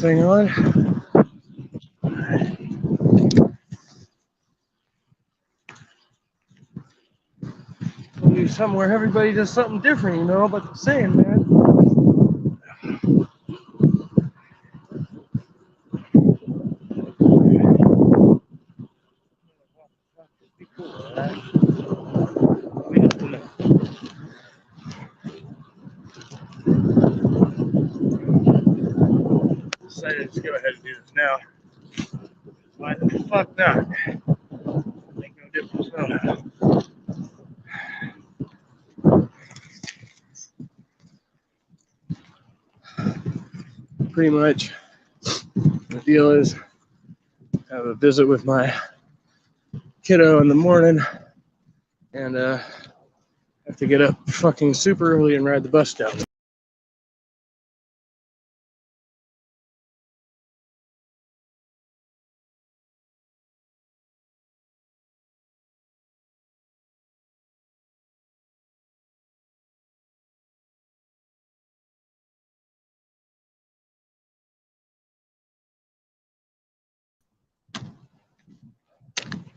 thing on. We'll be somewhere everybody does something different, you know, but the same, man. Be cool with that. We have to know. Decided to go ahead and do this now. Why the fuck not? Make no difference now. Pretty much the deal is I have a visit with my kiddo in the morning and have to get up fucking super early and ride the bus down.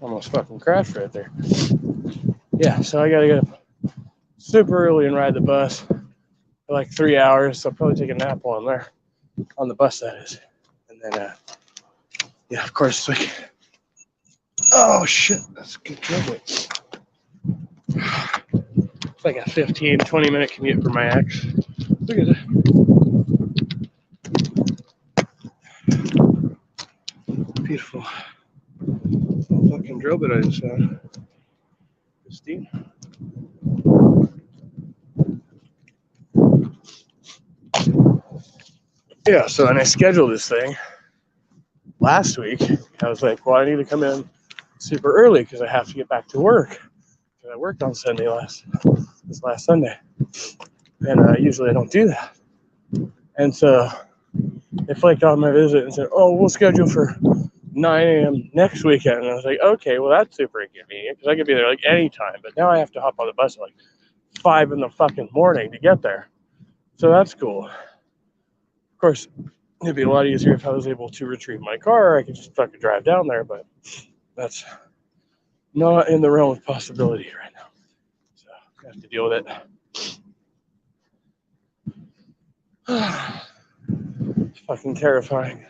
Almost fucking crashed right there. Yeah, so I gotta get up super early and ride the bus for like 3 hours. So I'll probably take a nap while I'm there. On the bus, that is. And then, yeah, of course, it's like, oh shit, that's a good driveway. It's like a 15, 20-minute commute for my ex. Look at that. Beautiful. Fucking drill bit I just found. Christine. Yeah, so when I scheduled this thing last week, I was like, well, I need to come in super early because I have to get back to work. Because I worked on Sunday this last Sunday. And usually I don't do that. And so they flaked off my visit and said, oh, we'll schedule for 9 a.m. next weekend. And I was like, okay, well, that's super inconvenient because I could be there like anytime. But now I have to hop on the bus at like 5 in the fucking morning to get there. So that's cool. Of course, it'd be a lot easier if I was able to retrieve my car. I could just fucking drive down there, but that's not in the realm of possibility right now. So I have to deal with it. It's fucking terrifying.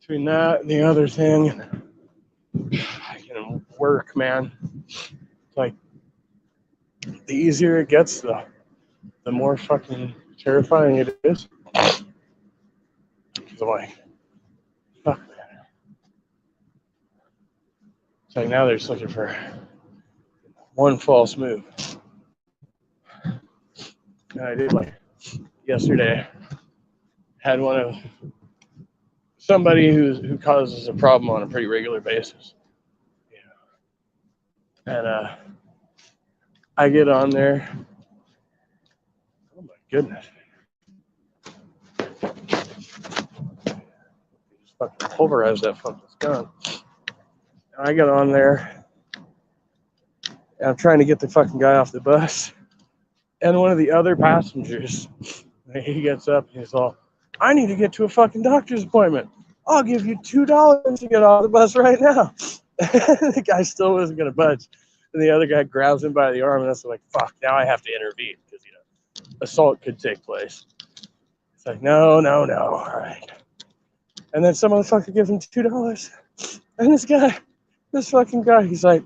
Between that and the other thing, I can work, man. It's like the easier it gets, the more fucking terrifying it is. Because I'm like, fuck, man. It's like now they're just looking for one false move. And I did like yesterday. Had one of somebody who causes a problem on a pretty regular basis. And I get on there. Oh my goodness. Just fucking pulverize that fucking gun. And I get on there. And I'm trying to get the fucking guy off the bus. And one of the other passengers, he gets up and he's all, I need to get to a fucking doctor's appointment. I'll give you $2 to get off the bus right now. The guy still wasn't going to budge. And the other guy grabs him by the arm, and that's like, fuck, now I have to intervene because, you know, assault could take place. It's like, no, all right. And then some motherfucker gives him $2. And this fucking guy, he's like,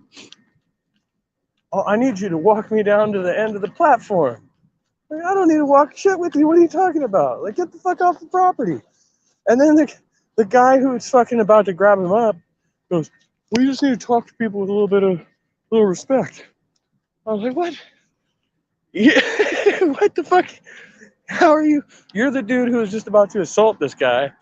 oh, I need you to walk me down to the end of the platform. Like, I don't need to walk shit with you. What are you talking about? Like, get the fuck off the property. And then the guy who's fucking about to grab him up goes, we just need to talk to people with a little respect. I was like, what? Yeah, what the fuck? How are you? You're the dude who was just about to assault this guy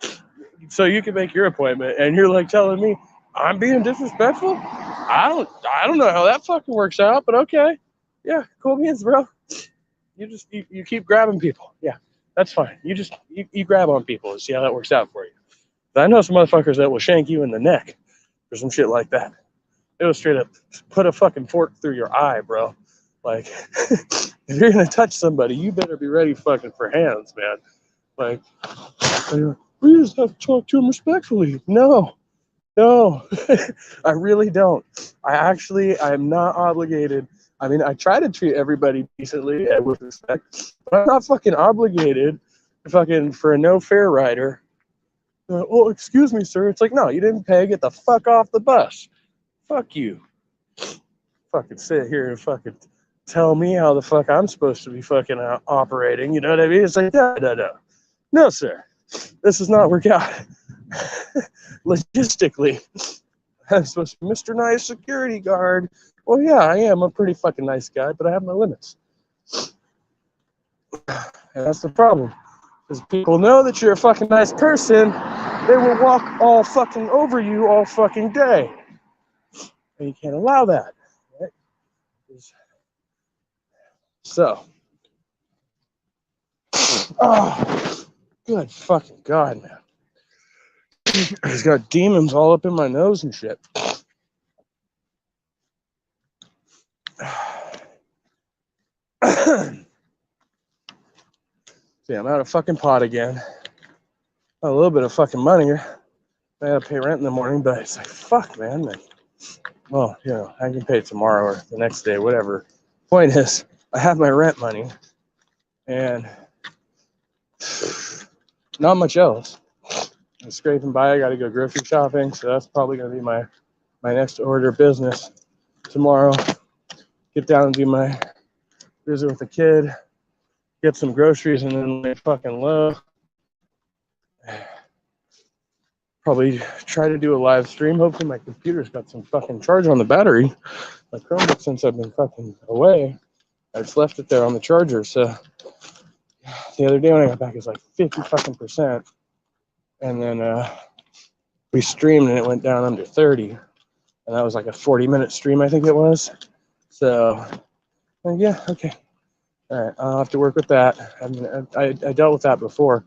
so you can make your appointment, and you're like telling me I'm being disrespectful? I don't know how that fucking works out, but okay. Yeah, cool beans, bro. You keep grabbing people. Yeah, that's fine. You grab on people and see how that works out for you. But I know some motherfuckers that will shank you in the neck or some shit like that. It was straight up put a fucking fork through your eye, bro. Like, if you're gonna touch somebody, you better be ready fucking for hands, man. Like, We just have to talk to him respectfully. No, no, I really don't. I am not obligated. I mean, I try to treat everybody decently and with respect, but I'm not fucking obligated fucking for a no fare rider. Oh, excuse me, sir. It's like, no, you didn't pay. Get the fuck off the bus. Fuck you. Fucking sit here and fucking tell me how the fuck I'm supposed to be fucking operating. You know what I mean? It's like, no, no, no. No, sir. This does not work out. Logistically, I'm supposed to be Mr. Nice security guard. Well, yeah, I am a pretty fucking nice guy, but I have my limits. And that's the problem. Because people know that you're a fucking nice person, they will walk all fucking over you all fucking day. And you can't allow that. Right? So, oh, good fucking God, man. He's got demons all up in my nose and shit. See, I'm out of fucking pot again. A little bit of fucking money. I gotta pay rent in the morning, but it's like, fuck, man. Like, well, you know, I can pay tomorrow or the next day, whatever. Point is, I have my rent money and not much else. I'm scraping by. I gotta go grocery shopping, so that's probably gonna be my next order of business tomorrow. Get down and do my visit with the kid, get some groceries, and then lay fucking low. Probably try to do a live stream. Hopefully my computer's got some fucking charge on the battery. My Chromebook, since I've been fucking away, I just left it there on the charger. So the other day when I got back, it was like 50 fucking %. And then we streamed and it went down under 30. And that was like a 40-minute stream, I think it was. So, yeah, okay. All right, I'll have to work with that. I mean, I dealt with that before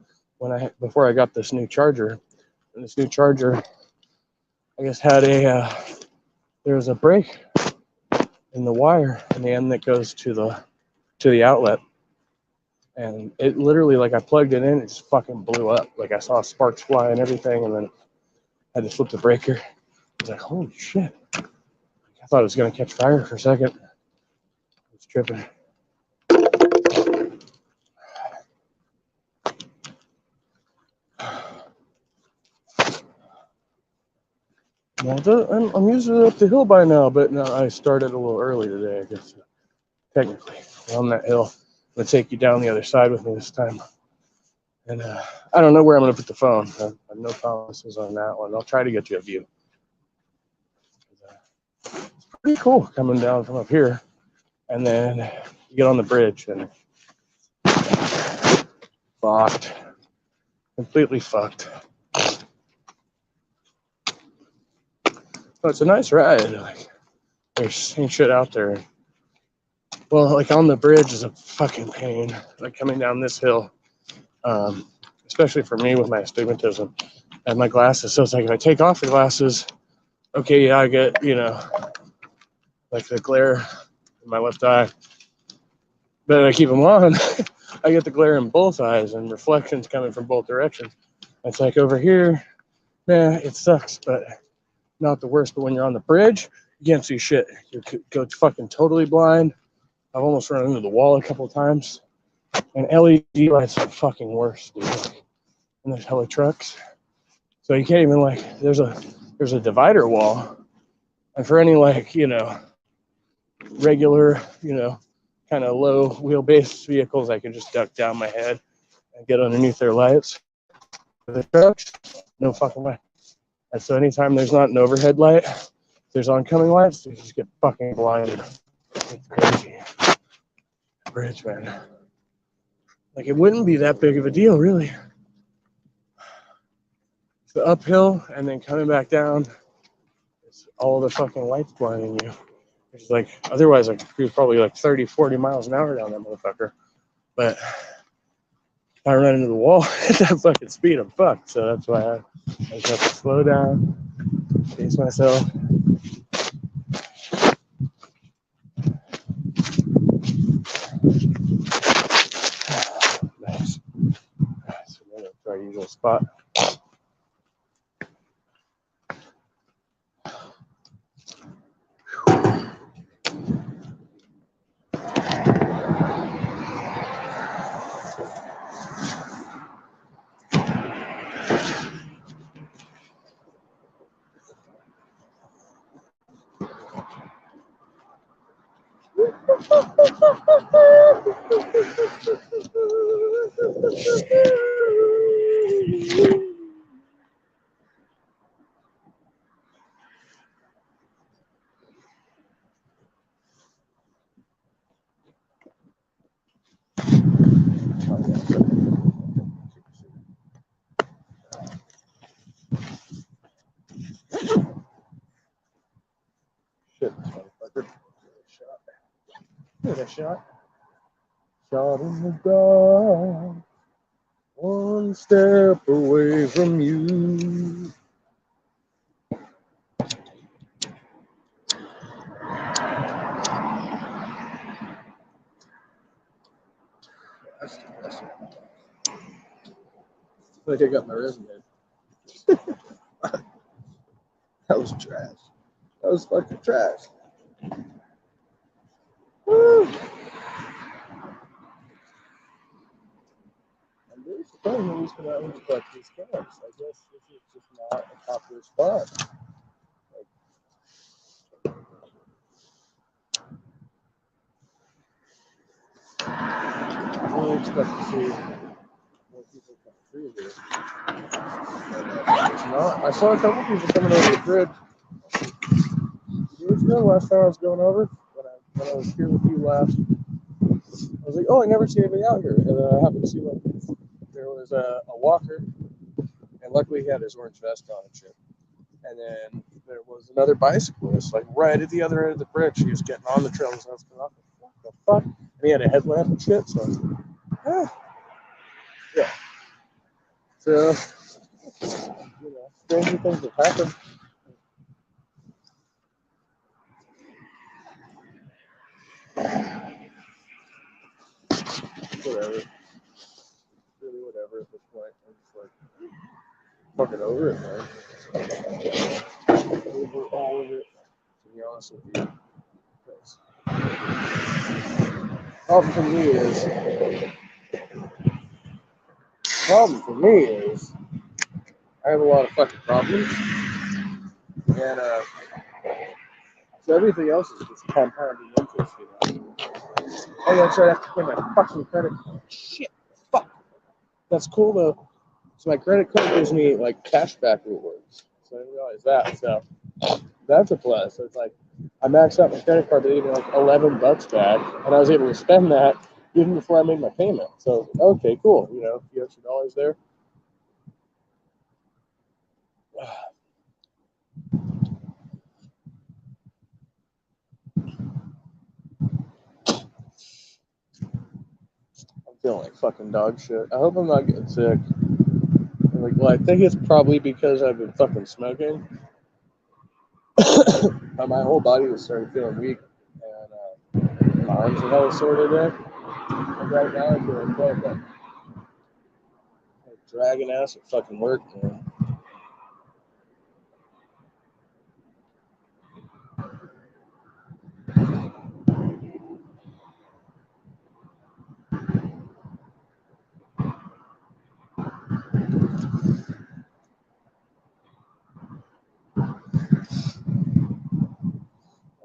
before I got this new charger. And this new charger, I guess, had there was a break in the wire in the end that goes to the outlet. And it literally, like, I plugged it in, it just fucking blew up. Like, I saw sparks fly and everything, and then I had to flip the breaker. I was like, holy shit. I thought it was going to catch fire for a second. I was tripping. Well, I'm usually up the hill by now, but no, I started a little early today, I guess. Technically, on that hill. I'm going to take you down the other side with me this time. And I don't know where I'm going to put the phone. I have no promises on that one. I'll try to get you a view. It's pretty cool coming down from up here. And then you get on the bridge and fucked. Completely fucked. But it's a nice ride. Like, there's ain't shit out there. Well, like on the bridge is a fucking pain. Like coming down this hill, especially for me with my astigmatism and my glasses. So it's like if I take off the glasses, okay, yeah, I get, you know, like the glare in my left eye. But if I keep them on, I get the glare in both eyes and reflections coming from both directions. It's like over here, man, it sucks, but not the worst. But when you're on the bridge, you can't see shit. You go fucking totally blind. I've almost run into the wall a couple of times. And LED lights are fucking worse, dude. And there's hella trucks. So you can't even, like, there's a divider wall. And for any, like, you know, regular, you know, kind of low wheelbase vehicles, I can just duck down my head and get underneath their lights. For the trucks, no fucking way. And so anytime there's not an overhead light, there's oncoming lights, you just get fucking blinded. It's crazy. Bridge, man. Like, it wouldn't be that big of a deal, really. It's the uphill and then coming back down, it's all the fucking lights blinding you. It's like, otherwise, I could cruise probably like 30, 40 miles an hour down that motherfucker. But if I run into the wall at that fucking speed, I'm fucked. So that's why I just have to slow down, pace myself. Nice. So that's our usual spot. Shit, this motherfucker. Get a shot. Shot in the dark. One step away from you. I think I got my resume. That was trash. That was fucking trash. Woo. I'm really surprised nobody's come out and collect these camps. I guess this is just not a popular spot. I really expect to see more people come through here. It's not. I saw a couple people coming over the bridge. 2 days ago, last time I was going over, when I was here with you last, I was like, oh, I never see anybody out here. And then I happened to see like there was a walker, and luckily he had his orange vest on and shit. And then there was another bicyclist, like right at the other end of the bridge. He was getting on the trail, and I was like, what the fuck? And he had a headlamp and shit, so I was like, yeah. So, stranger things have happened. Whatever. Really, whatever at this point. I'm just like, fucking over it, man. Over all of it, to be honest with you. Problem for me is, I have a lot of fucking problems, and so everything else is just compounding interest, you know. Oh, that's right, I have to pay my fucking credit card. Shit, fuck. That's cool though. So my credit card gives me like cashback rewards. So I didn't realize that. So that's a plus. So it's like I maxed out my credit card, they gave me like $11 back, and I was able to spend that even before I made my payment. So okay, cool. You know, a few extra dollars there. I'm feeling like fucking dog shit. I hope I'm not getting sick. Like, well, I think it's probably because I've been fucking smoking. My whole body was starting feeling weak, and my arms are hella sore today. And right now I feel okay, but I'm dragging ass at fucking work, man.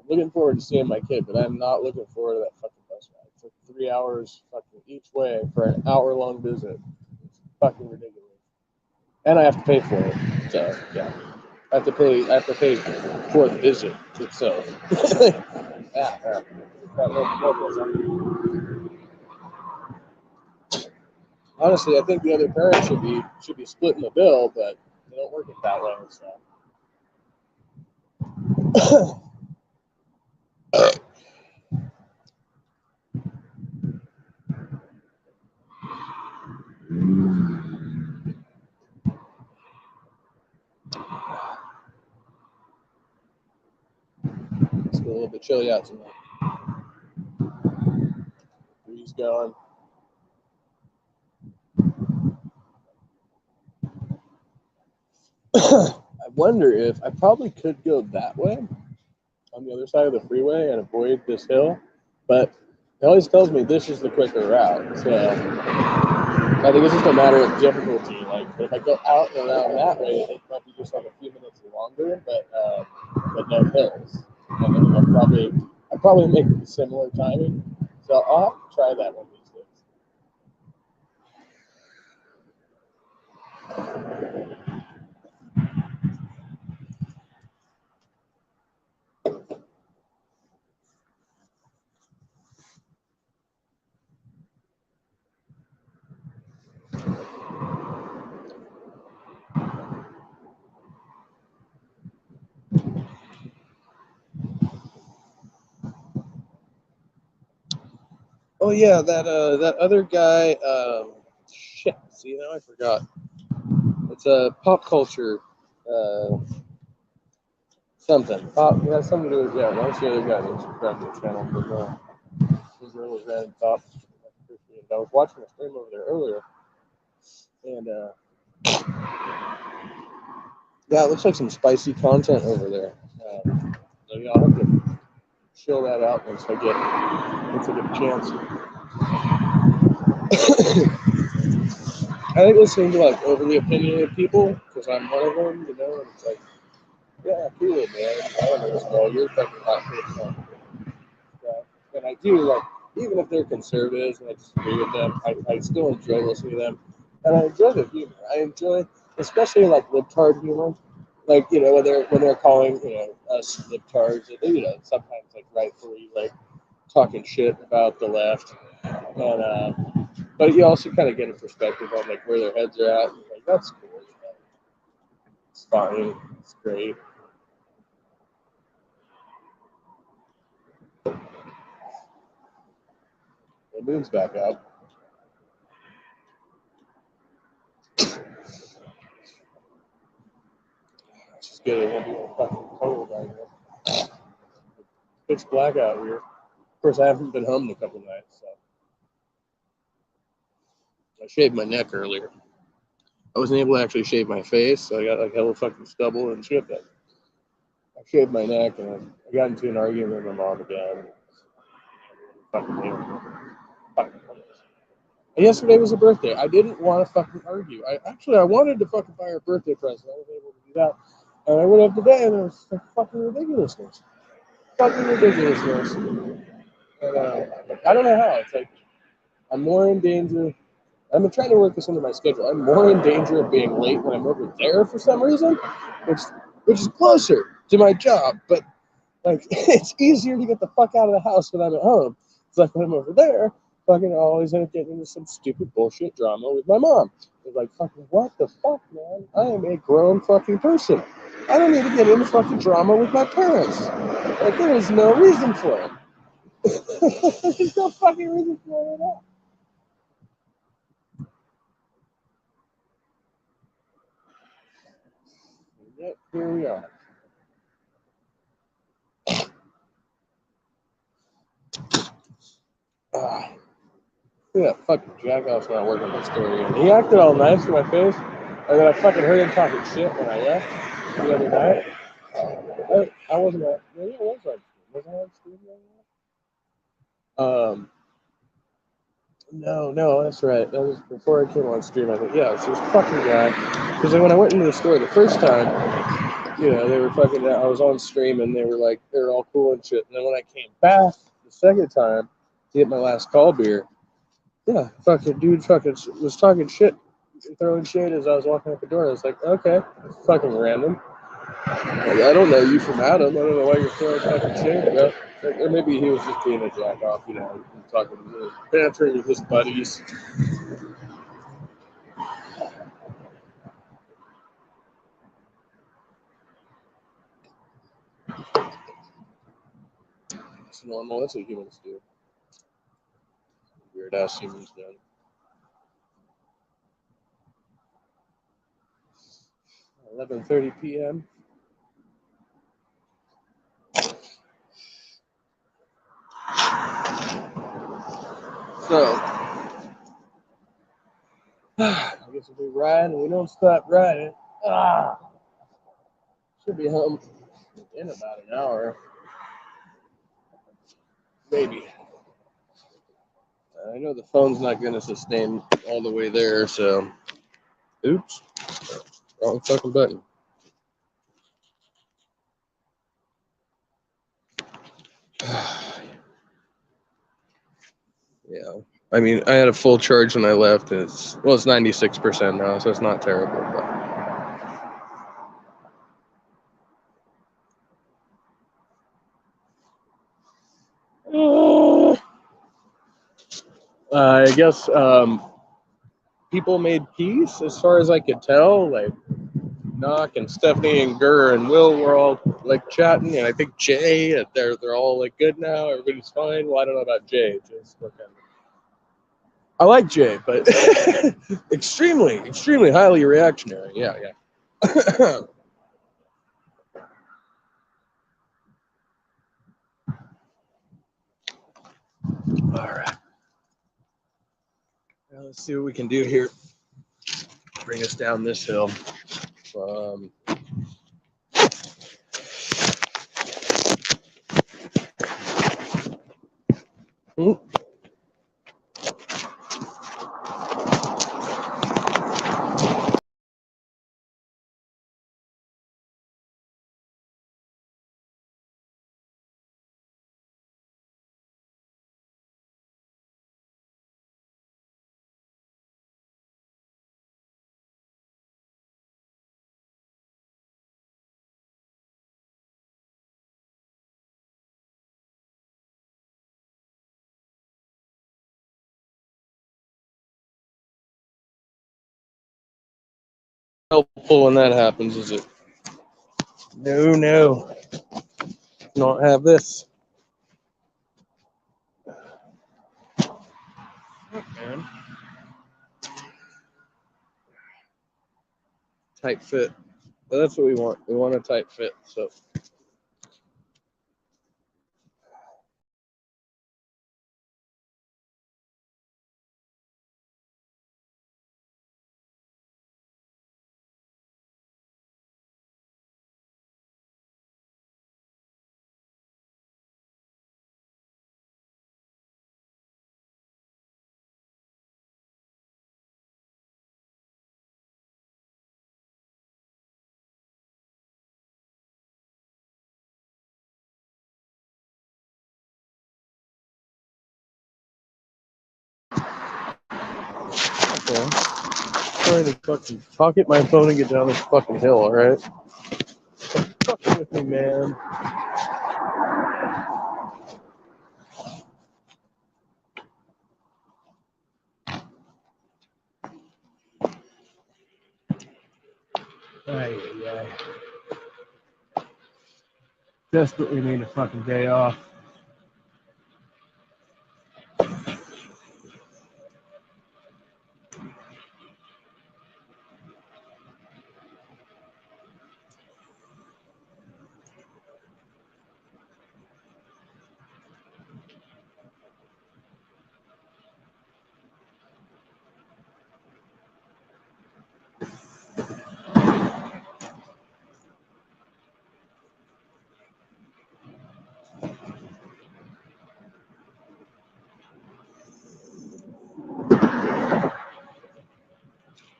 I'm looking forward to seeing my kid, but I'm not looking forward to that fucking bus ride. It's like 3 hours fucking each way for an hour-long visit. It's fucking ridiculous. And I have to pay for it. So yeah. I have to pay for the visit itself. Yeah. Honestly, I think the other parent should be splitting the bill, but they don't work it that way. So. It's a little bit chilly out tonight. Breeze going. I wonder if I probably could go that way on the other side of the freeway and avoid this hill, but it always tells me this is the quicker route. So I think it's just a matter of difficulty. Like, if I go out and around that way, it might be just like a few minutes longer, but no hills. And I I'll probably make it similar timing. So I'll have to try that one these days. Oh yeah, that other guy. Shit. See, now I forgot. It's a pop culture. Something. Pop. It has something to do with That's the other guy that subscribed to the channel. His room was random top. I was watching a stream over there earlier, and yeah, it looks like some spicy content over there. So yeah, I'll have to chill that out once I get a chance. I think listening to like overly opinionated people, because I'm one of them, and it's like, yeah, cool, man. I don't know this girl. You're fucking hot person. And I do, like, even if they're conservatives and I disagree with them, I still enjoy listening to them. And I enjoy the humor. I enjoy, especially like libtard humor. Like, when they're calling, us libtards, and, sometimes like rightfully like talking shit about the left. And but you also kind of get a perspective on like where their heads are at. And, like, that's cool. It's fine. It's great. The moon's back out. It's just good. It won't be fucking cold out here. Pitch black out here. Of course, I haven't been home in a couple nights, so I shaved my neck earlier. I wasn't able to actually shave my face, so I got like hella fucking stubble and shit. But I shaved my neck, and I got into an argument with my mom again. And yesterday was a birthday. I didn't want to fucking argue. I wanted to fucking buy her a birthday present. I was able to do that, and I went up today, and it was like fucking ridiculousness. Fucking ridiculousness. And I don't know how. It's like I'm more in danger. I've been trying to work this into my schedule. I'm more in danger of being late when I'm over there for some reason, which is closer to my job. But like, it's easier to get the fuck out of the house when I'm at home. It's like when I'm over there, fucking always end up getting into some stupid bullshit drama with my mom. It's like, fucking, what the fuck, man? I am a grown fucking person. I don't need to get into fucking drama with my parents. Like, there is no reason for it. There's no fucking reason for it at all. Yep, here we are. Yeah, fucking jackass not working my story. And he acted all nice to my face, and then I fucking heard him talking shit when I left the other night. I wasn't at. Maybe I was on. Was I on stream right now? No, that's right. That was before I came on stream. I think, yeah, it's this fucking guy. Because when I went into the store the first time, they were fucking. I was on stream, and they were like, they were all cool and shit. And then when I came back the second time to get my last call beer, yeah, fucking dude fucking was talking shit, throwing shade as I was walking out the door. I was like, okay, it's fucking random. Like, I don't know you from Adam. I don't know why you're throwing fucking shade, bro. Or maybe he was just being a jack off, talking, bantering with his buddies. It's normal. That's what humans do. Weird ass humans do. 11:30 p.m. So, I guess we'll be riding. We don't stop riding. Should be home in about an hour. Maybe. I know the phone's not going to sustain all the way there, so. Oops. Wrong fucking button. Yeah. I mean, I had a full charge when I left. And it's 96% now, so it's not terrible. But I guess people made peace, as far as I could tell. Like Knock and Stephanie and Gurr and Will were all like chatting, and I think Jay, they're all like good now. Everybody's fine. Well, I don't know about Jay. Jay's looking. I like Jay, but extremely, extremely highly reactionary. Yeah, yeah. All right. Now let's see what we can do here. Bring us down this hill. Ooh. Helpful when that happens, is it? No, no. Don't have this. Man. Tight fit. But that's what we want. We want a tight fit. So. Yeah. Trying to fucking pocket my phone and get down this fucking hill, alright? Fucking with me, man. Ay, ay, ay. Desperately need a fucking day off.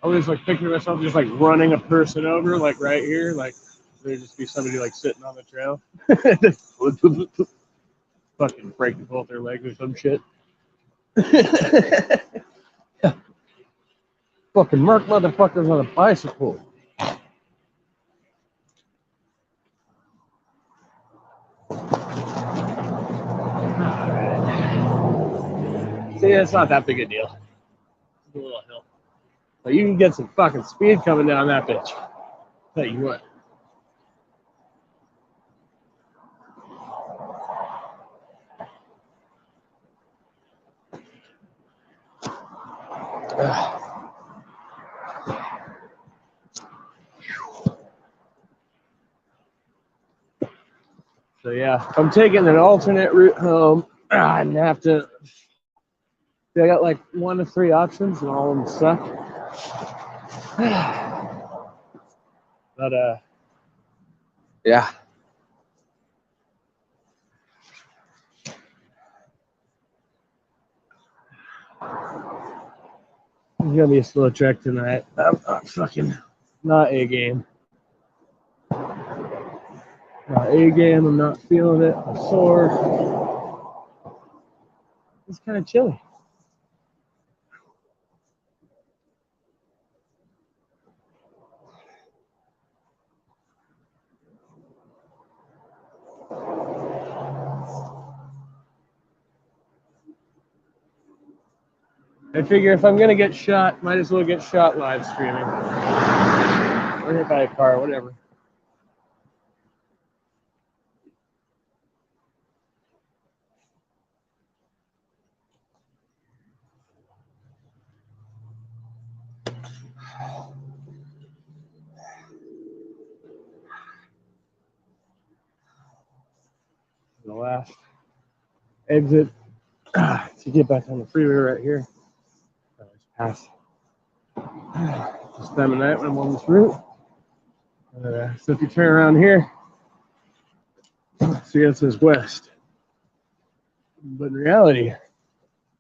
I always like picture myself just like running a person over, like right here, like there'd just be somebody like sitting on the trail. Fucking break both their legs or some shit. Fucking Merc motherfuckers on a bicycle. See, it's not that big a deal. It's a little hill. But you can get some fucking speed coming down that bitch. Tell you what. So yeah, I'm taking an alternate route home. I'm gonna have to. I got like 1 to 3 options, and all of them suck. But yeah. It's gonna be a slow trek tonight. I'm not fucking not A game. Not A game. I'm not feeling it. I'm sore. It's kind of chilly. I figure if I'm gonna get shot, might as well get shot live streaming. Or hit by a car, whatever. The last exit to get back on the freeway right here. I just pass this time of night when I'm on this route. So if you turn around here, see it says west. But in reality,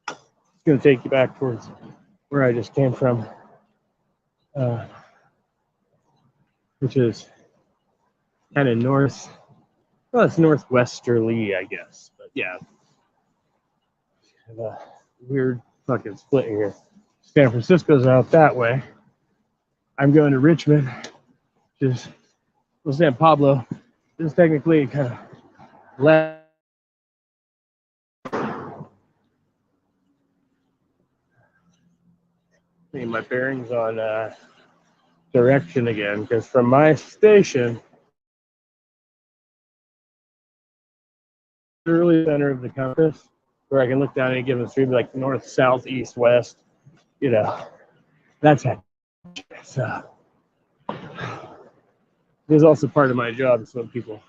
it's going to take you back towards where I just came from, which is kind of north. Well, it's northwesterly, I guess. But yeah, kind of a weird fucking split here. San Francisco's out that way. I'm going to Richmond, which is San Pablo. This is technically kind of left. My bearings on direction again, because from my station, early center of the compass, where I can look down any given street, like north, south, east, west, you know, that's it. So it's also part of my job. So when people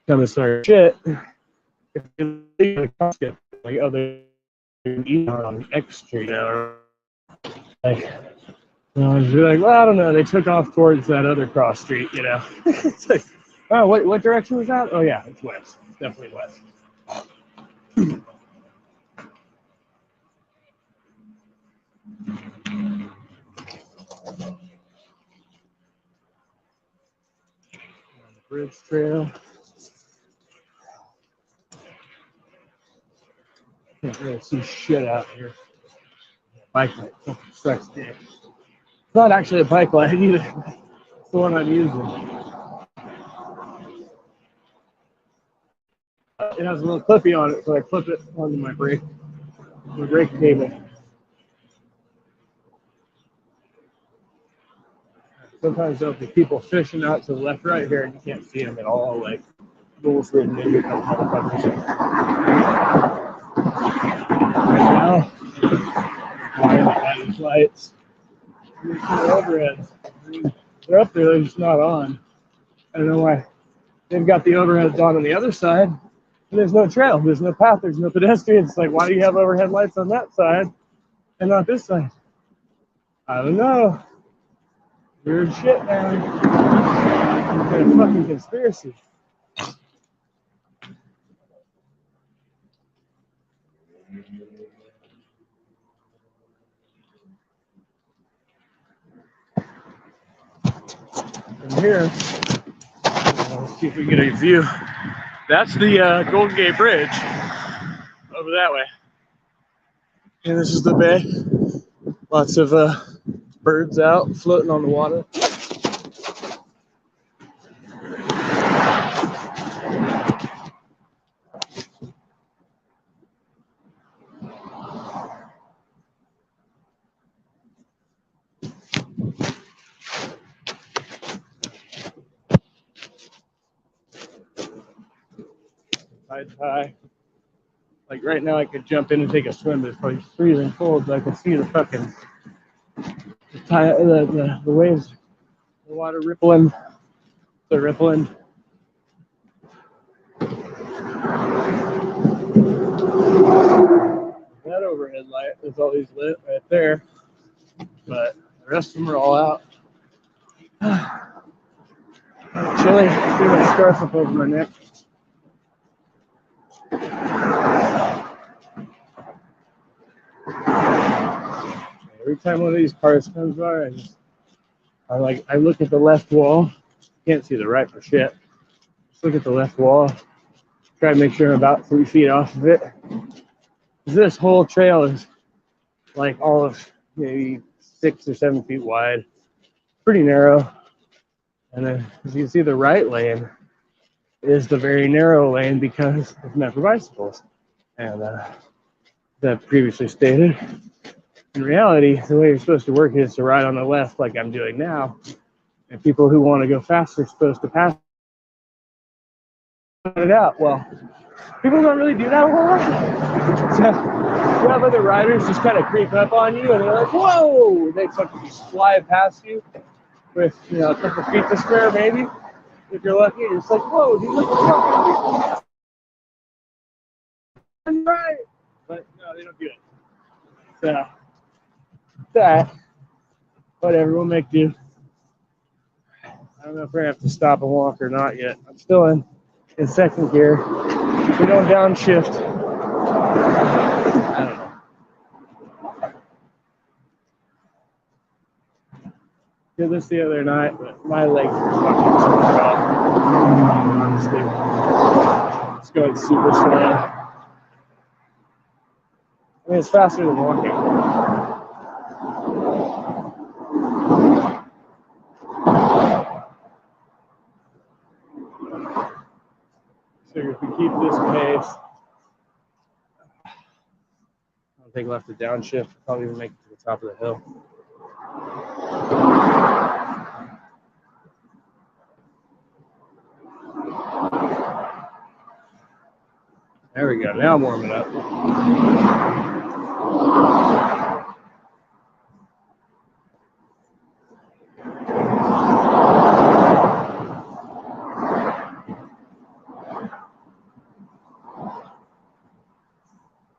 come and start shit, if you leave the like, oh, they're on X Street, you know, like, you know, you're like, well, I don't know, they took off towards that other cross street, you know. It's like, oh, what direction was that? Oh yeah, it's west, definitely west. Bridge trail. Can't really see shit out here. Bike light sucks dick. It's not actually a bike light either. It's the one I'm using. It has a little clippy on it, so I clip it onto my brake cable. Sometimes there'll be people fishing out to the left, right here, and you can't see them at all, like bulls ridden into motherfuckers. Right now, behind these lights, you see the overheads. They're up there, they're just not on. I don't know why. They've got the overheads on the other side, and there's no trail, there's no path, there's no pedestrians. It's like, why do you have overhead lights on that side and not this side? I don't know. Weird shit, man. It's a fucking conspiracy. From here, let's see if we can get a view. That's the Golden Gate Bridge over that way. And this is the bay. Lots of birds out floating on the water. Tide's high. Like right now I could jump in and take a swim, but it's probably freezing cold, so I can see the fucking the waves, the water rippling. They're rippling. That overhead light is always lit right there, but the rest of them are all out. Chilly. See my scarf up over my neck. Every time one of these cars comes by, I look at the left wall. Can't see the right for shit. Just look at the left wall. Try to make sure I'm about 3 feet off of it. This whole trail is like all of maybe 6 or 7 feet wide. Pretty narrow. And then as you can see, the right lane is the very narrow lane because it's meant for bicycles. And as I've previously stated, In reality, the way you're supposed to work is to ride on the left like I'm doing now. And people who want to go faster are supposed to pass it out. Well, people don't really do that a whole lot. So you have other riders just kind of creep up on you and they're like, whoa! They fucking just fly past you with, a couple feet to spare, maybe. If you're lucky, you're just like, whoa, dude, look at the right. But no, they don't do it. So, that, whatever, we'll make do. I don't know if we're going to have to stop and walk or not yet. I'm still in second gear. We don't downshift. I don't know. Did this the other night, but my legs are fucking super off. Honestly. It's going super slow. I mean, it's faster than walking. So if we keep this pace, I don't think we'll have to downshift. We'll probably even make it to the top of the hill. There we go. Now I'm warming up.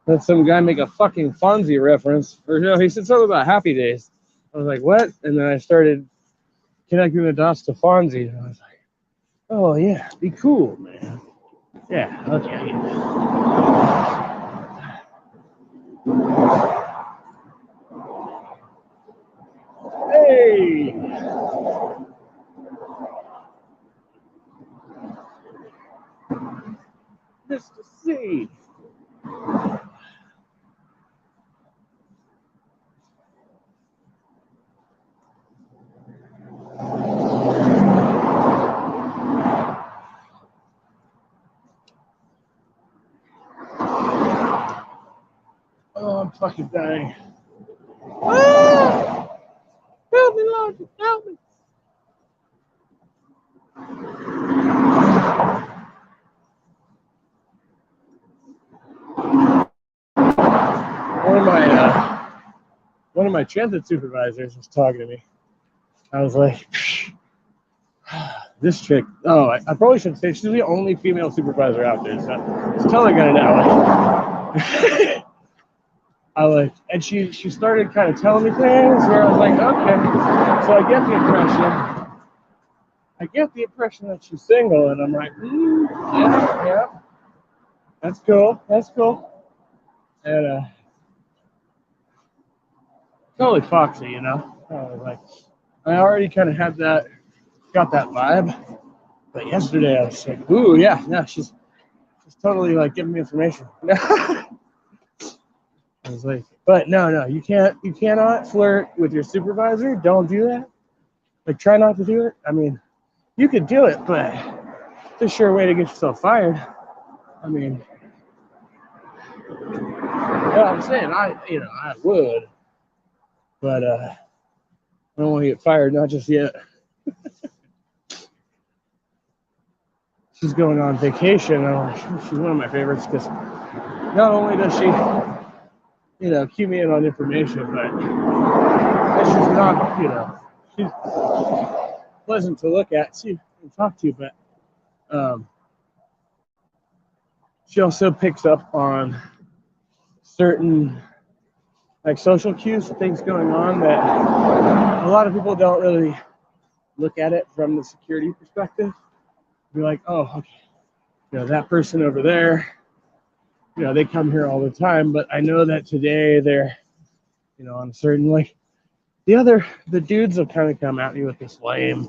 Let some guy make a fucking Fonzie reference. Or no, he said something about Happy Days. I was like, what? And then I started connecting the dots to Fonzie. And I was like, oh, yeah, be cool, man. Yeah, okay. Hey! Mr. C. Oh, I'm fucking dying. Ah! Help me, Lord, help me. One of my transit supervisors was talking to me. I was like, this chick, I probably shouldn't say, she's the only female supervisor out there, so it's totally gonna know. And she started kind of telling me things where I was like, okay, so I get the impression that she's single, and I'm like, yeah, that's cool, and totally foxy, I was like, I already kind of got that vibe, but yesterday I was like, ooh, yeah, she's totally like giving me information. I was like, but no, you cannot flirt with your supervisor. Don't do that. Like, try not to do it. I mean, you could do it, but it's a sure way to get yourself fired. I mean, I'm saying I would, but I don't want to get fired, not just yet. She's going on vacation. She's one of my favorites because not only does she, cue me in on information, but she's not, she's pleasant to look at and talk to, but she also picks up on certain like social cues, things going on that a lot of people don't really look at it from the security perspective. Be like, oh, okay, that person over there, they come here all the time, but I know that today they're, on a certain, like, the dudes have kind of come at me with this lame,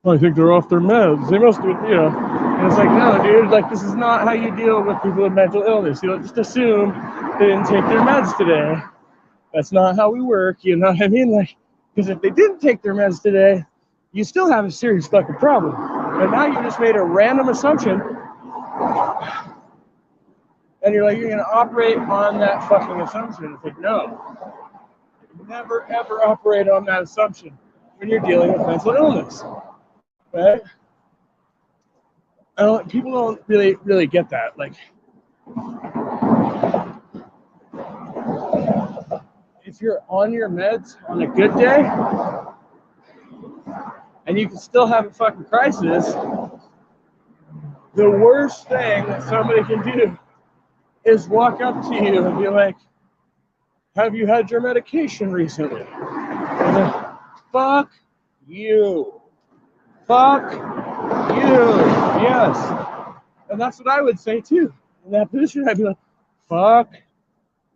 I think they're off their meds. They must be, and it's like, no, dude, like, this is not how you deal with people with mental illness. You don't just assume they didn't take their meds today. That's not how we work, you know what I mean? Like, because if they didn't take their meds today, you still have a serious fucking problem. But now you just made a random assumption, and you're going to operate on that fucking assumption. It's like, no. Never, ever operate on that assumption when you're dealing with mental illness, right? People don't really get that. Like, if you're on your meds on a good day, and you can still have a fucking crisis, the worst thing that somebody can do is walk up to you and be like, have you had your medication recently? And then, fuck you. Fuck you. Yes. And that's what I would say too. In that position, I'd be like, fuck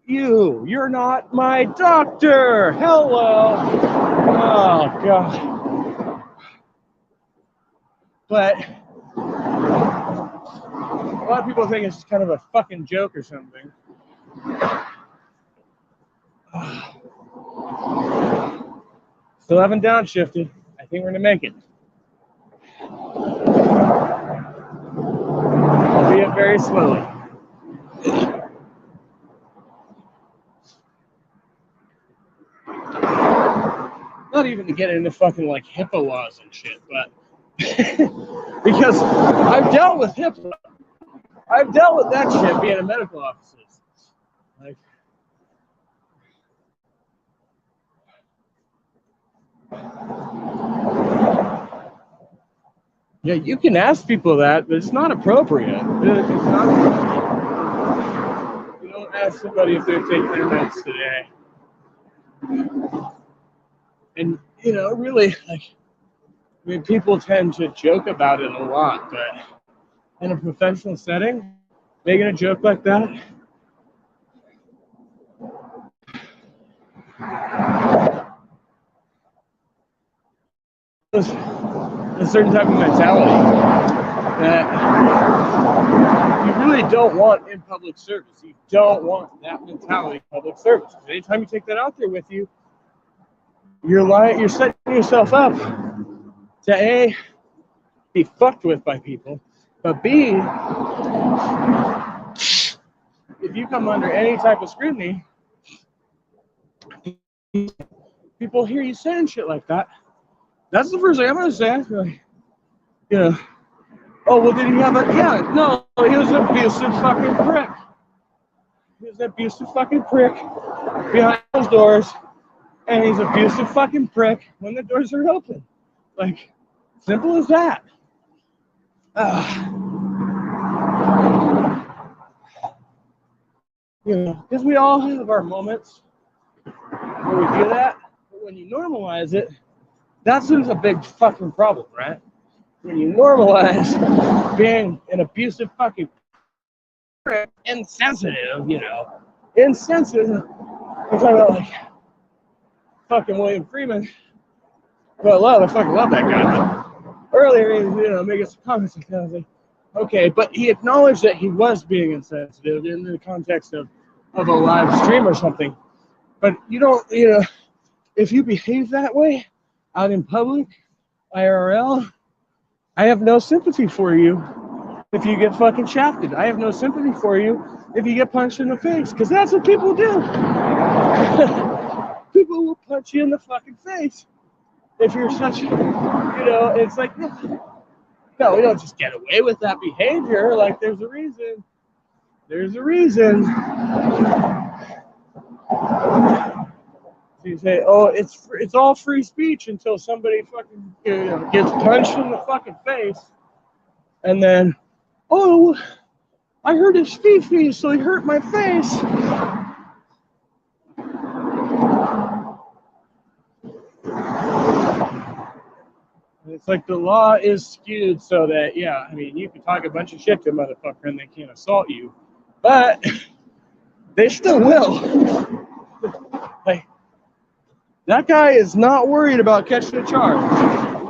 you. You're not my doctor. Hello. Oh, God. But a lot of people think it's kind of a fucking joke or something. Still haven't downshifted. I think we're going to make it. Albeit very slowly. Not even to get into fucking like HIPAA laws and shit, but because I've dealt with HIPAA. I've dealt with that shit being a medical officer. Like, yeah, you can ask people that, but it's not appropriate. It's not appropriate. You don't ask somebody if they're taking their meds today. And, you know, really, like, I mean, people tend to joke about it a lot, but in a professional setting, making a joke like that, there's a certain type of mentality that you really don't want in public service. You don't want that mentality in public service. Anytime you take that out there with you, you're setting yourself up to A, be fucked with by people, but B, if you come under any type of scrutiny, people hear you saying shit like that. That's the first thing I'm gonna say. Like, you know, oh, well, did he have a, yeah, no, he was an abusive fucking prick. He was an abusive fucking prick behind those doors, and he's an abusive fucking prick when the doors are open. Like, simple as that. You know, because we all have our moments where we do that, but when you normalize it, that's a big fucking problem, right? When you normalize being an abusive fucking prick, insensitive, you know, insensitive. I'm talking about like fucking William Freeman. Well, I fucking love that guy. Earlier, he was, you know, making some comments like that. I was like, okay, but he acknowledged that he was being insensitive in the context of a live stream or something. But you don't, you know, if you behave that way out in public, IRL, I have no sympathy for you if you get fucking shafted. I have no sympathy for you if you get punched in the face, because that's what people do. People will punch you in the fucking face if you're such, you know, it's like, no, we don't just get away with that behavior. Like, there's a reason. There's a reason. So you say, oh, it's all free speech until somebody fucking, you know, gets punched in the fucking face, and then, oh, I hurt his fifi, so he hurt my face. It's like the law is skewed so that, yeah, I mean, you can talk a bunch of shit to a motherfucker and they can't assault you, but they still will. Like, that guy is not worried about catching a charge.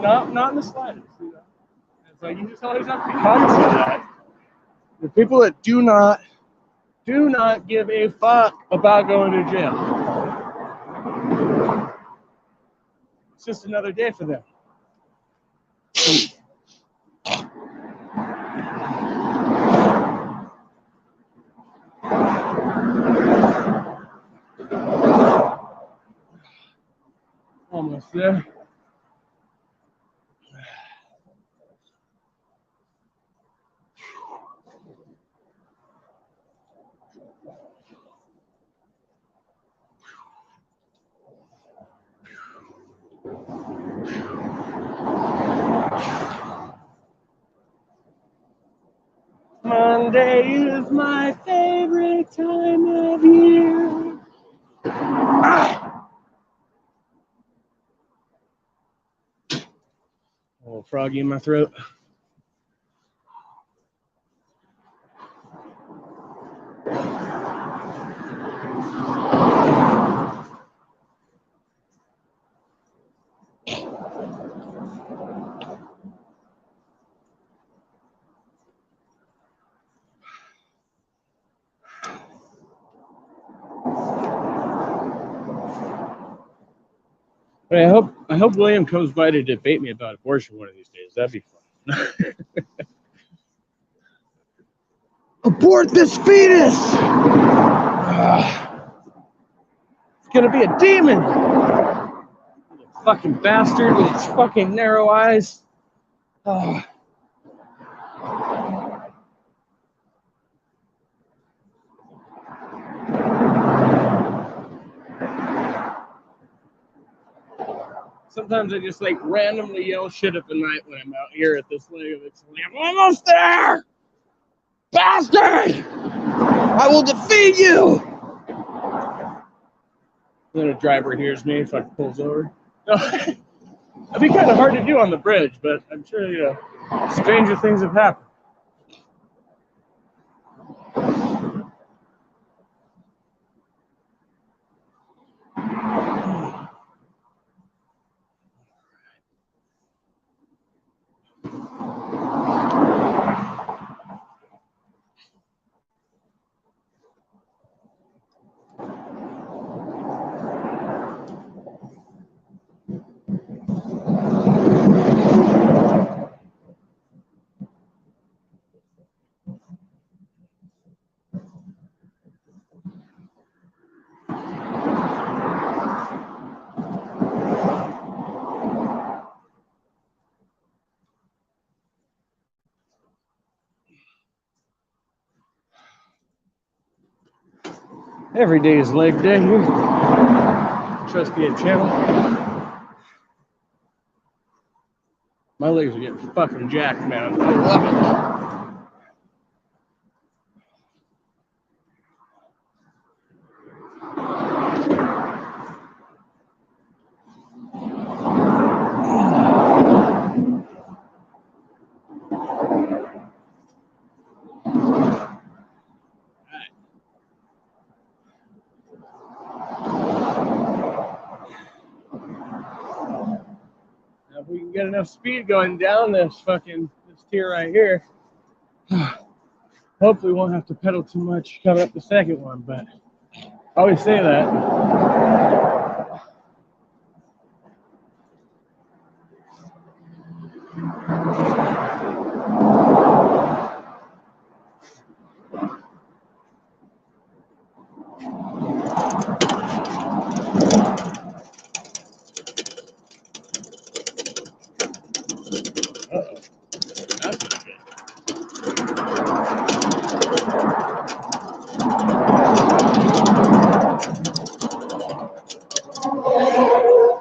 Not in the slightest. You know? It's like, you just always have to be cognizant of that. The people that do not give a fuck about going to jail. It's just another day for them. Almost there. Monday is my favorite time of year. Ah! A little froggy in my throat. But I hope William comes by to debate me about abortion one of these days. That'd be fun. Abort this fetus! It's gonna be a demon! Little fucking bastard with his fucking narrow eyes. Sometimes I just like randomly yell shit at the night when I'm out here at this leg of it. I'm almost there! Bastard! I will defeat you! Then a driver hears me if I pulls over. That'd be kind of hard to do on the bridge, but I'm sure, you know, stranger things have happened. Every day is leg day here. Trust me, channel. My legs are getting fucking jacked, man. I love it. If we can get enough speed going down this tier right here, hopefully we won't have to pedal too much coming up the second one, but I always say that.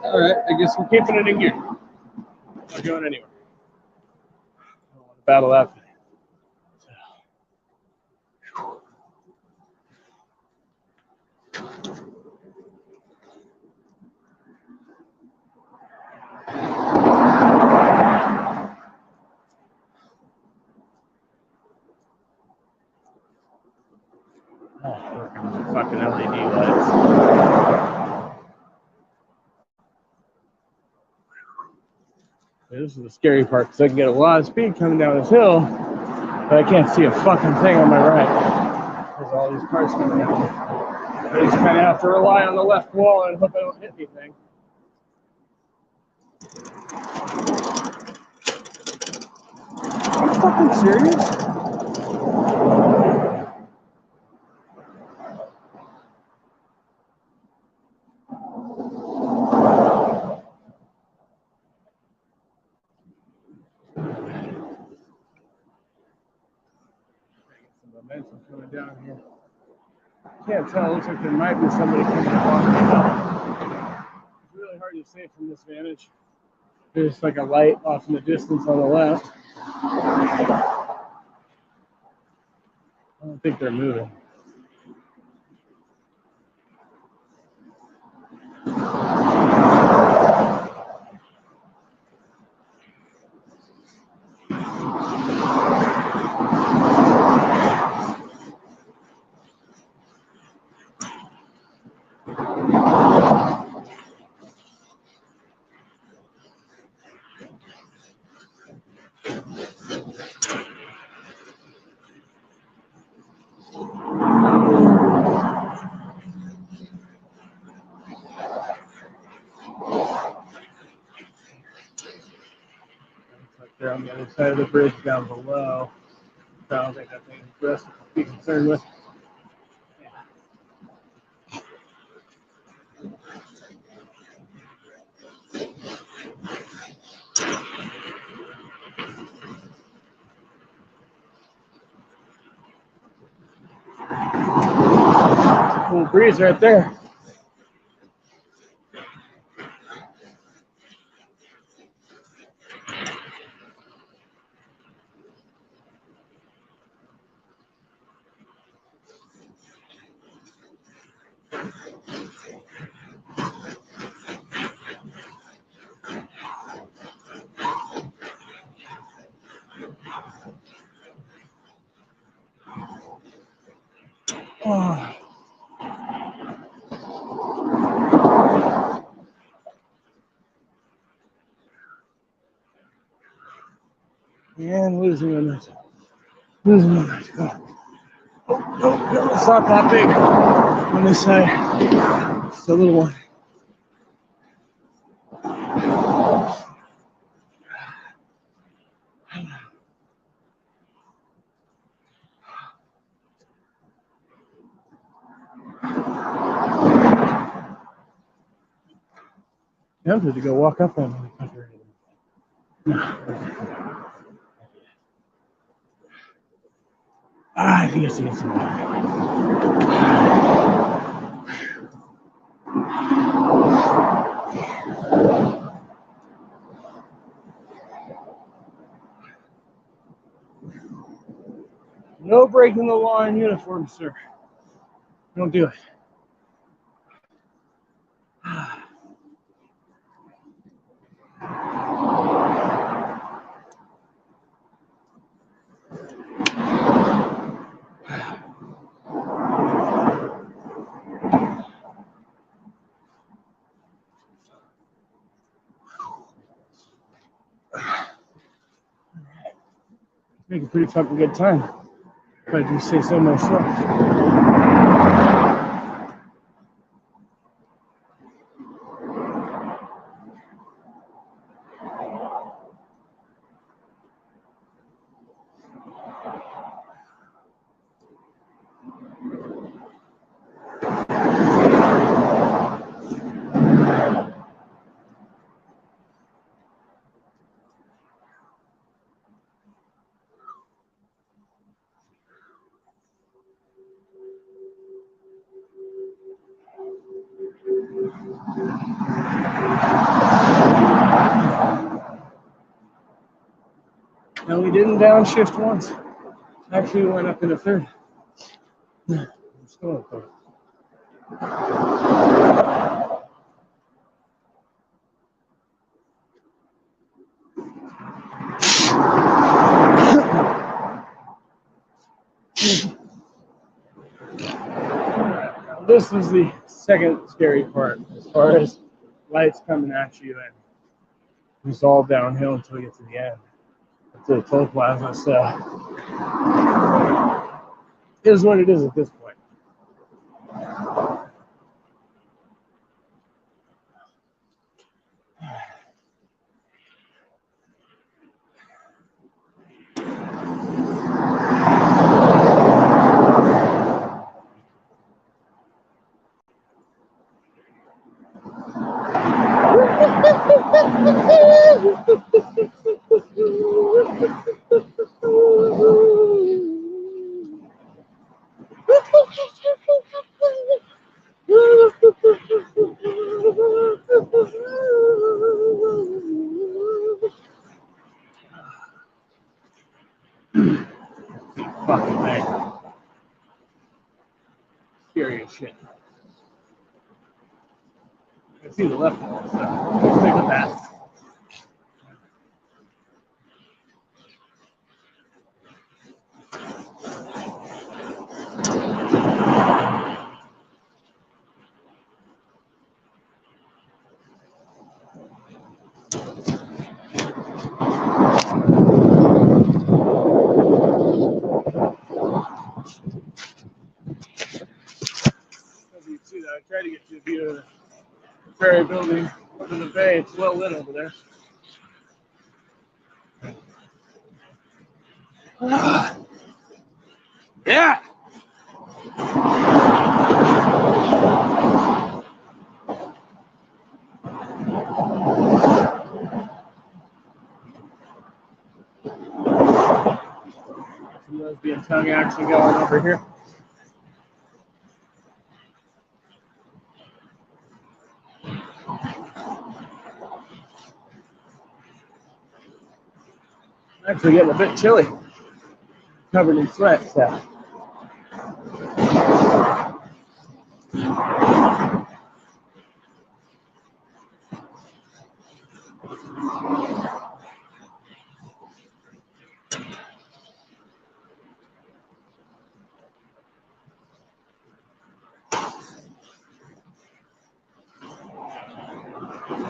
Alright, I guess we're keeping it in gear. Not going anywhere. I don't want to battle that. Fucking LED lights. This is the scary part because I can get a lot of speed coming down this hill, but I can't see a fucking thing on my right. There's all these cars coming down. I just kind of have to rely on the left wall and hope I don't hit anything. Are you fucking serious? vehicle coming down here. Can't tell. Looks like there might be somebody coming along. It's really hard to say from this vantage. There's like a light off in the distance on the left. I don't think they're moving. They're on the other side of the bridge down below. So I don't think that's anything for us to be concerned with. Cool breeze right there. Oh. And losing on that. Losing on that. Oh, no, it's not that big on this side. It's a little one. I'm tempted to go walk up on the country. I think it's some No breaking the law in uniform, sir. Don't do it. Make a pretty fucking good time, if I do say so myself. No, we didn't downshift once. Actually, we went up in a third. Still okay. This was the second scary part, as far as lights coming at you, and it's all downhill until you get to the end. To the toll plaza, so it is what it is at this point. scary as shit. I see the left wall, so I'll stick with that. As you can see that, I try to get you a view of the ferry building up in the bay. It's well lit over there. Yeah! Some lesbian tongue action going over here. Actually getting a bit chilly. Covered in sweat, so.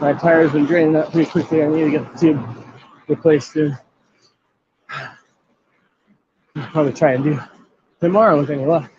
My tire's been draining up pretty quickly. I need to get the tube replaced soon. I'll probably try and do tomorrow with any luck.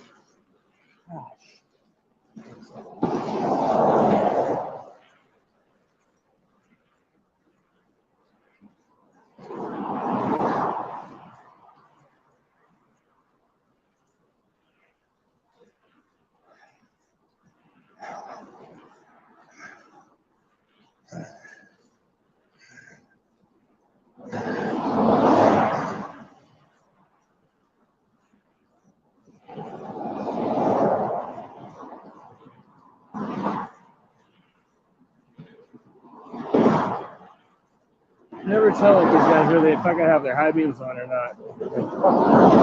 Never tell if these guys really fucking have their high beams on or not.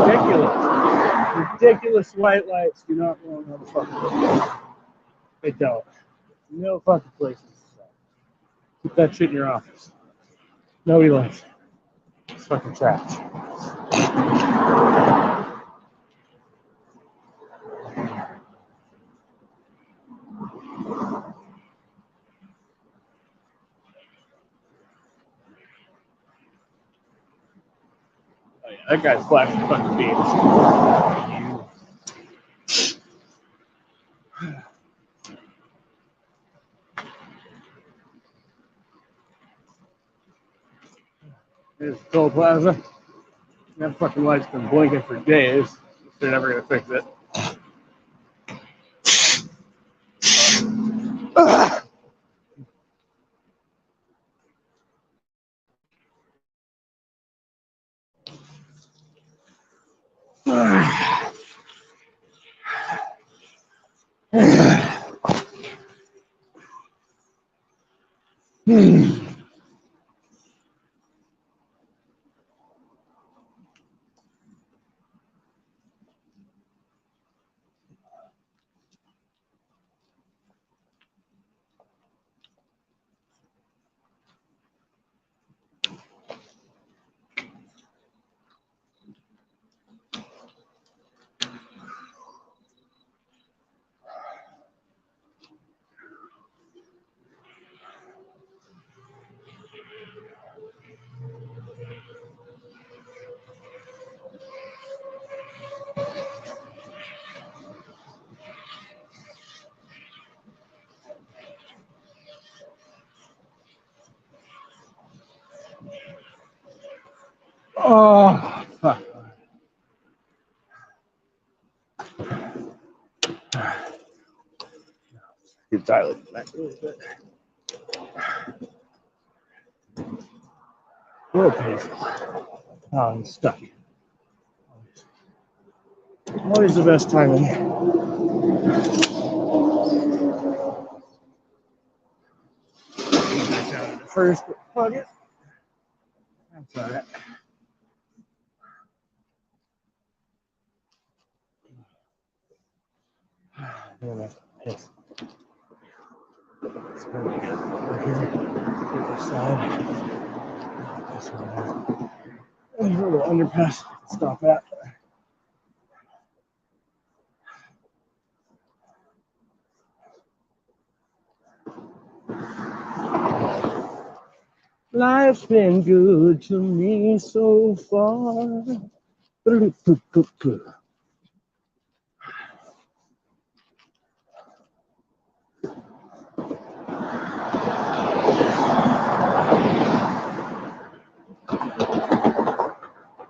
Ridiculous. Ridiculous white lights do not belong on the fucking. They don't. No fucking places. Keep that shit in your office. Nobody likes it. It's fucking trash. Oh yeah, that guy's flashing fucking beams. There's Toll Plaza. That fucking light's been blinking for days. They're never gonna fix it. Oh, fuck. Keep dilating back a little bit. A little painful. Oh, I'm stuck. Always the best time in here. Down in the first pocket. That's all right. It's pretty good over here. This side. This one. There's a little underpass to stop at. Life's been good to me so far.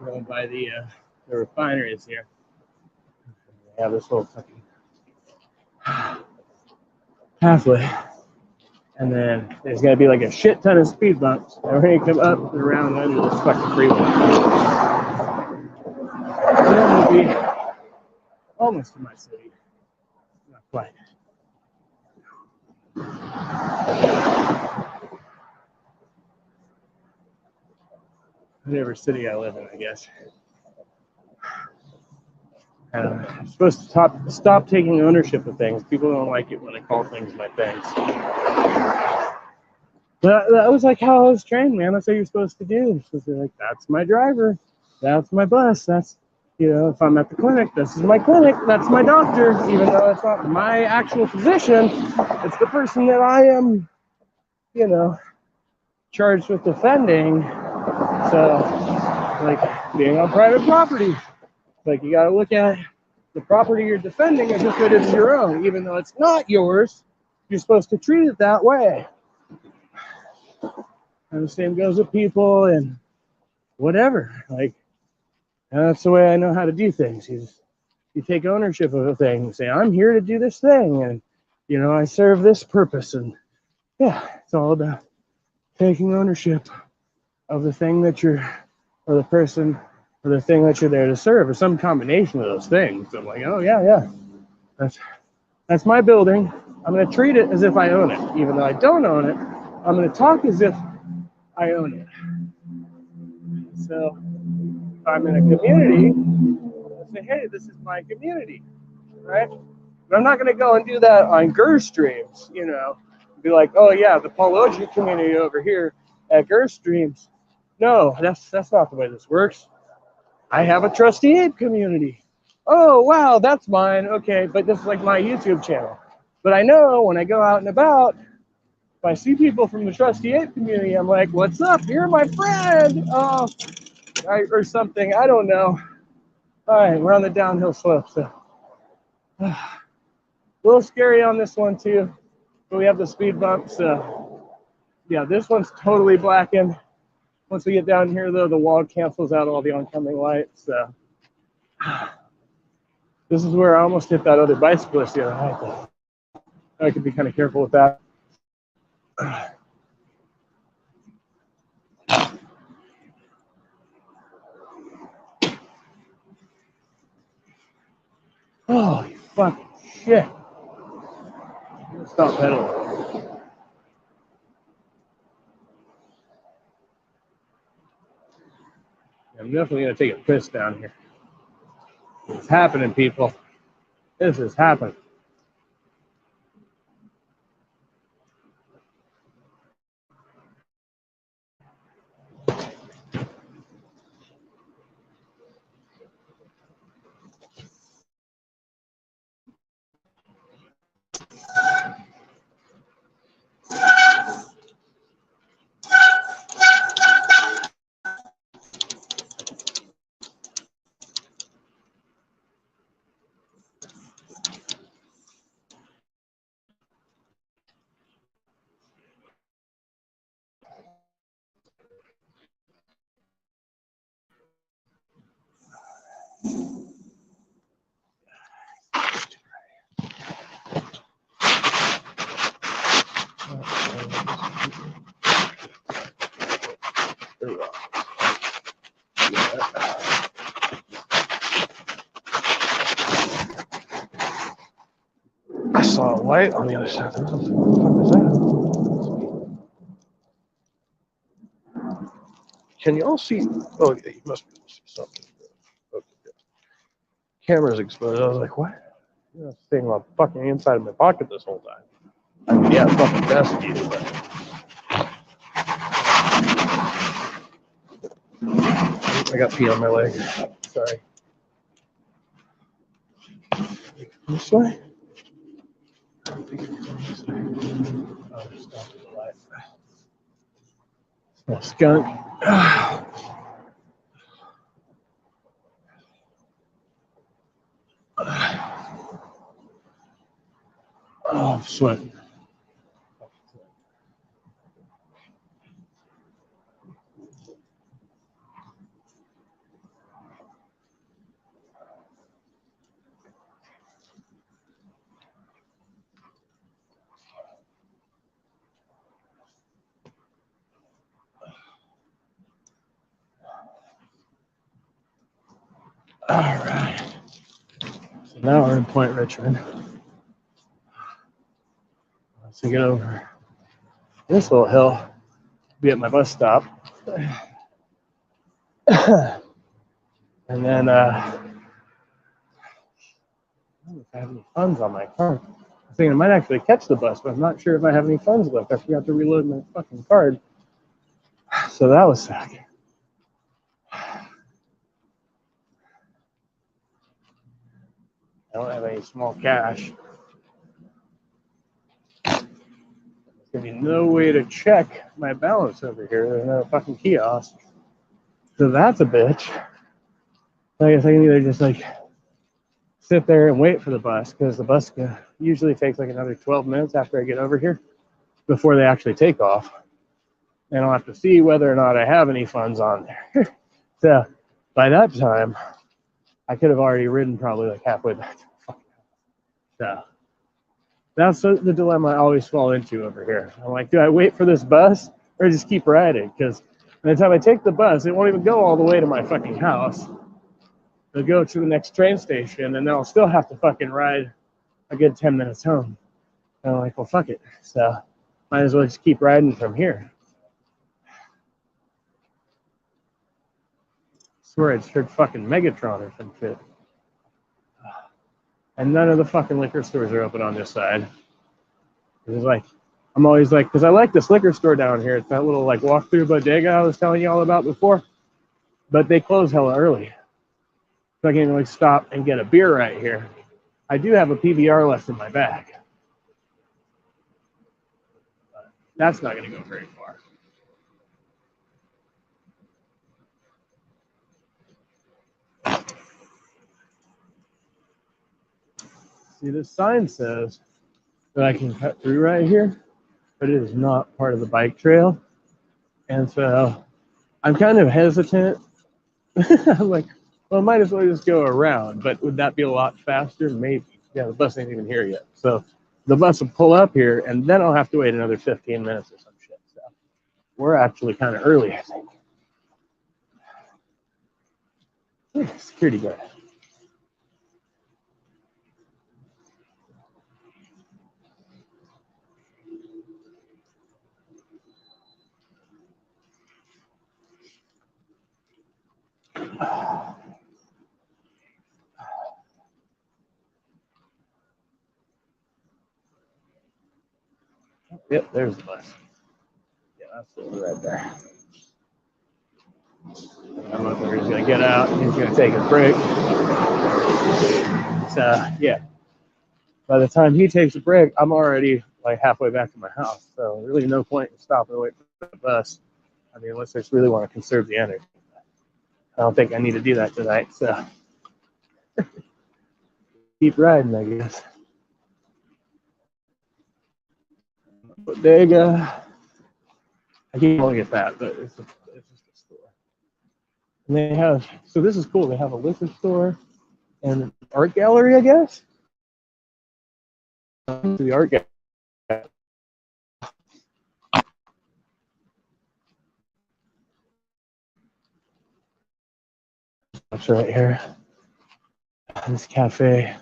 Going by the refineries here. They have this little fucking pathway. And then there's going to be like a shit ton of speed bumps. And we're going to come up and around under this fucking freeway. And then we'll be almost in my city. Not quite. Whatever city I live in, I guess. I'm supposed to stop taking ownership of things. People don't like it when I call things my things. But that was like how I was trained, man. That's what you're supposed to do. You're supposed to be like, that's my driver. That's my bus. That's, if I'm at the clinic, this is my clinic. That's my doctor. Even though it's not my actual physician, it's the person that I am, charged with defending. So, like, being on private property. Like, you got to look at the property you're defending as if it is your own. Even though it's not yours, you're supposed to treat it that way. And the same goes with people and whatever. Like, that's the way I know how to do things. You take ownership of a thing. You say, I'm here to do this thing. And, I serve this purpose. And, yeah, it's all about taking ownership of the thing that or the person, or the thing that you're there to serve, or some combination of those things. I'm like, oh, yeah. That's my building. I'm going to treat it as if I own it. Even though I don't own it, I'm going to talk as if I own it. So if I'm in a community, I say, hey, this is my community, right? But I'm not going to go and do that on GER streams, be like, oh yeah, the Pologian community over here at GER streams. No, that's not the way this works. I have a Trusty Ape community. Oh, wow, that's mine. Okay, but this is like my YouTube channel. But I know when I go out and about, if I see people from the Trusty Ape community, I'm like, what's up? You're my friend. Oh, or something. I don't know. All right, we're on the downhill slope. So a little scary on this one, too. But we have the speed bumps. Yeah, this one's totally blackened. Once we get down here, though, the wall cancels out all the oncoming lights. This is where I almost hit that other bicyclist the other night. I could be kind of careful with that. Oh, fucking shit. Stop pedaling. I'm definitely going to take a piss down here. It's happening, people. This is happening. I saw a light on the other side. What the fuck is that? Can you all see? Oh, yeah, you must be able to see something. Okay, yeah. Camera's exposed. I was like, what? You know, staying on fucking inside of my pocket this whole time. I mean, yeah, fucking best view, but I got pee on my leg. Sorry. This way? Oh, stop the light. Smell skunk. Oh, I'm sweating. All right. So now we're in Point Richmond. Once we get over this little hill, be at my bus stop. And then, I don't know if I have any funds on my card. I'm thinking I might actually catch the bus, but I'm not sure if I have any funds left. I forgot to reload my fucking card. So that was sad. I don't have any small cash. There's gonna be no way to check my balance over here. There's no fucking kiosk. So that's a bitch. So I guess I can either just like sit there and wait for the bus, because the bus usually takes like another 12 minutes after I get over here before they actually take off. And I'll have to see whether or not I have any funds on there. So by that time, I could have already ridden probably like halfway back to the fucking house. So that's the dilemma I always fall into over here. I'm like, do I wait for this bus or just keep riding? Because by the time I take the bus, it won't even go all the way to my fucking house. It'll go to the next train station, and then I'll still have to fucking ride a good 10 minutes home. And I'm like, well, fuck it. So might as well just keep riding from here. I swear I just heard fucking Megatron or some shit. And none of the fucking liquor stores are open on this side. It's like, I'm always like, because I like this liquor store down here. It's that little like walk-through bodega I was telling you all about before. But they close hella early. So I can like stop and get a beer right here. I do have a PBR left in my bag. But that's not going to go very far. See, this sign says that I can cut through right here, but it is not part of the bike trail. And so I'm kind of hesitant. I'm like, well, I might as well just go around, but would that be a lot faster? Maybe. Yeah, the bus ain't even here yet. So the bus will pull up here, and then I'll have to wait another 15 minutes or some shit. So we're actually kind of early, I think. Security guard. Yep, there's the bus. Yeah, that's the one right there. I don't know if he's going to get out. He's going to take a break. So, yeah. By the time he takes a break, I'm already like halfway back to my house. So, really, no point in stopping and waiting for the bus. I mean, unless I just really want to conserve the energy. I don't think I need to do that tonight. So, keep riding, I guess. Bodega. I keep calling it that, but it's just a store. And they have, so this is cool. They have a liquor store and an art gallery, I guess. The art gallery. That's right here. This cafe,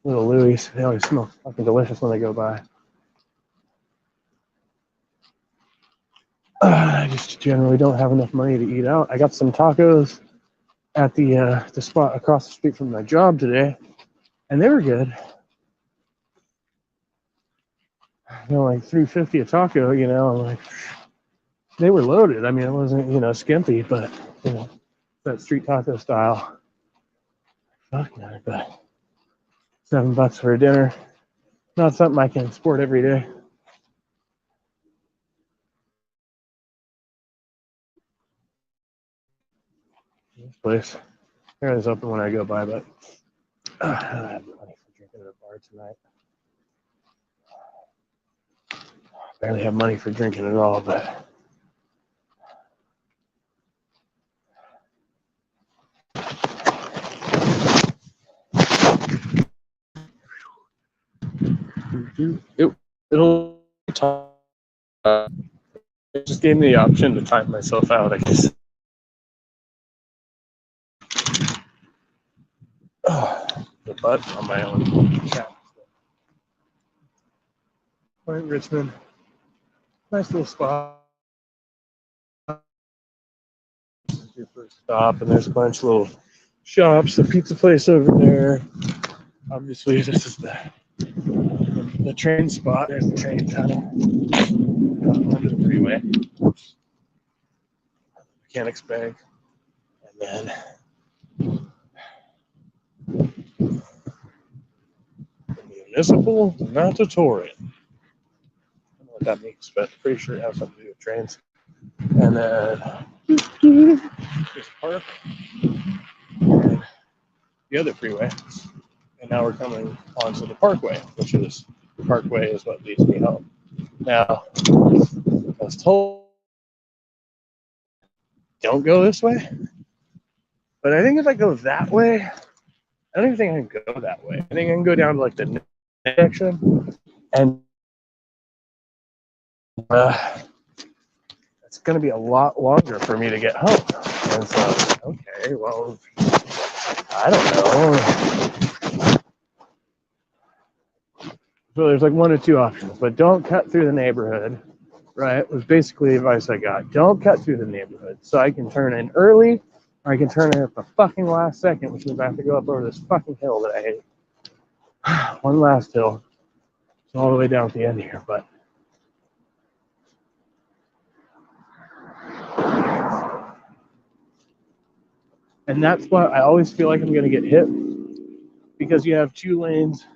Little Louie's. They always smell fucking delicious when they go by. I just generally don't have enough money to eat out. I got some tacos at the spot across the street from my job today, and they were good. you know, like $3.50 a taco. You know, I'm like, they were loaded. I mean, it wasn't, you know, skimpy, but you know, that street taco style. Fuck no, but $7 for a dinner. Not something I can sport every day. This place. Here is open when I go by, but I don't have money for drinking at a bar tonight. Barely have money for drinking at all, but it'll talk. It just gave me the option to time myself out, I guess. The butt on my own. Yeah. Point Richmond. Nice little spot. Your first stop, and there's a bunch of little shops, the pizza place over there. Obviously, this is the train spot. There's the train tunnel under the freeway. Mechanics Bank. And then Municipal Natatorium. I don't know what that means, but I'm pretty sure it has something to do with trains. And then there's a park. And the other freeway. And now we're coming onto the parkway, which is the parkway is what leads me home. Now, I was told don't go this way, but I think if I go that way, I don't even think I can go that way. I think I can go down to like the section, and it's going to be a lot longer for me to get home. And so, okay, well, I don't know. So there's like one or two options, but don't cut through the neighborhood, right? It was basically the advice I got. Don't cut through the neighborhood. So I can turn in early, or I can turn in at the fucking last second, which means I have to go up over this fucking hill that I hate. One last hill. It's all the way down at the end here, but and that's why I always feel like I'm going to get hit, because you have 2 lanes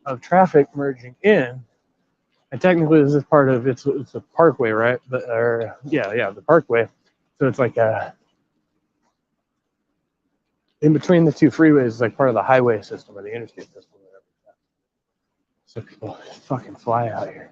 of traffic merging in, and technically this is part of it's a parkway, right? The parkway. So it's like in between the 2 freeways is like part of the highway system or the interstate system, or whatever. So people fucking fly out here.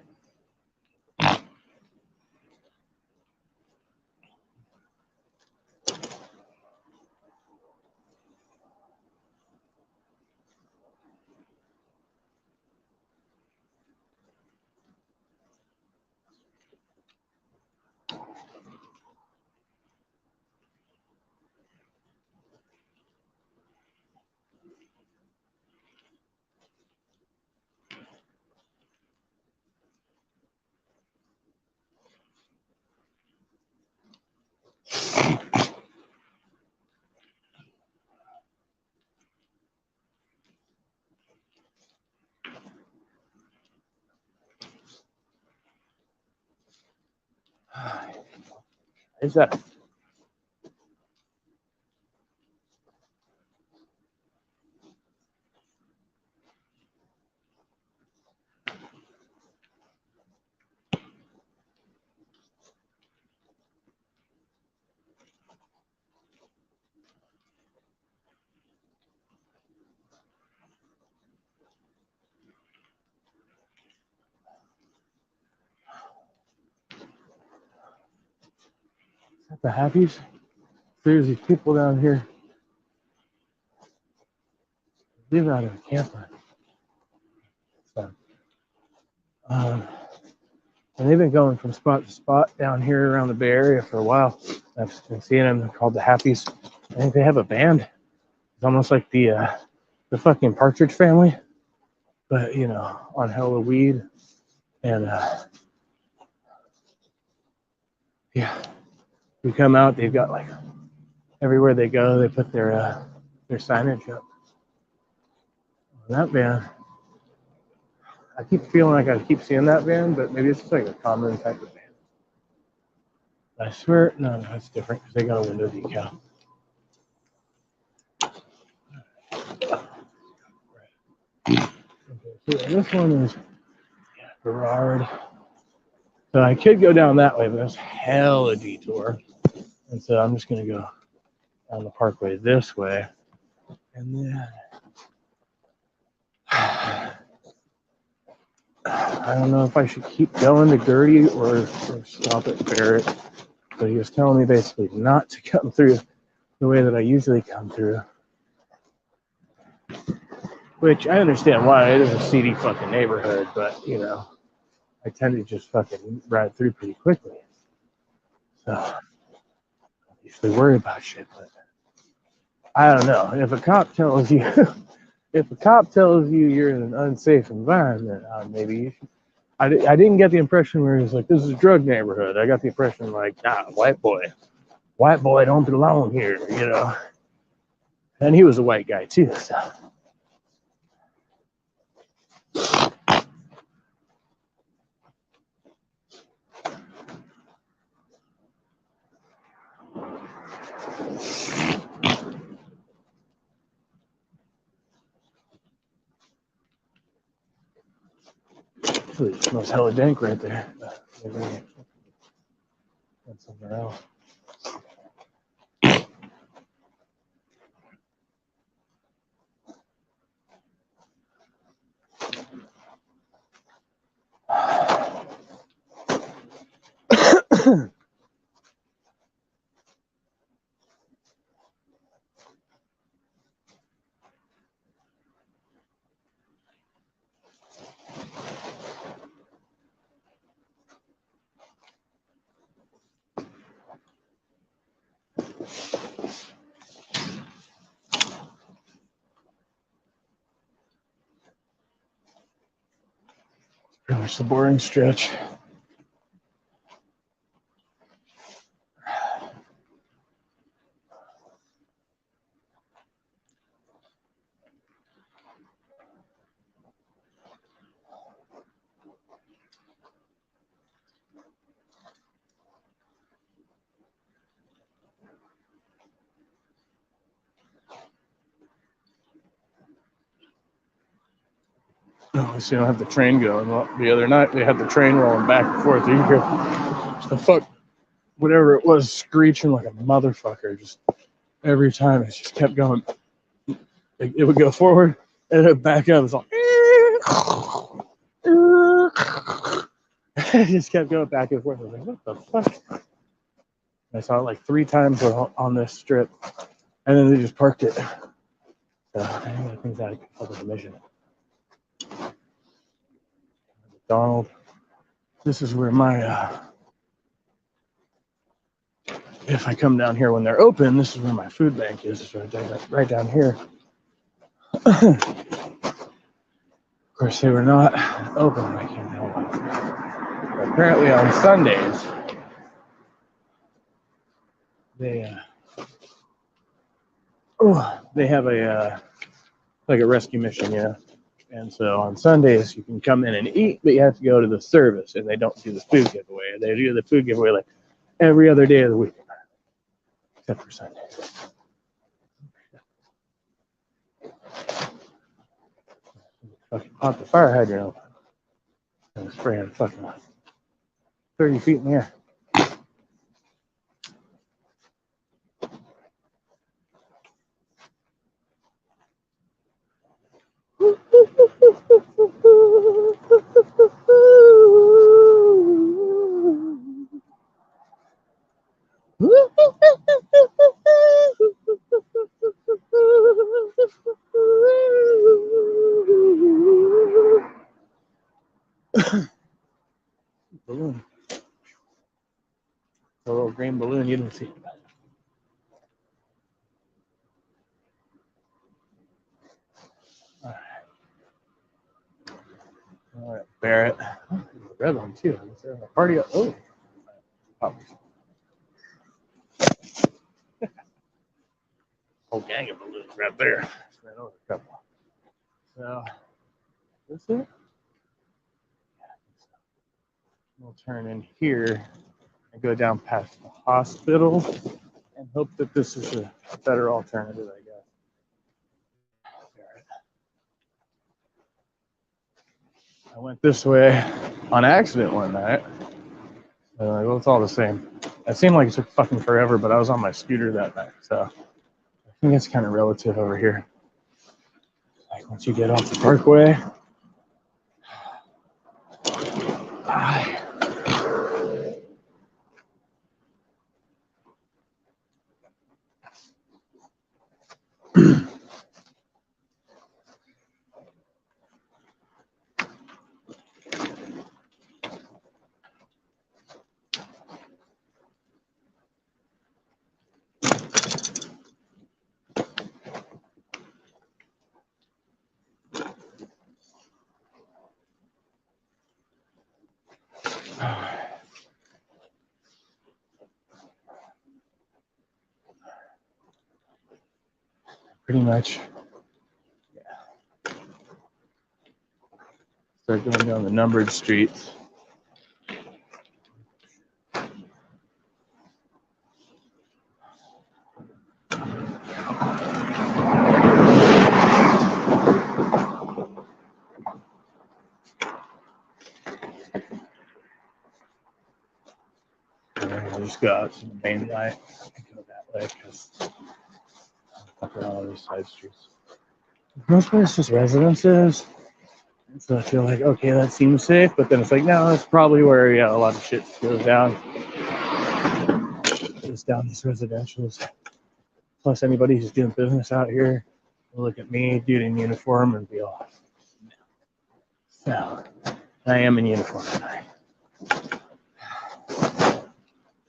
Is that the Happies? There's these people down here live out of a camper. So, and they've been going from spot to spot down here around the Bay Area for a while. I've been seeing them. They're called the Happies. I think they have a band. It's almost like the fucking Partridge Family, but you know, on hella weed. And yeah, we come out. They've got like everywhere they go, they put their signage up. That band, I keep feeling like I keep seeing that van, but maybe it's just like a common type of van. I swear, no, it's different because they got a window decal. Okay, so this one is Gerard. So I could go down that way, but that's hella detour. And so I'm just going to go on the parkway this way. And then I don't know if I should keep going to Gertie or stop at Barrett. But he was telling me basically not to come through the way that I usually come through. Which I understand why. It is a seedy fucking neighborhood, but you know, I tend to just fucking ride through pretty quickly. So I don't usually worry about shit, but I don't know. If a cop tells you you're in an unsafe environment, maybe you should. I didn't get the impression where he was like, this is a drug neighborhood. I got the impression like, nah, white boy don't belong here, you know. And he was a white guy too, so. It smells hella dank right there. Maybe that's somewhere else. Pretty much the boring stretch. Oh, so you don't have the train going. Well, the other night they had the train rolling back and forth. You hear the fuck, whatever it was, screeching like a motherfucker. Just every time it just kept going. It would go forward and it would back up. It's like it just kept going back and forth. I was like, what the fuck? I saw it like 3 times on this strip, and then they just parked it. So I think that public admission. McDonald. This is where my if I come down here when they're open, this is where my food bank is. It's right down here. Of course, they were not open. I can't help it. But apparently on Sundays, they have a like a rescue mission, you know. And so on Sundays you can come in and eat, but you have to go to the service, and they don't do the food giveaway. They do the food giveaway like every other day of the week, except for Sundays. Fucking pop the fire hydrant open and spraying fucking 30 feet in the air. Balloon. A little green balloon, you didn't see it. All right, Barrett. Oh, red one too. Is there a party? Oh, whole gang of balloons right there. Ran over a couple. So, this is it. We'll turn in here and go down past the hospital and hope that this is a better alternative, I guess. I went this way on accident one night. Well, it's all the same. It seemed like it took fucking forever, but I was on my scooter that night, so I think it's kind of relative over here. Like once you get off the parkway. Pretty much. Yeah. Start going down the numbered streets. I just go out to the main light and go that way because I'm fucking all these side streets. Most of it's just residences. And so I feel like, okay, that seems safe, but then it's like, no, that's probably where a lot of shit goes down. Just down these residentials. Plus, anybody who's doing business out here will look at me, dude in uniform, and be all, no, I am in uniform tonight.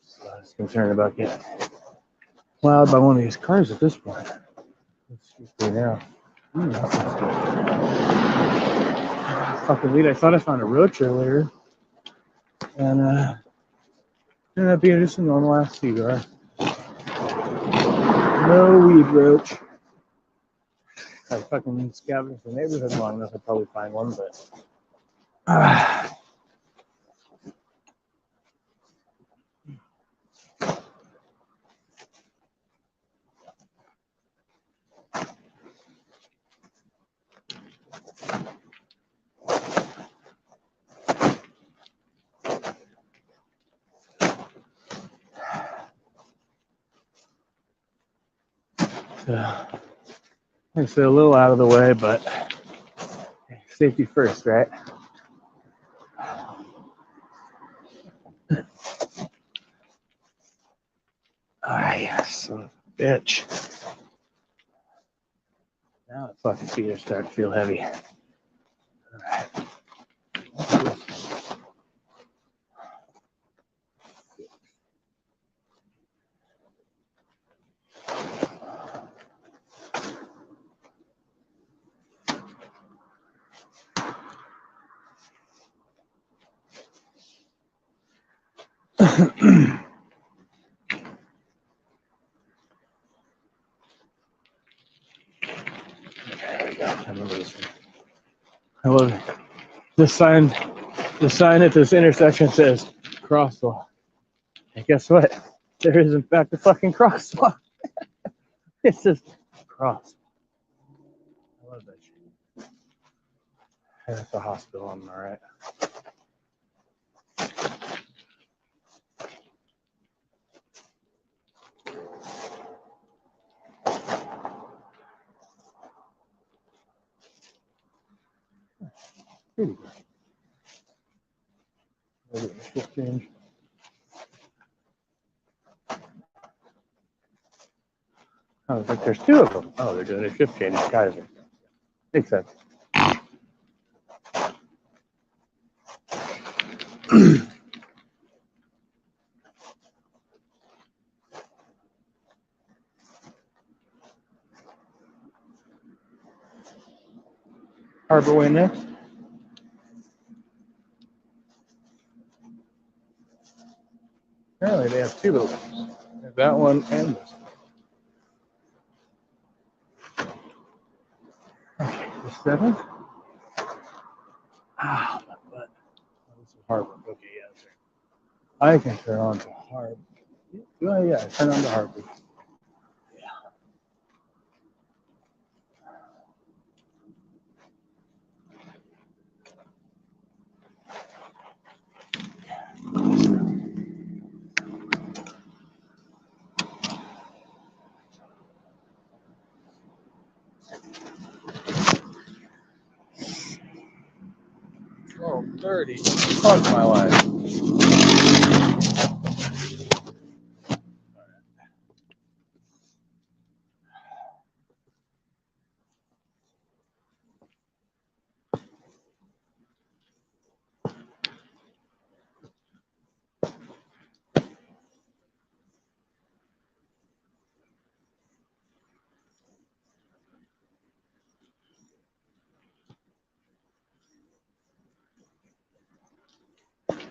So I was concerned about getting plowed by one of these cars at this point. Let's see now. Fucking weed. I thought I found a roach earlier. And ended up being just a normal ass cigar. No weed roach. If I fucking scavenge the neighborhood long enough, I'd probably find one, but. It's a little out of the way, but safety first, right? Yes, son of a bitch. Now the fucking feet are starting to feel heavy. All right. There we go. I remember this one. I love it. The sign at this intersection says crosswalk. And guess what? There is in fact a fucking crosswalk. It says cross. I love that shit. And at the hospital, I'm all right. Pretty good. Maybe a shift change. Oh, it's like there's two of them. Oh, they're doing a shift change. Kaiser. Makes sense. Harbor Way next. Apparently they have two buildings. There's that one and this one. Okay, the 7th. Ah, my butt. Oh, this Harbor. Okay, yeah, that's right. I can turn on to Harbor. Yeah, turn on to Harbor. Oh, 30. Fuck my life.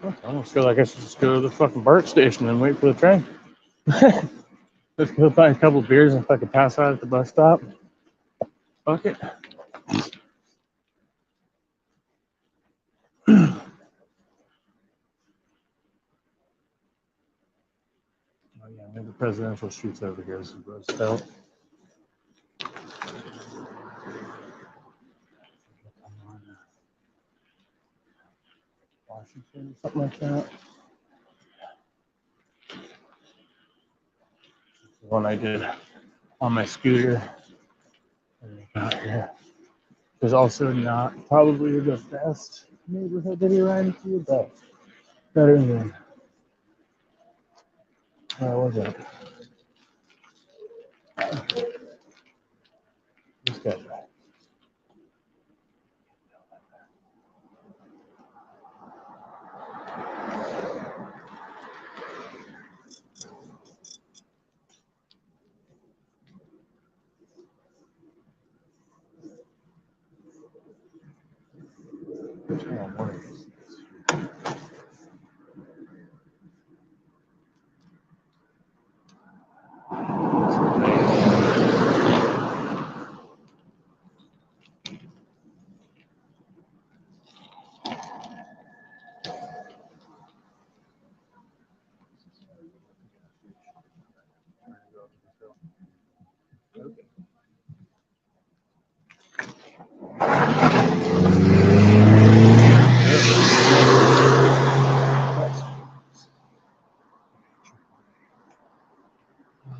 I almost feel like I should just go to the fucking BART station and wait for the train. Just go buy a couple beers and fucking pass out at the bus stop. Fuck it. Oh yeah, maybe the presidential shoots over here. This is Roosevelt. Washington, something like that. The one I did on my scooter. Out here. There's also not probably the best neighborhood to be riding to, but better than where was it? This guy's right.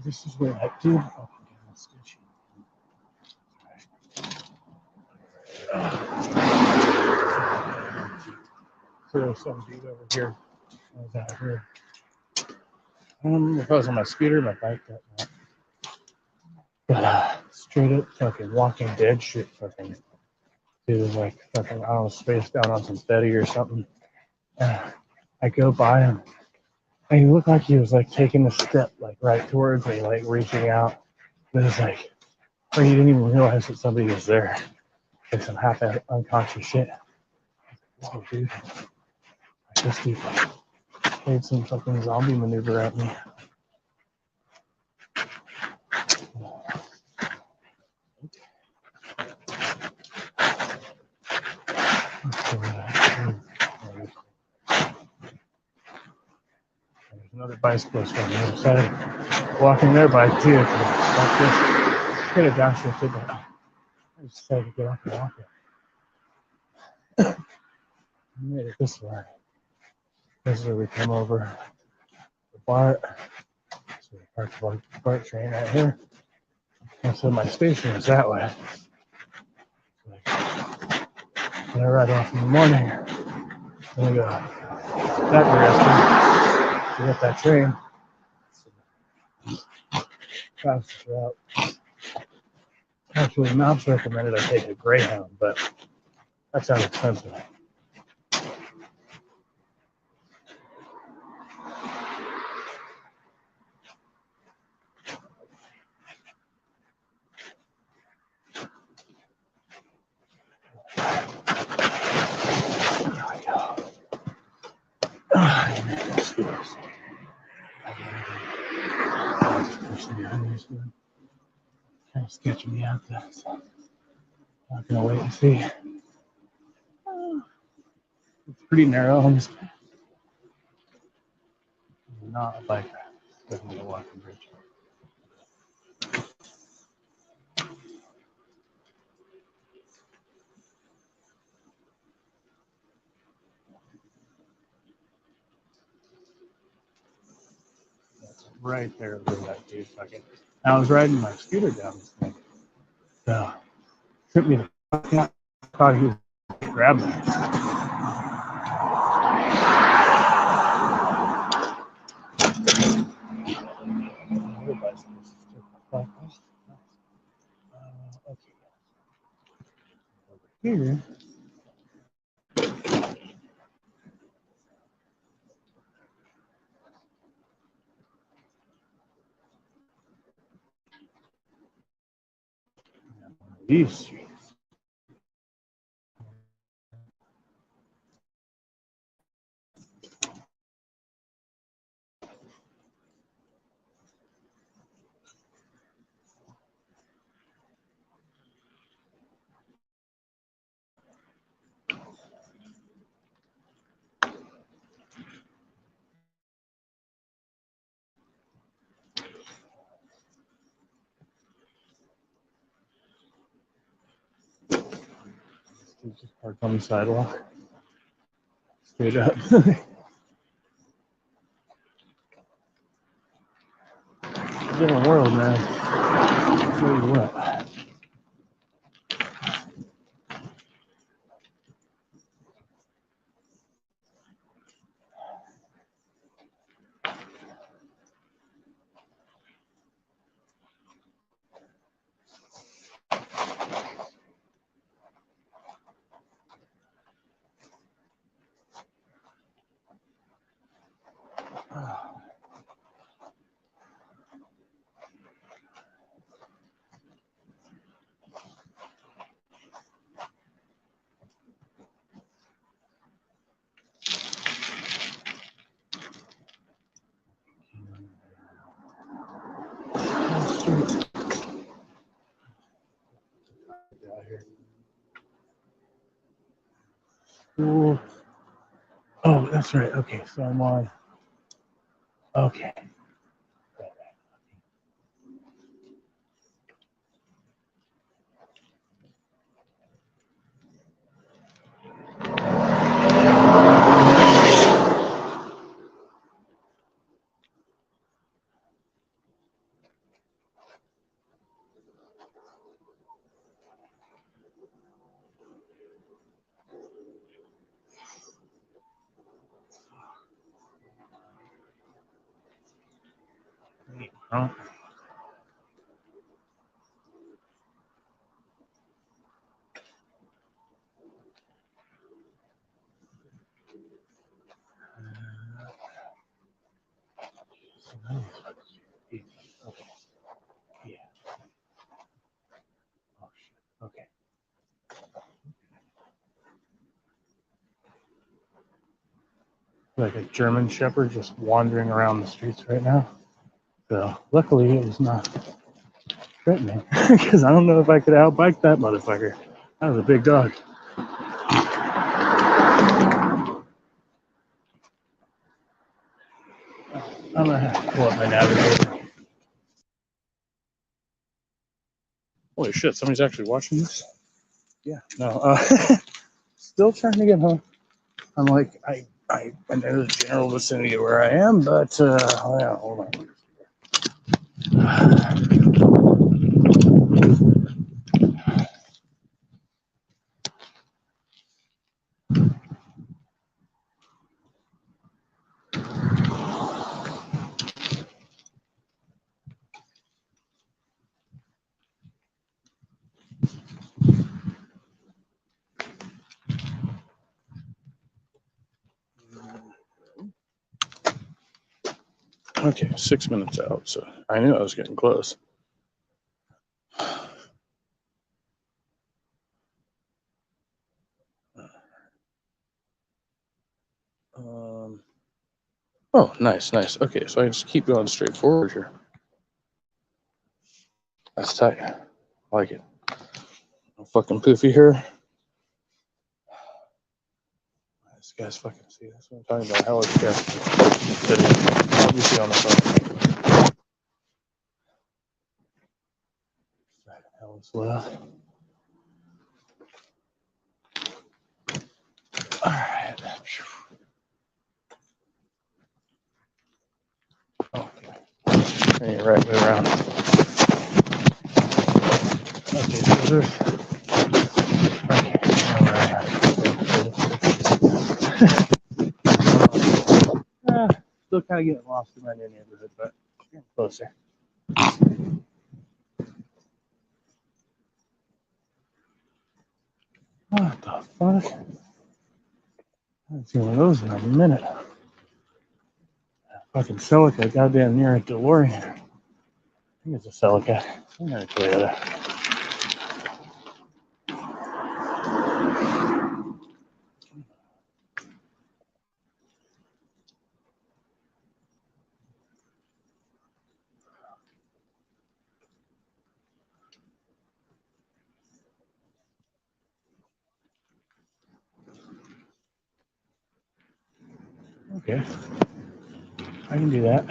This is where I do. Oh, that's sketchy. So there's some dude over here. I was out here. I don't remember if I was on my scooter or my bike that night. But straight up fucking Walking Dead shit fucking dude, like fucking, I don't know, spaced out on some Betty or something. I go by him. And he looked like he was like taking a step like right towards me, like reaching out. But it's like he didn't even realize that somebody was there. Like some half unconscious shit. Whoa, dude. Like this dude played some fucking zombie maneuver at me. There's another bicyclist on the other side, walking their bike too. Like this. Could have downshifted, but I just decided to get off and walk it. I made it this way. This is where we come over the BART. So we parked the BART train right here. And so my station is that way. When I ride off in the morning, then I go that direction to get that train. Fastest route. Actually, Maps recommended I take a Greyhound, but that sounds expensive. Kind of sketching me out there, so I'm not gonna wait and see. It's pretty narrow on this path. Not a bike path. Definitely a walking bridge. That's right there where that dude fucking. I was riding my scooter down this thing. So, tripped me the fuck out. I thought he was grab that. Okay. Over here. These streets. Just parked on the sidewalk. Straight up. Different world, man. I'll tell you what. Cool. Oh, that's right. Okay, so I'm on. Okay. Huh? Okay. Yeah. Oh shit. Okay. Like a German Shepherd just wandering around the streets right now. So luckily it was not threatening because I don't know if I could outbike that motherfucker. That was a big dog. I'm gonna have to pull up my navigator. Holy shit! Somebody's actually watching this. Yeah. No. Still trying to get home. I'm like I know the general vicinity of where I am, but yeah, hold on. Okay, 6 minutes out, so I knew I was getting close. Oh, nice. Okay, so I just keep going straight forward here. That's tight. I like it. No fucking poofy here. This guy's fucking see. That's what I'm talking about. How it's there. Obviously on the phone. Hell is loud. All right. Okay. Turn it right way around. Okay, so there's. Okay. Still kind of getting lost in my new neighborhood, but getting closer. What the fuck? I haven't seen one of those in a minute. Fucking Celica, goddamn near a DeLorean. I think it's a Celica. I'm not a Toyota. Okay, I can do that.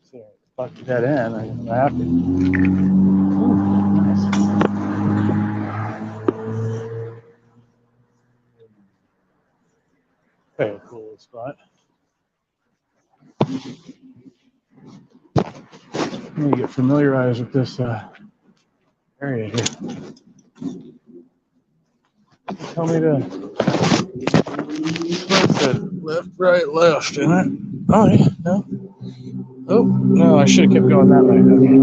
So, fuck that in. I'm gonna have to. Ooh, nice. Very cool spot. I'm gonna get familiarized with this area here. Tell me to. Said left, right, left, isn't it? Oh yeah, no. Oh no, I should have kept going that way. Okay.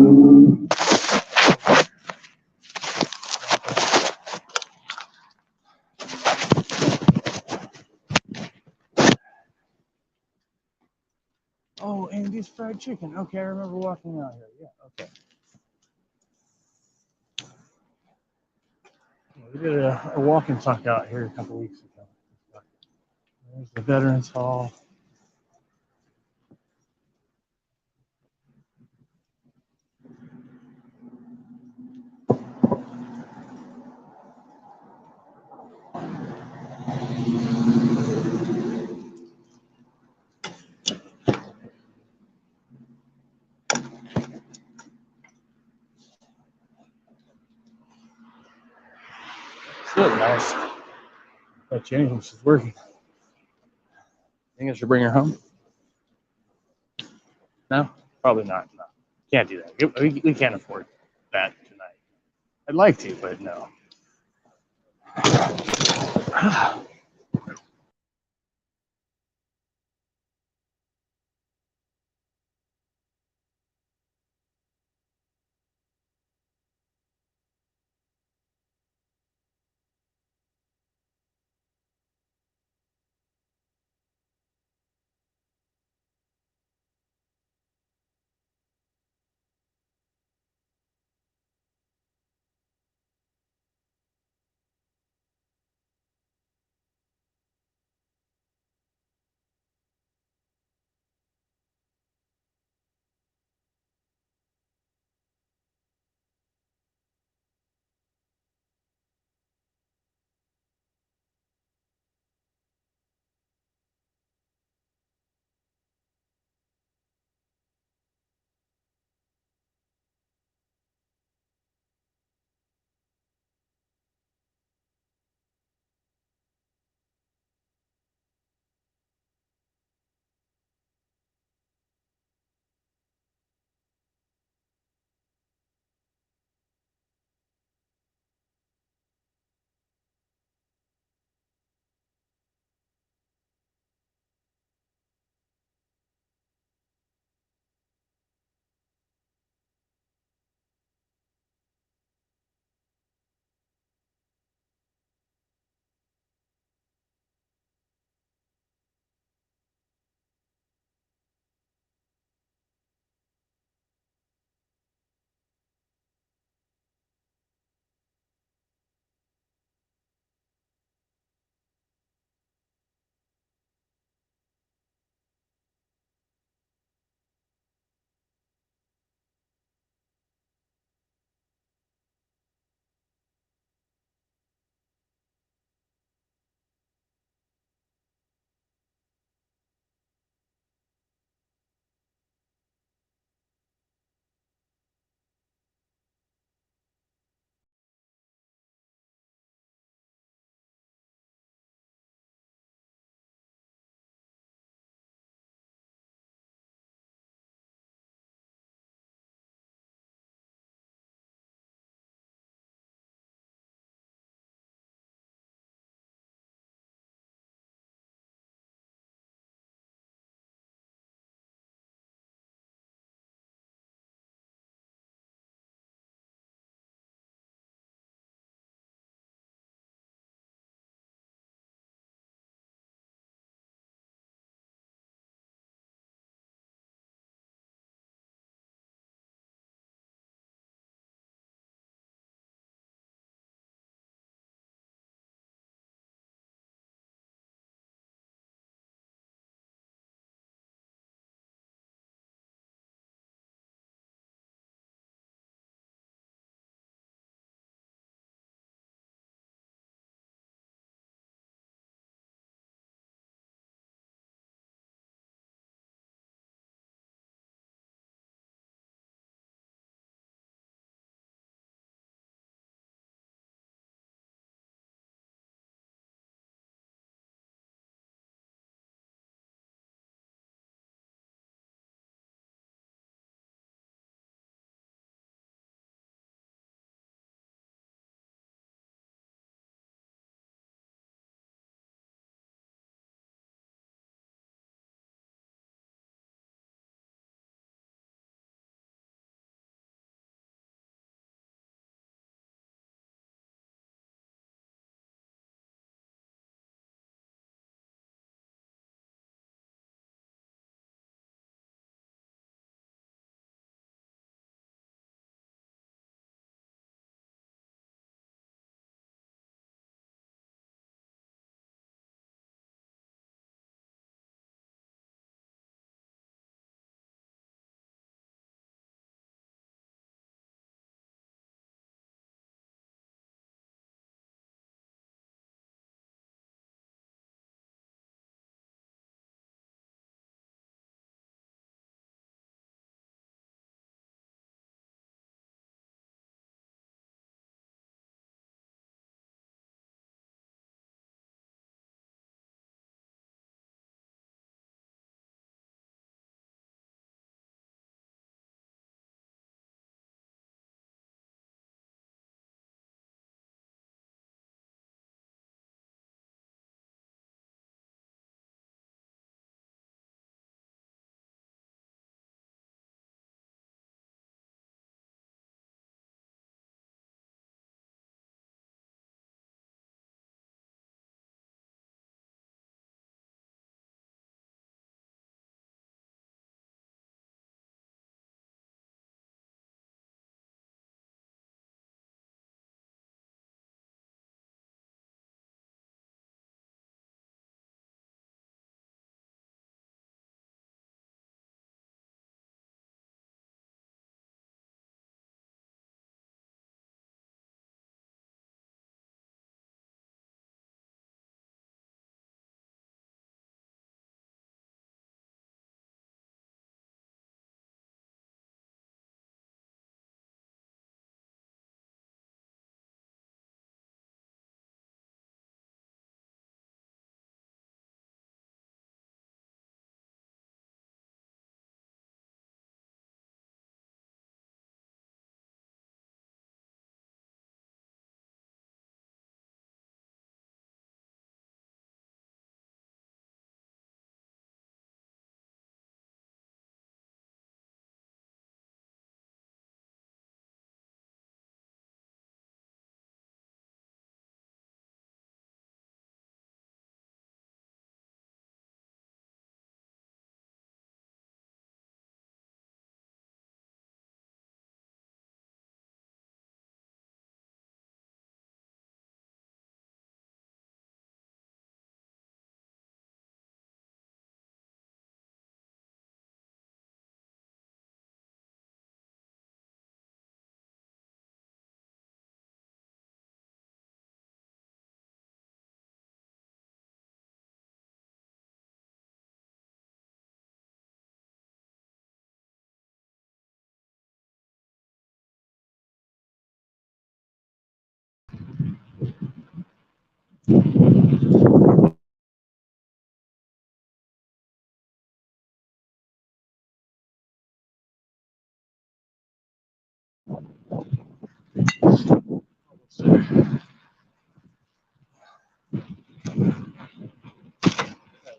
Oh, Andy's fried chicken. Okay, I remember walking out here. Yeah, okay. We did a walk and talk out here a couple weeks ago. There's the Veterans Hall. It's really nice. That Jenny, she's working. Think I should bring her home? No, probably not. No, can't do that. We can't afford that tonight. I'd like to, but no.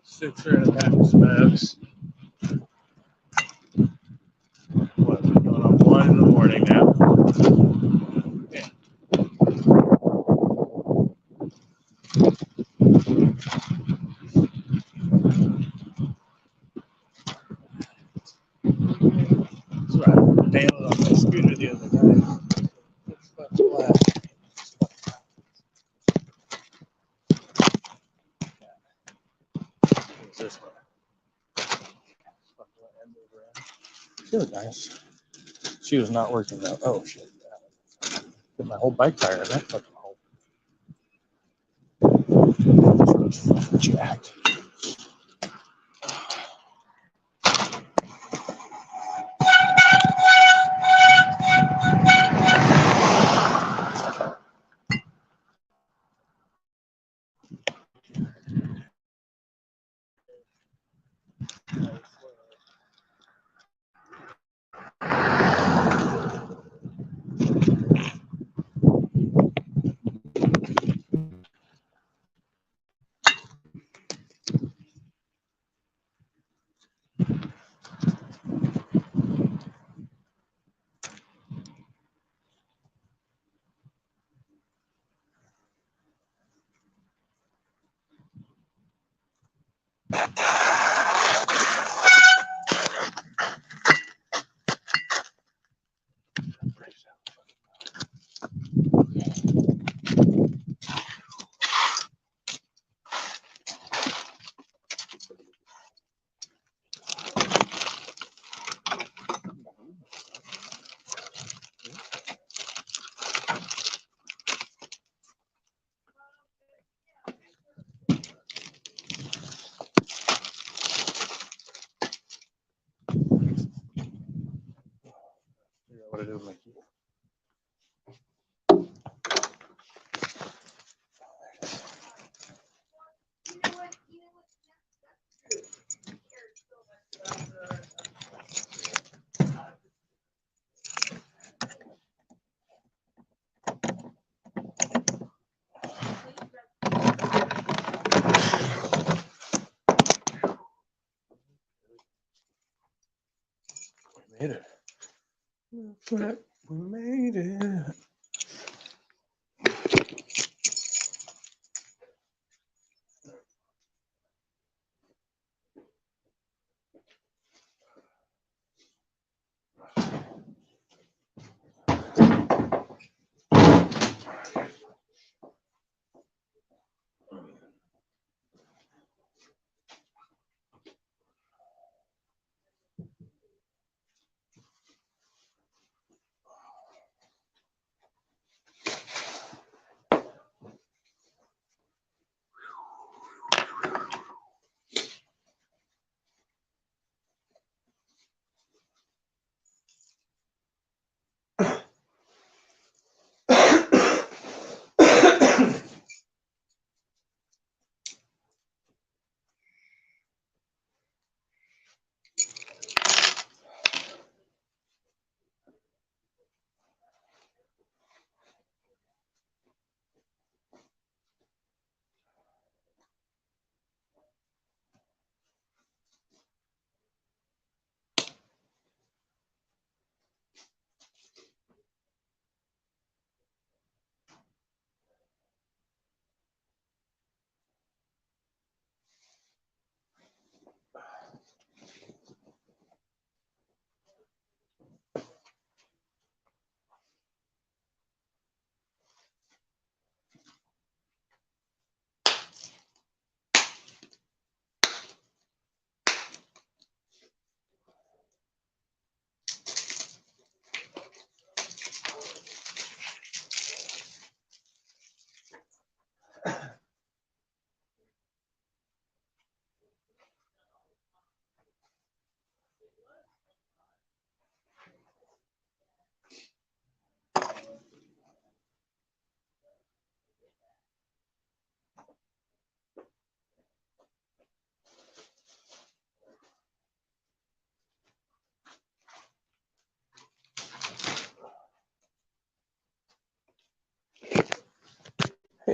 Six or a half smokes. What, we're going on 1 in the morning now. Yeah. That's right. I nailed it on my scooter the other day. It's fucking flat. What's this one? She was nice. She was not working though. Oh shit. Get my whole bike tire in that fucking hole. Fucking jacked. Figure out what to do with my key. We made it. Looks like we made it.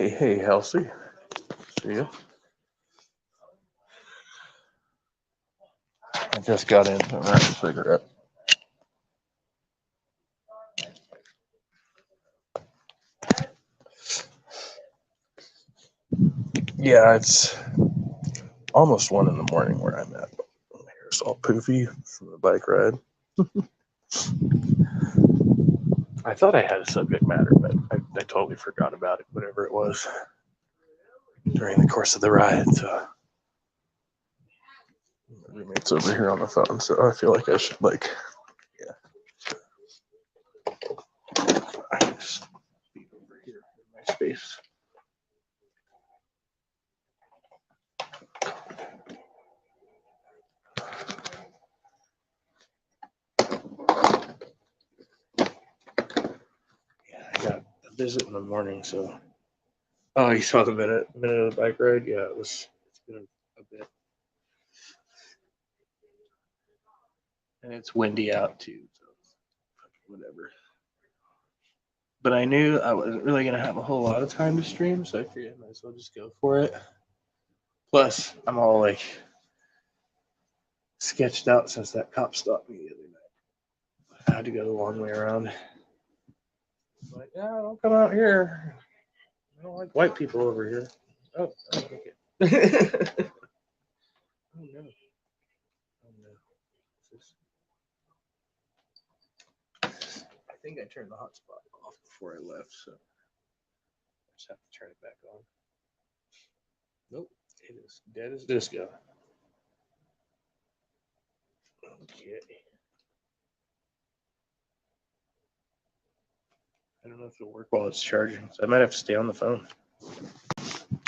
Hey, Halsey. See ya. I just got into a cigarette. Yeah, it's almost 1 a.m. where I'm at. My hair's all poofy from the bike ride. I thought I had a subject matter, but I totally forgot about it, whatever it was, during the course of the ride. So my roommate's over here on the phone, so I feel like I should, I just be over here in my space. Yeah, I got a visit in the morning, so. Oh, you saw the minute of the bike ride? Yeah, it's been a bit. And it's windy out too, so whatever. But I knew I wasn't really gonna have a whole lot of time to stream, so I figured I might as well just go for it. Plus, I'm all sketched out since that cop stopped me the other night. I had to go the long way around. Like, yeah, don't come out here. I don't like white people over here. Oh, okay. Oh no. Oh no. I think I turned the hotspot off before I left, so I just have to turn it back on. Nope, it is dead as disco. Okay. I don't know if it'll work while it's charging, so I might have to stay on the phone.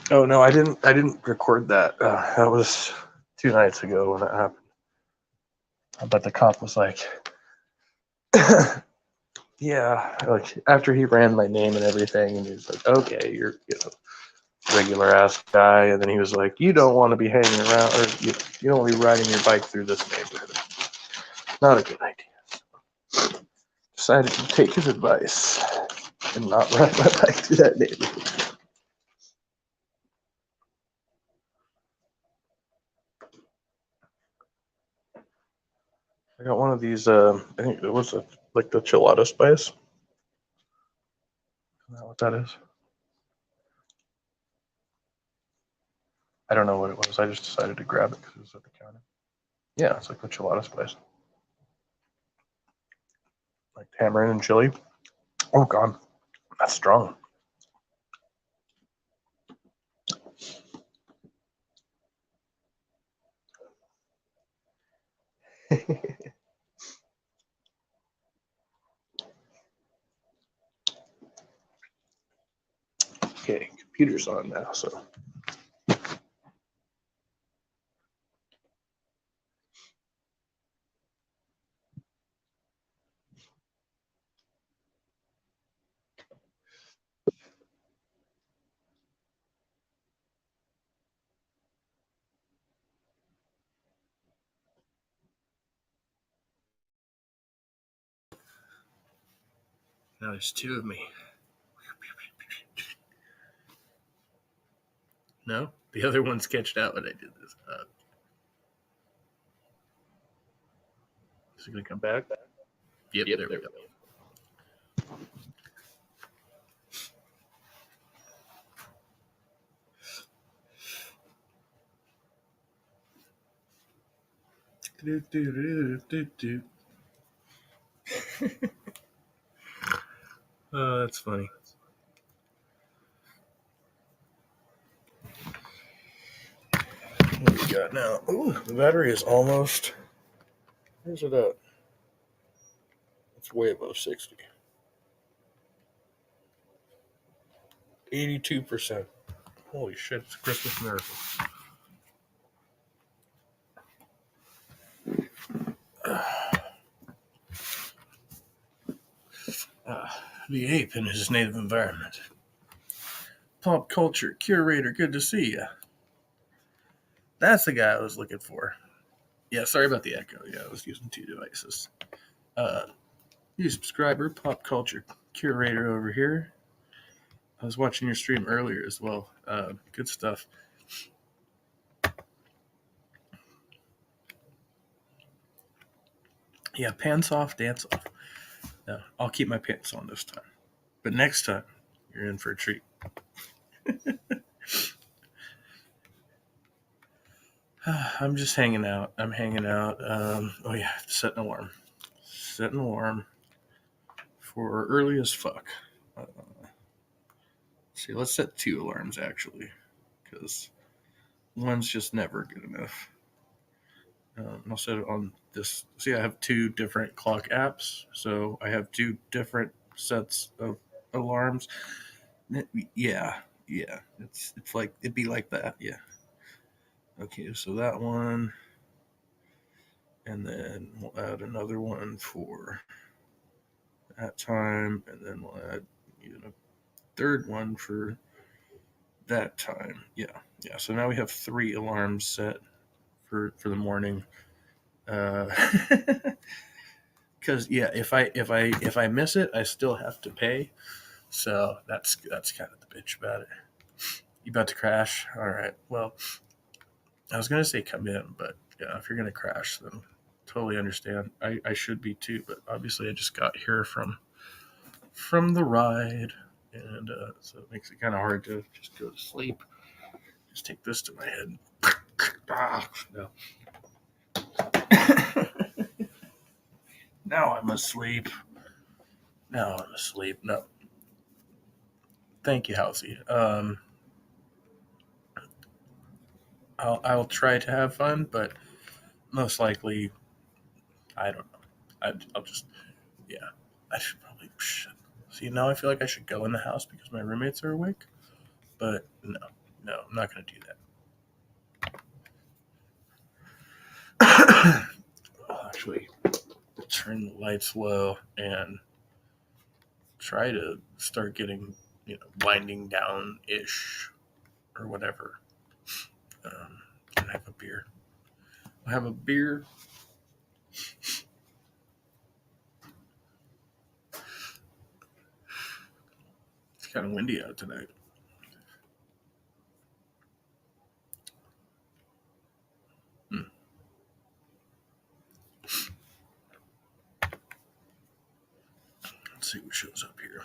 Oh no, I didn't record that. That was 2 nights ago when that happened. But the cop was like, yeah, like after he ran my name and everything, and he was like, okay, you're regular ass guy, and then he was like, you don't want to be hanging around, or you don't want to be riding your bike through this neighborhood. Not a good idea. Decided to take his advice and not ride my bike through that neighborhood. I got one of these. I think it was like the Chilada spice. Is that what that is? I don't know what it was. I just decided to grab it because it was at the counter. Yeah, it's like the Chilada spice, like tamarind and chili. Oh god, that's strong. Okay, computer's on now, so. Now there's 2 of me. No, the other one sketched out when I did this. Is it gonna come back? Yep, there we go. Oh, that's funny. What do we got now? Ooh, the battery is almost. Where's it at? It's way above 60. 82%. Holy shit, it's a Christmas miracle. The ape in his native environment. Pop culture curator, good to see you. That's the guy I was looking for. Yeah, sorry about the echo. Yeah, I was using 2 devices. New subscriber, pop culture curator over here. I was watching your stream earlier as well. Good stuff. Yeah, pants off, dance off. No, I'll keep my pants on this time. But next time, you're in for a treat. I'm just hanging out. I'm hanging out. Oh yeah, set an alarm. Set an alarm for early as fuck. See, let's set 2 alarms actually, because one's just never good enough. I'll set it on this. See, I have 2 different clock apps, so I have 2 different sets of alarms. Yeah. It's like it'd be like that. Yeah. Okay, so that one, and then we'll add another one for that time, and then we'll add a third one for that time. Yeah. So now we have 3 alarms set for the morning. Because if I miss it, I still have to pay. So that's kind of the bitch about it. You about to crash? All right. Well, I was gonna say come in, but yeah, if you're gonna crash, then totally understand. I should be too, but obviously I just got here from the ride, and so it makes it kind of hard to just go to sleep. Just take this to my head. No. Now I'm asleep. No. Thank you, Halsey. I'll try to have fun, but most likely, I don't know. I'll just, yeah. I should probably. See, now I feel like I should go in the house because my roommates are awake. But no, I'm not going to do that. I'll actually turn the lights low and try to start getting, winding down ish or whatever. And have a beer. I'll have a beer. It's kind of windy out tonight. Let's see what shows up here.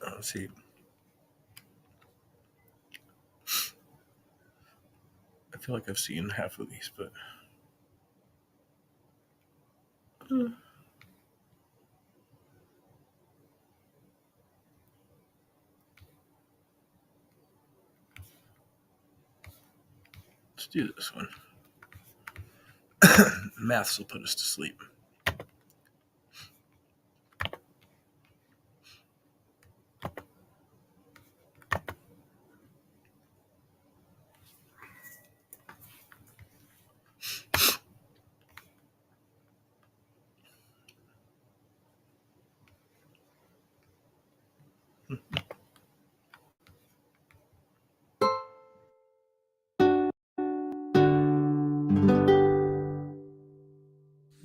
Let's see. I feel like I've seen half of these, but let's do this one. Maths will put us to sleep.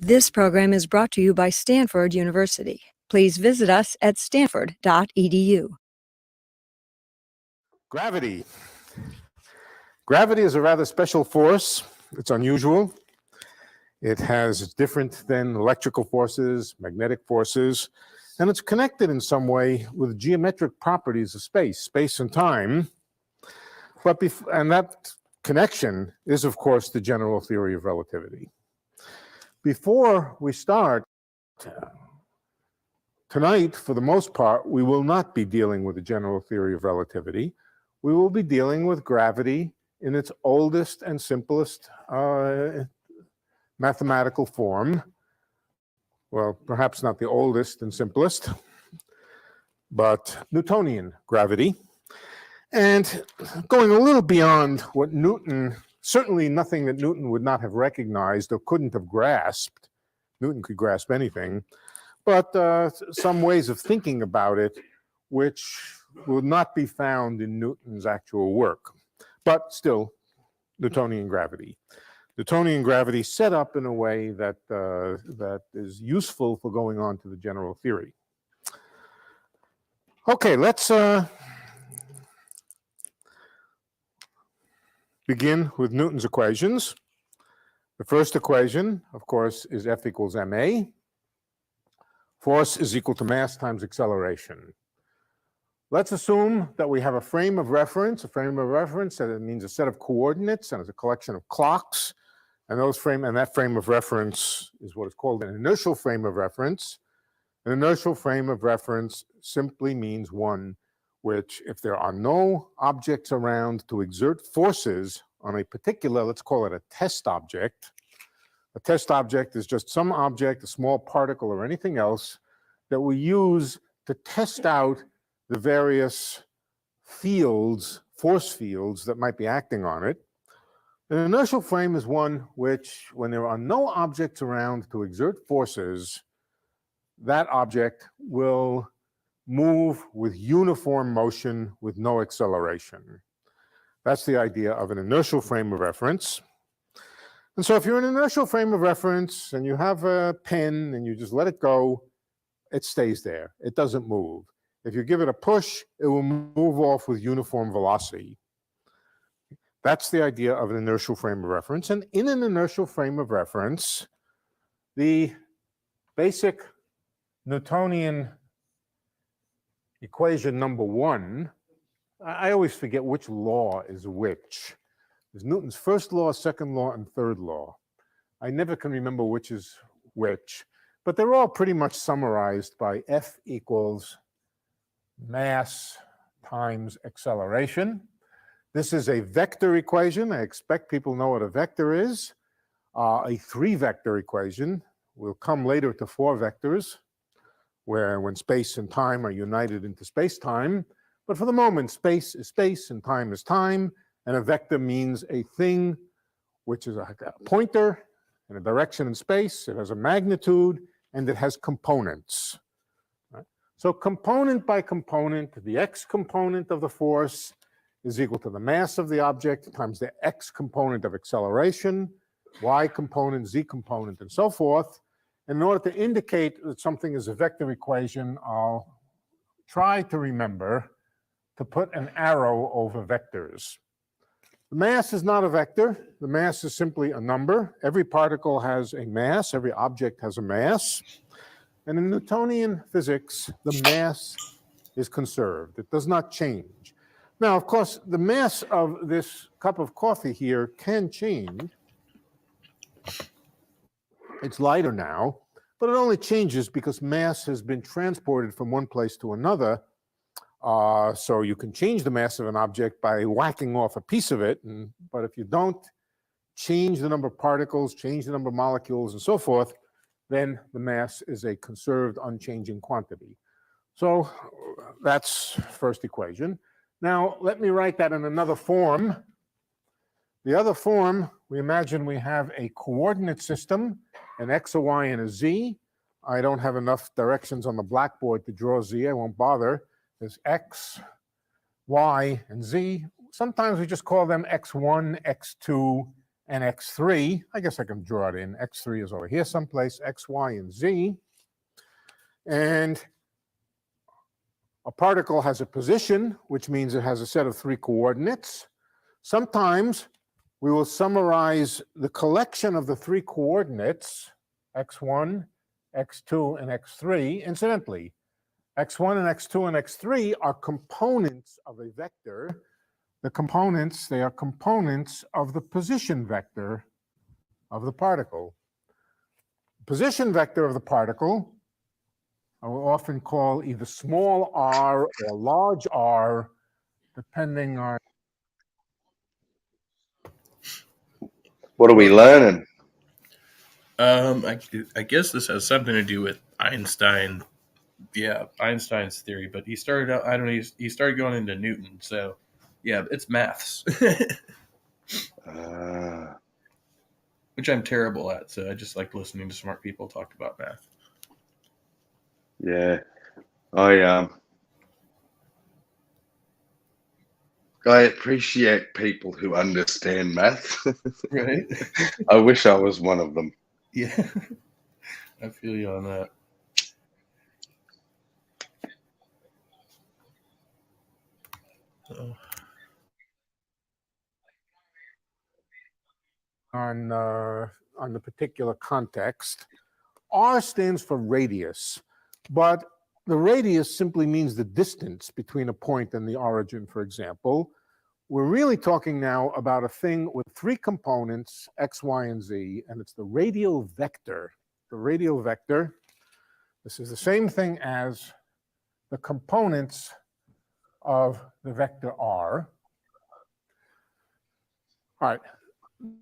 This program is brought to you by Stanford University. Please visit us at stanford.edu. Gravity. Gravity is a rather special force. It's unusual. It has different than electrical forces, magnetic forces, and it's connected in some way with geometric properties of space and time. And that connection is, of course, the general theory of relativity. Before we start, tonight, for the most part, we will not be dealing with the general theory of relativity. We will be dealing with gravity in its oldest and simplest mathematical form. Well, perhaps not the oldest and simplest, but Newtonian gravity. And going a little beyond what Newton, certainly nothing that Newton would not have recognized or couldn't have grasped. Newton could grasp anything, but some ways of thinking about it which will not be found in Newton's actual work, but still Newtonian gravity. Newtonian gravity set up in a way that that is useful for going on to the general theory. Okay, let's begin with Newton's equations. The first equation, of course, is F equals ma. Force is equal to mass times acceleration. Let's assume that we have a frame of reference. A frame of reference, that it means a set of coordinates and it's a collection of clocks. And that frame of reference is what is called an inertial frame of reference. An inertial frame of reference simply means one which, if there are no objects around to exert forces on a particular, let's call it a test object. A test object is just some object, a small particle or anything else that we use to test out the various fields, force fields that might be acting on it. An inertial frame is one which, when there are no objects around to exert forces, that object will move with uniform motion with no acceleration. That's the idea of an inertial frame of reference. And so if you're in an inertial frame of reference and you have a pen and you just let it go, it stays there. It doesn't move. If you give it a push, it will move off with uniform velocity. That's the idea of an inertial frame of reference. And in an inertial frame of reference, the basic Newtonian equation number one, I always forget which law is which. There's Newton's first law, second law, and third law. I never can remember which is which, but they're all pretty much summarized by F equals mass times acceleration. This is a vector equation. I expect people know what a vector is. A three-vector equation. We'll come later to four vectors, where when space and time are united into space-time. But for the moment, space is space and time is time. And a vector means a thing which is a pointer in a direction in space. It has a magnitude and it has components. Right? So component by component, the x component of the force is equal to the mass of the object times the x component of acceleration, y component, z component, and so forth. And in order to indicate that something is a vector equation, I'll try to remember to put an arrow over vectors. The mass is not a vector. The mass is simply a number. Every particle has a mass. Every object has a mass. And in Newtonian physics, the mass is conserved. It does not change. Now, of course, the mass of this cup of coffee here can change. It's lighter now, but it only changes because mass has been transported from one place to another. So you can change the mass of an object by whacking off a piece of it, but if you don't change the number of particles, change the number of molecules, and so forth, then the mass is a conserved, unchanging quantity. So that's first equation. Now, let me write that in another form. The other form, we imagine we have a coordinate system, an x, a y, and a z. I don't have enough directions on the blackboard to draw z. I won't bother. There's x, y, and z. Sometimes we just call them x1, x2, and x3. I guess I can draw it in. x3 is over here someplace, x, y, and z. And a particle has a position, which means it has a set of three coordinates. Sometimes we will summarize the collection of the three coordinates, x1, x2, and x3. Incidentally, x1 and x2 and x3 are components of a vector. The components, they are components of the position vector of the particle. Position vector of the particle I will often call either small r or large r, depending on. What are we learning? I guess this has something to do with Einstein. Yeah, Einstein's theory, but he started out, I don't know, he started going into Newton. So, yeah, it's maths, which I'm terrible at. So I just like listening to smart people talk about math. Yeah, I I appreciate people who understand math. Right? I wish I was one of them. Yeah. I feel you on that. Oh, on the particular context. R stands for radius, but the radius simply means the distance between a point and the origin, for example. We're really talking now about a thing with three components, x, y, and z, and it's the radial vector. The radial vector, this is the same thing as the components of the vector r. All right,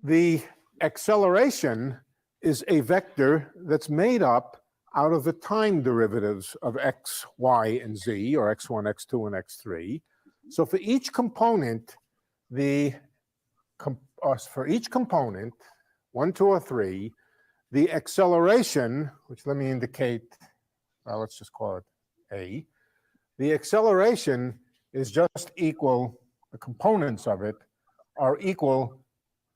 the acceleration is a vector that's made up out of the time derivatives of x, y, and z, or x1, x2, and x3. So for each component, for each component, 1, 2, or 3, the acceleration, which let me indicate, well, let's just call it A, the acceleration is just equal, the components of it are equal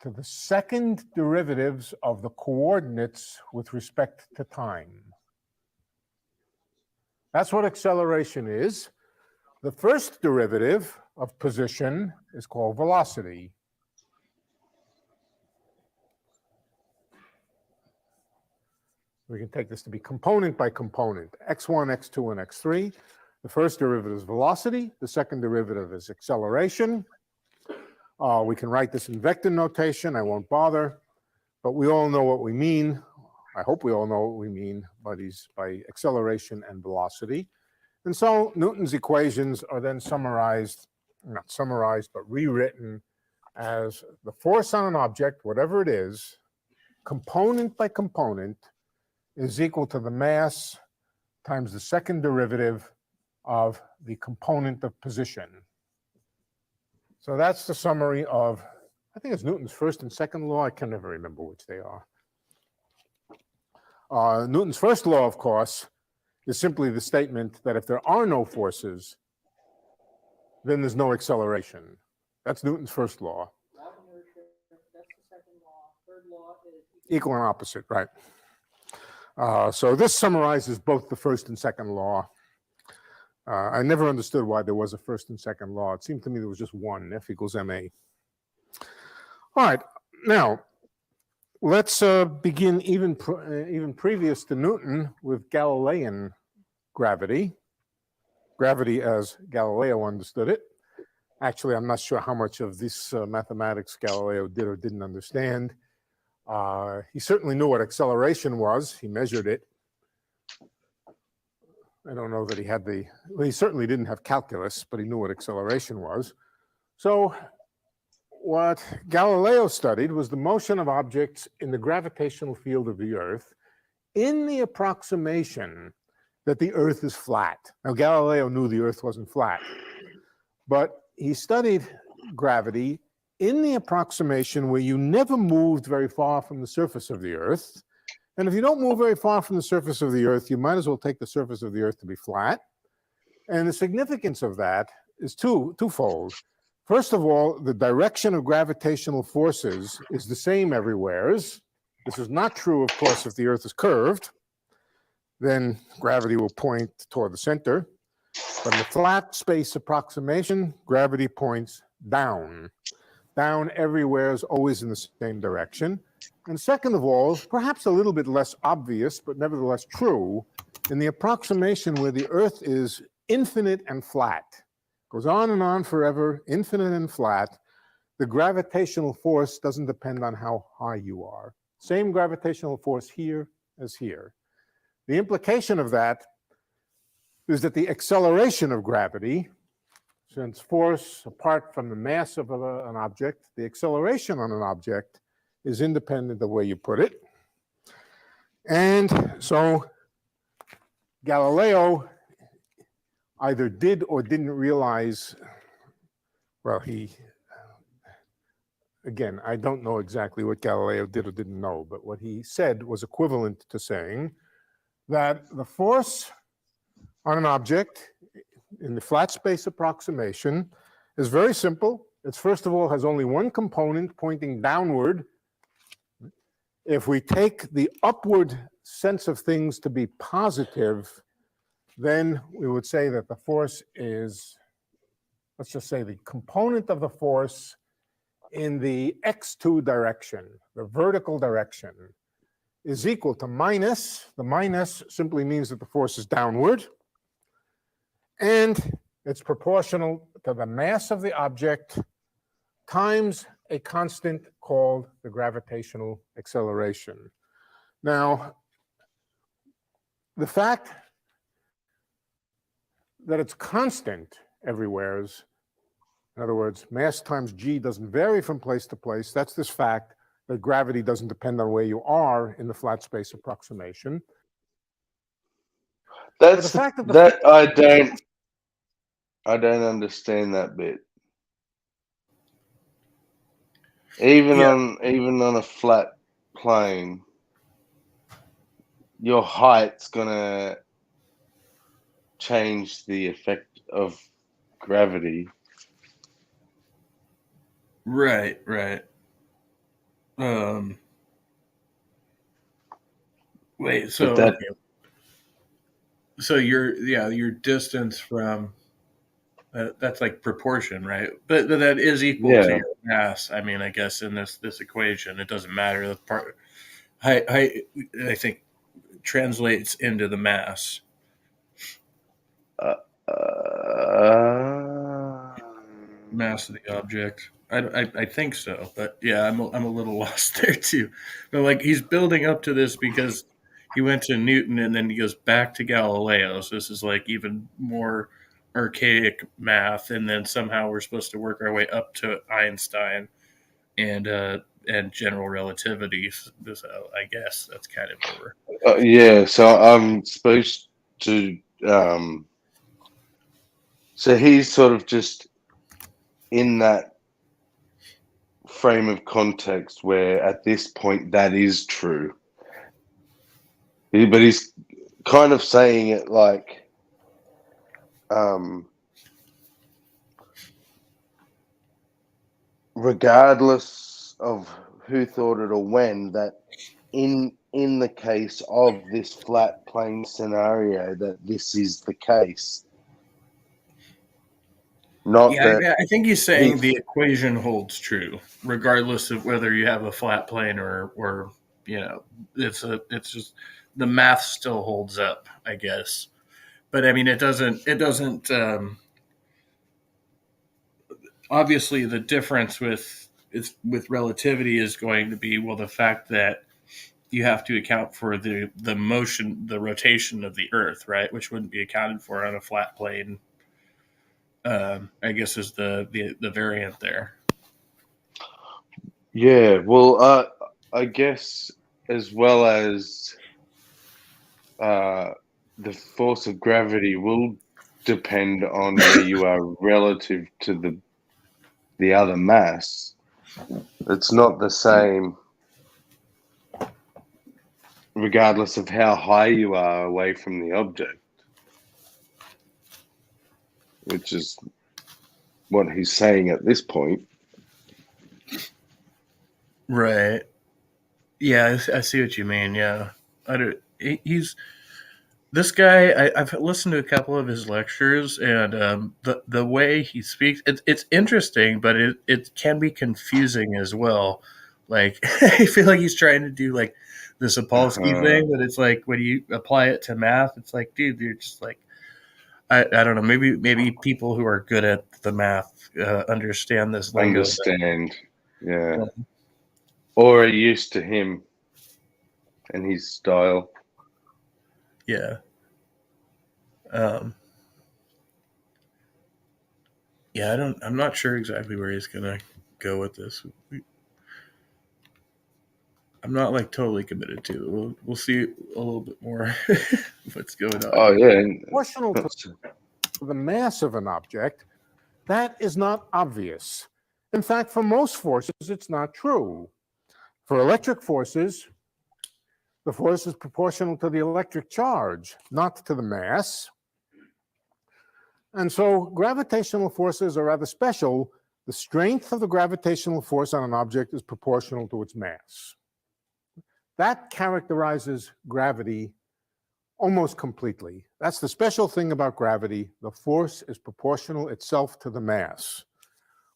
to the second derivatives of the coordinates with respect to time. That's what acceleration is. The first derivative of position is called velocity. We can take this to be component by component, x1, x2, and x3. The first derivative is velocity. The second derivative is acceleration. We can write this in vector notation. I won't bother. But we all know what we mean. I hope we all know what we mean by acceleration and velocity. And so Newton's equations are then summarized, not summarized, but rewritten as the force on an object, whatever it is, component by component, is equal to the mass times the second derivative of the component of position. So that's the summary of, I think it's Newton's first and second law. I can never remember which they are. Newton's first law, of course, is simply the statement that if there are no forces, then there's no acceleration. That's Newton's first law. That's the second law. Third law is Equal and opposite, right. So this summarizes both the first and second law. I never understood why there was a first and second law. It seemed to me there was just one, F equals ma. All right, now let's begin even previous to Newton with Galilean gravity. Gravity as Galileo understood it. Actually, I'm not sure how much of this mathematics Galileo did or didn't understand. He certainly knew what acceleration was. He measured it. I don't know that he had well, he certainly didn't have calculus, but he knew what acceleration was. So what Galileo studied was the motion of objects in the gravitational field of the Earth in the approximation that the Earth is flat. Now, Galileo knew the Earth wasn't flat, but he studied gravity in the approximation where you never moved very far from the surface of the Earth. And if you don't move very far from the surface of the Earth, you might as well take the surface of the Earth to be flat. And the significance of that is twofold. First of all, the direction of gravitational forces is the same everywhere. This is not true, of course, if the Earth is curved. Then gravity will point toward the center. But in the flat space approximation, gravity points down. Down everywhere is always in the same direction. And second of all, perhaps a little bit less obvious, but nevertheless true, in the approximation where the Earth is infinite and flat, goes on and on forever, infinite and flat, the gravitational force doesn't depend on how high you are. Same gravitational force here as here. The implication of that is that the acceleration of gravity, since force apart from the mass of an object, the acceleration on an object is independent the way you put it. And so Galileo either did or didn't realize, well, again, I don't know exactly what Galileo did or didn't know, but what he said was equivalent to saying that the force on an object in the flat space approximation is very simple. It's first of all has only one component pointing downward. If we take the upward sense of things to be positive, then we would say that the force is, let's just say the component of the force in the x2 direction, the vertical direction, is equal to minus. The minus simply means that the force is downward, and it's proportional to the mass of the object times a constant called the gravitational acceleration. Now, the fact that it's constant everywhere is, in other words, mass times g doesn't vary from place to place. That's this fact that gravity doesn't depend on where you are in the flat space approximation. That's the fact that the that I don't understand that bit. Even on a flat plane, your height's gonna change the effect of gravity. Right. Wait, so But that okay. So your distance from that's like proportion, right? But that is equal to yeah. your mass. I mean, I guess in this equation, it doesn't matter. The part I think translates into the mass. Uh, Mass of the object. I think so, but yeah, I'm a little lost there too. But like he's building up to this because he went to Newton and then he goes back to Galileo. So this is like even more archaic math, and then somehow we're supposed to work our way up to Einstein and general relativity. So I guess that's kind of over. yeah, so I'm supposed to. So he's sort of just in that frame of context where at this point that is true. But he's kind of saying it like regardless of who thought it or when, that in the case of this flat plane scenario, that this is the case. Not Yeah, that I think he's saying he's the equation holds true, regardless of whether you have a flat plane or it's just the math still holds up, I guess. But I mean, it doesn't. Obviously, the difference with relativity is going to be, well, the fact that you have to account for the motion, the rotation of the Earth, right, which wouldn't be accounted for on a flat plane. I guess is the variant there. yeah. Well, I guess as well as the force of gravity will depend on where you are relative to the other mass. It's not the same regardless of how high you are away from the object, which is what he's saying at this point. Right. Yeah, I see what you mean. Yeah, he's this guy. I've listened to a couple of his lectures, and the way he speaks, it's interesting, but it can be confusing as well. Like I feel like he's trying to do like the Sapolsky thing, but it's like when you apply it to math, it's like, dude, you're just like I don't know. Maybe people who are good at the math understand this lingo. Understand, yeah. Or are used to him and his style. Yeah. Yeah, I'm not sure exactly where he's gonna go with this. I'm not like totally committed to it. We'll see a little bit more what's going on. Oh yeah. Proportional to the mass of an object, that is not obvious. In fact, for most forces, it's not true. For electric forces, the force is proportional to the electric charge, not to the mass. And so gravitational forces are rather special. The strength of the gravitational force on an object is proportional to its mass. That characterizes gravity almost completely. That's the special thing about gravity. The force is proportional itself to the mass.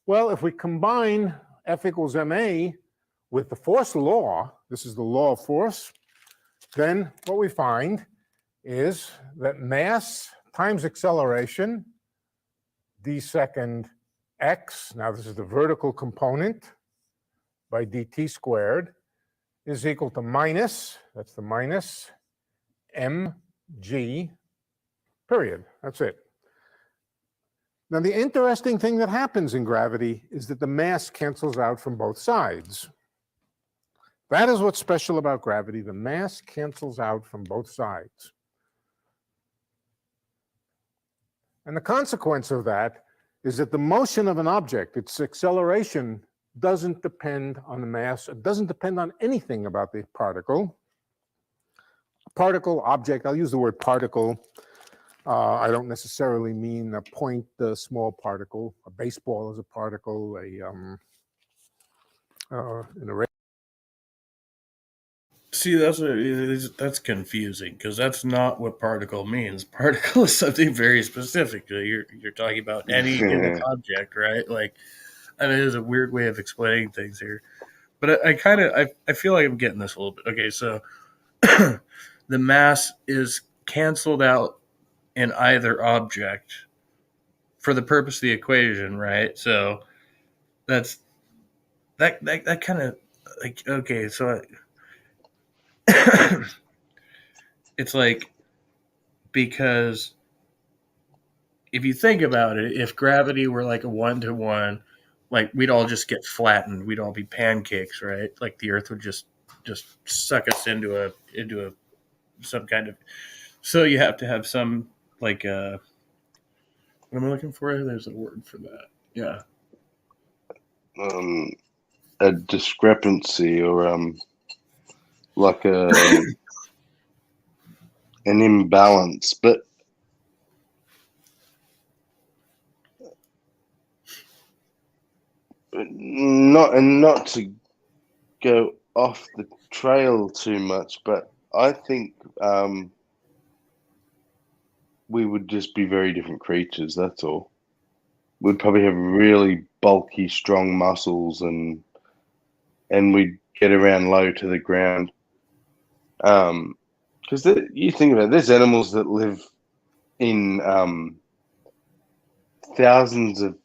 Well, if we combine F equals ma with the force law, this is the law of force, then what we find is that mass times acceleration, d second x, now this is the vertical component, by dt squared, is equal to minus, that's the minus, mg, period. That's it. Now, the interesting thing that happens in gravity is that the mass cancels out from both sides. That is what's special about gravity. The mass cancels out from both sides. And the consequence of that is that the motion of an object, its acceleration, doesn't depend on the mass. It doesn't depend on anything about the particle. Particle, object, I'll use the word particle. I don't necessarily mean a point, small particle. A baseball is a particle, an array. See, that's confusing because that's not what particle means. Particle is something very specific. You're talking about any given object, right? Like, and it is a weird way of explaining things here. But I feel like I'm getting this a little bit. Okay, so the mass is canceled out in either object for the purpose of the equation, right? So that kind of like, okay, so it's like, because if you think about it, if gravity were like a 1-to-1, like we'd all just get flattened, we'd all be pancakes, right? Like the earth would just suck us into some kind of, so you have to have some like what am I looking for? There's a word for that. Yeah. A discrepancy or like an imbalance, but not to go off the trail too much, but I think we would just be very different creatures. That's all. We'd probably have really bulky, strong muscles, and we'd get around low to the ground. Because you think about it, there's animals that live in thousands of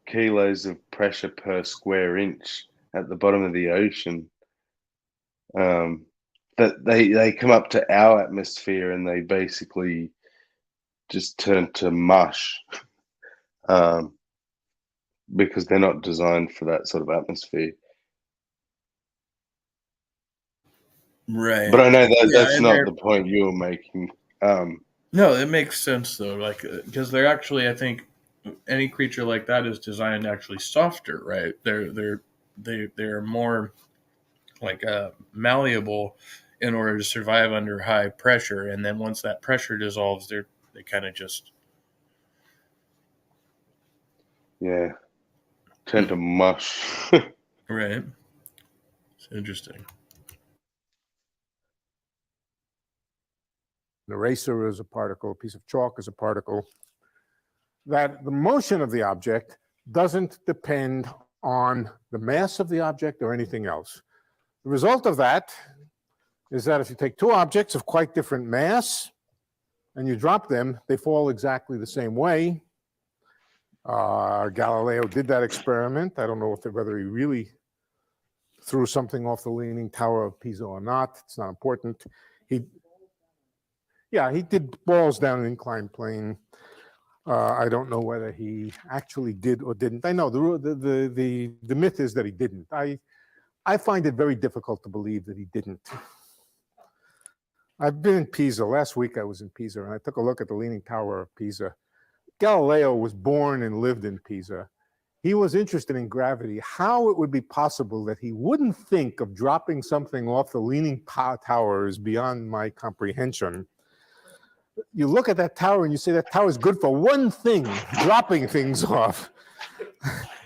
kilos of pressure per square inch at the bottom of the ocean. That they come up to our atmosphere and they basically just turn to mush, because they're not designed for that sort of atmosphere. Right. But I know that's not the point you were making. No, it makes sense though, like because they're actually, I think, any creature like that is designed actually softer, right? They're more like malleable in order to survive under high pressure, and then once that pressure dissolves, they kind of just turn to mush. Right. It's interesting. An eraser is a particle, a piece of chalk is a particle. That the motion of the object doesn't depend on the mass of the object or anything else. The result of that is that if you take two objects of quite different mass and you drop them, they fall exactly the same way. Galileo did that experiment. I don't know whether he really threw something off the Leaning Tower of Pisa or not. It's not important. He did balls down an inclined plane. I don't know whether he actually did or didn't. I know the myth is that he didn't. I find it very difficult to believe that he didn't. I've been in Pisa. Last week I was in Pisa, and I took a look at the Leaning Tower of Pisa. Galileo was born and lived in Pisa. He was interested in gravity. How it would be possible that he wouldn't think of dropping something off the Leaning Tower is beyond my comprehension. you look at that tower and you say that tower is good for one thing, dropping things off.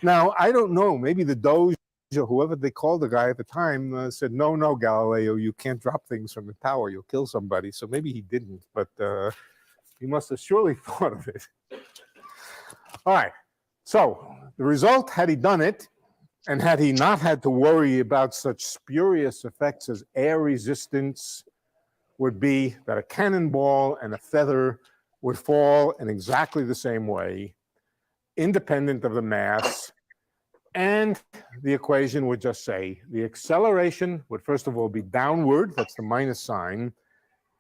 Now, I don't know, maybe the Doge or whoever they called the guy at the time said, no, Galileo, you can't drop things from the tower, you'll kill somebody. So maybe he didn't, but he must have surely thought of it. All right, so the result, had he done it, and had he not had to worry about such spurious effects as air resistance, would be that a cannonball and a feather would fall in exactly the same way, independent of the mass, and the equation would just say the acceleration would first of all be downward, that's the minus sign,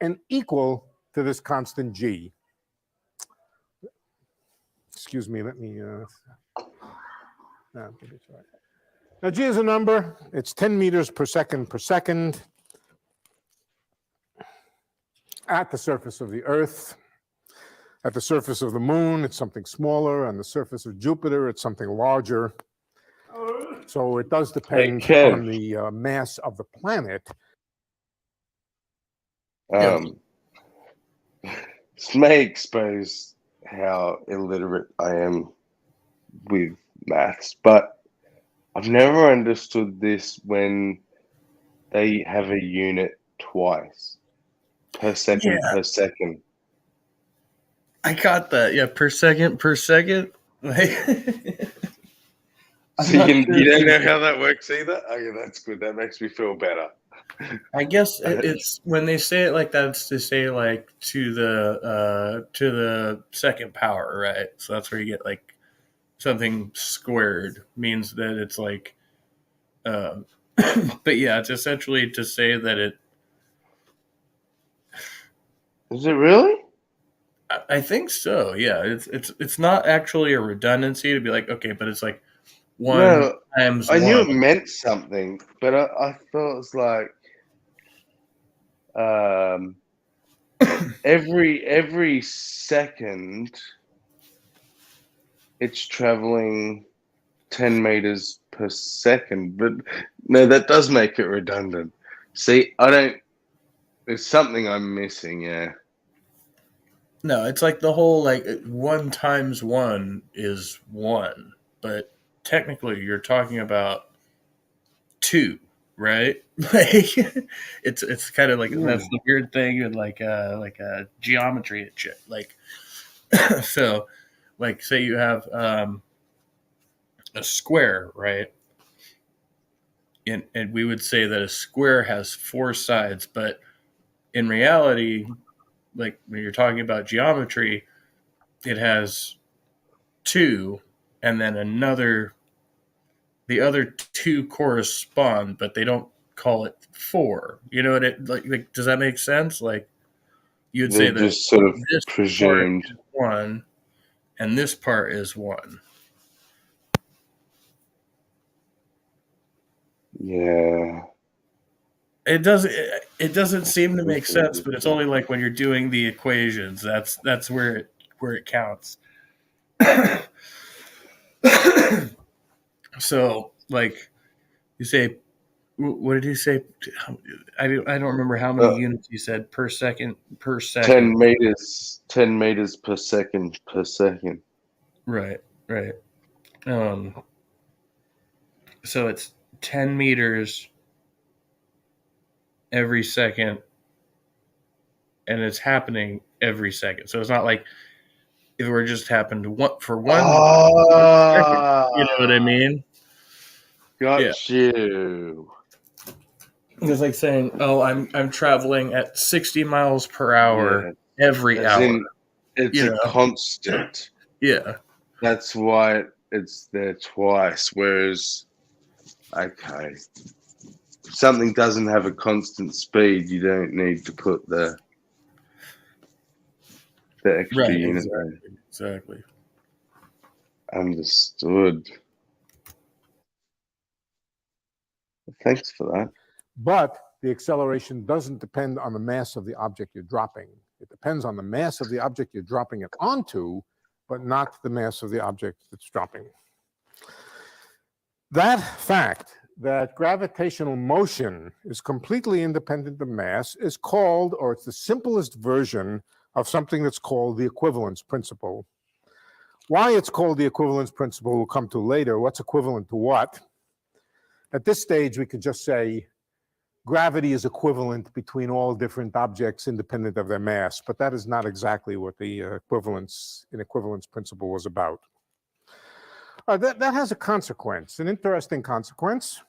and equal to this constant g. Excuse me, let me, now g is a number, it's 10 meters per second at the surface of the Earth. At the surface of the Moon, it's something smaller. On the surface of Jupiter, it's something larger. So it does depend on the mass of the planet. This may expose how illiterate I am with maths, but I've never understood this when they have a unit twice, per second, per second. I got that. Yeah, per second. So you don't know how that works either? Okay, that's good. That makes me feel better. I guess it's when they say it like that, it's to say like to the second power, right? So that's where you get like something squared means that it's like, but yeah, it's essentially to say that it. Is it really? I think so. Yeah, it's not actually a redundancy to be like, okay, but it's like one times I knew one. it meant something, but I thought it was like every second it's traveling 10 meters per second. But no, that does make it redundant. See, there's something I'm missing, yeah. No, it's like the whole like 1 times 1 is 1, but technically you're talking about 2, right? Like it's kind of like that's the weird thing in like geometry and shit. Like so, like say you have a square, right? And we would say that a square has 4 sides, but in reality, like when you're talking about geometry, it has 2, and then the other 2 correspond, but they don't call it 4. You know what it like does that make sense? Like you'd say that just sort of this presumed part is 1 and this part is 1. Yeah. It doesn't seem to make sense, but it's only like when you're doing the equations that's where it counts. So, like you say, what did you say? I don't remember how many units you said per second. 10 meters per second. Right. So it's 10 meters every second, and it's happening every second. So it's not like if it were just happened for one second. You know what I mean? Got you. It's like saying, "Oh, I'm traveling at 60 miles per hour every hour." It's a constant. Yeah. That's why it's there twice. Whereas, okay, if something doesn't have a constant speed, you don't need to put the extra unit. Exactly. Understood. Thanks for that. But the acceleration doesn't depend on the mass of the object you're dropping. It depends on the mass of the object you're dropping it onto, but not the mass of the object that's dropping. That fact that gravitational motion is completely independent of mass is called, or it's the simplest version of something that's called the equivalence principle. Why it's called the equivalence principle we'll come to later. What's equivalent to what? At this stage, we could just say gravity is equivalent between all different objects independent of their mass, but that is not exactly what the equivalence principle was about. That has a consequence, an interesting consequence.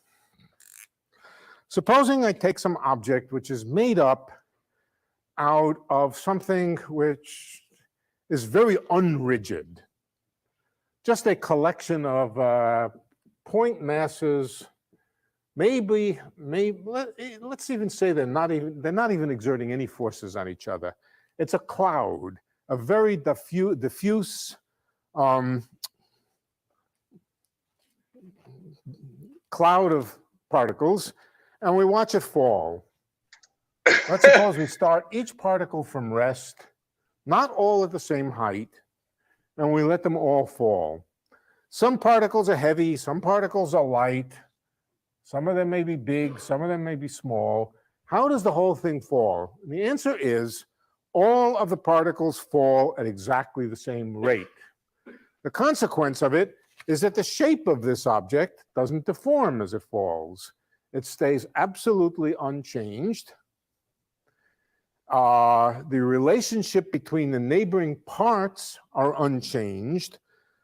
Supposing I take some object which is made up out of something which is very unrigid, just a collection of point masses. Maybe let's even say they're not even exerting any forces on each other. It's a cloud, a very diffuse cloud of particles, and we watch it fall. Let's suppose we start each particle from rest, not all at the same height, and we let them all fall. Some particles are heavy, some particles are light, some of them may be big, some of them may be small. How does the whole thing fall? And the answer is all of the particles fall at exactly the same rate. The consequence of it is that the shape of this object doesn't deform as it falls. It stays absolutely unchanged. The relationship between the neighboring parts are unchanged.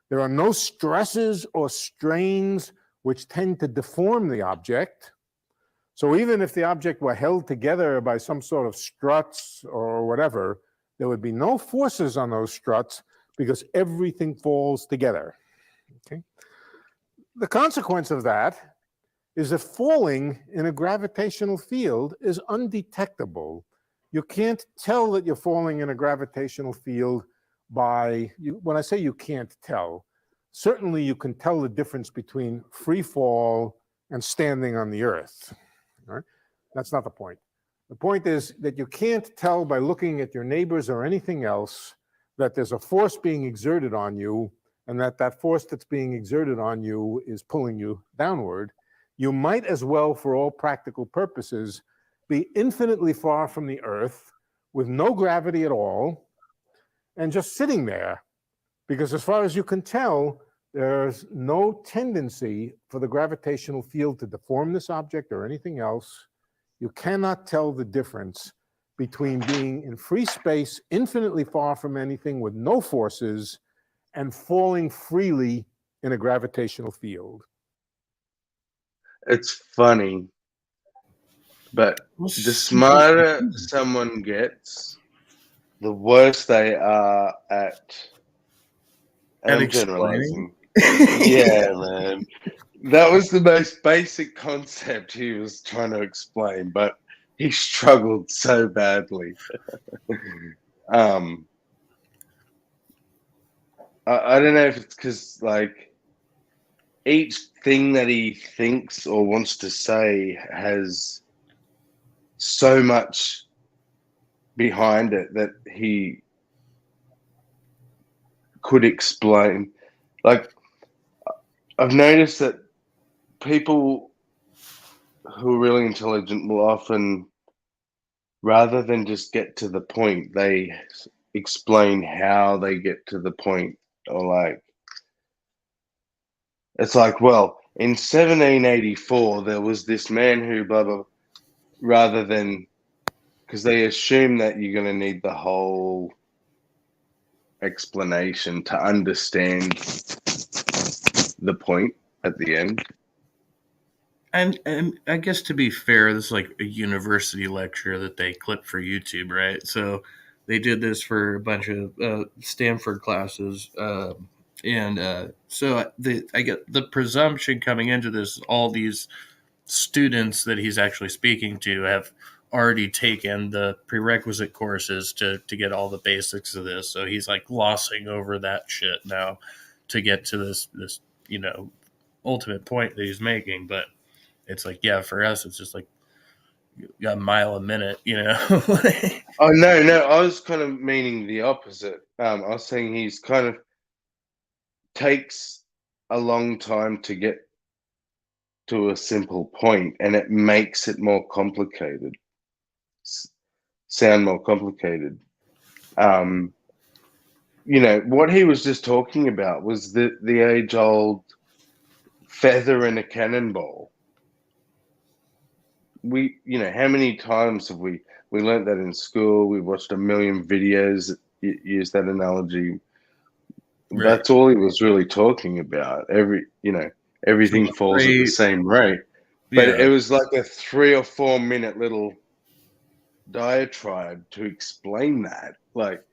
There are no stresses or strains which tend to deform the object. So even if the object were held together by some sort of struts or whatever, there would be no forces on those struts because everything falls together. Okay? The consequence of that is that falling in a gravitational field is undetectable. You can't tell that you're falling in a gravitational field by, when I say you can't tell, certainly you can tell the difference between free fall and standing on the earth. All right? That's not the point. The point is that you can't tell by looking at your neighbors or anything else that there's a force being exerted on you and that force that's being exerted on you is pulling you downward. You might as well, for all practical purposes, be infinitely far from the earth with no gravity at all and just sitting there, because as far as you can tell, there's no tendency for the gravitational field to deform this object or anything else. You cannot tell the difference between being in free space, infinitely far from anything with no forces, and falling freely in a gravitational field. It's funny, but the smarter someone gets, the worse they are at and I'm generalizing. Yeah, man. That was the most basic concept he was trying to explain, but he struggled so badly. I don't know if it's because, like, each thing that he thinks or wants to say has so much behind it that he could explain. Like, I've noticed that people who are really intelligent will often, rather than just get to the point, they explain how they get to the point. Or like, it's like, well, in 1784, there was this man who blah, blah, rather than, because they assume that you're going to need the whole explanation to understand the point at the end. And I guess to be fair, this is like a university lecture that they clip for YouTube, right? So they did this for a bunch of Stanford classes. So I get the presumption coming into this, all these students that he's actually speaking to have already taken the prerequisite courses to get all the basics of this. So he's like glossing over that shit now to get to this, ultimate point that he's making. But it's like, yeah, for us, it's just like a mile a minute, Oh, no, I was kind of meaning the opposite. I was saying he's kind of takes a long time to get to a simple point, and it makes it more complicated, sound more complicated. You know, what he was just talking about was the age-old feather in a cannonball. You know, how many times have we learned that in school? We watched a million videos that use that analogy. Right. That's all he was really talking about. Everything So falls at the same rate. But Yeah. it was like a 3 or 4 minute little diatribe to explain that. Like,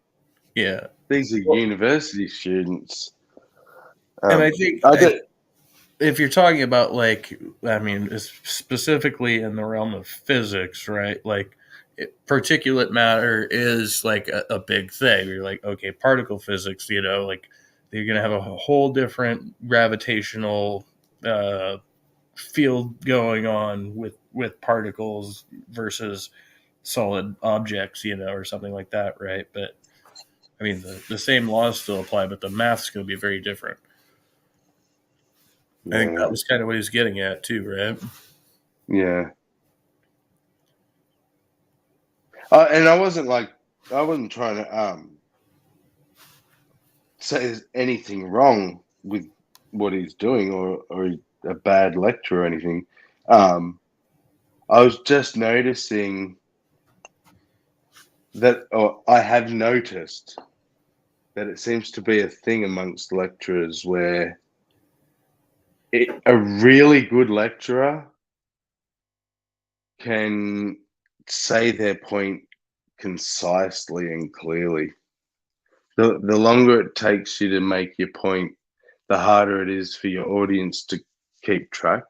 Yeah. these are university students. And I think I did, if you're talking about, like, I mean, specifically in the realm of physics, right? Like, particulate matter is like a big thing. You're like, okay, particle physics, you know, like you're going to have a whole different gravitational field going on with particles versus solid objects, you know, or something like that, right? But I mean, the same laws still apply, but the math's going to be very different. I think that was kind of what he's getting at too, right? yeah. And I wasn't trying to say there's anything wrong with what he's doing or a bad lecture or anything. I was just noticing that, or I have noticed that it seems to be a thing amongst lecturers where a really good lecturer can say their point concisely and clearly. The longer it takes you to make your point, the harder it is for your audience to keep track.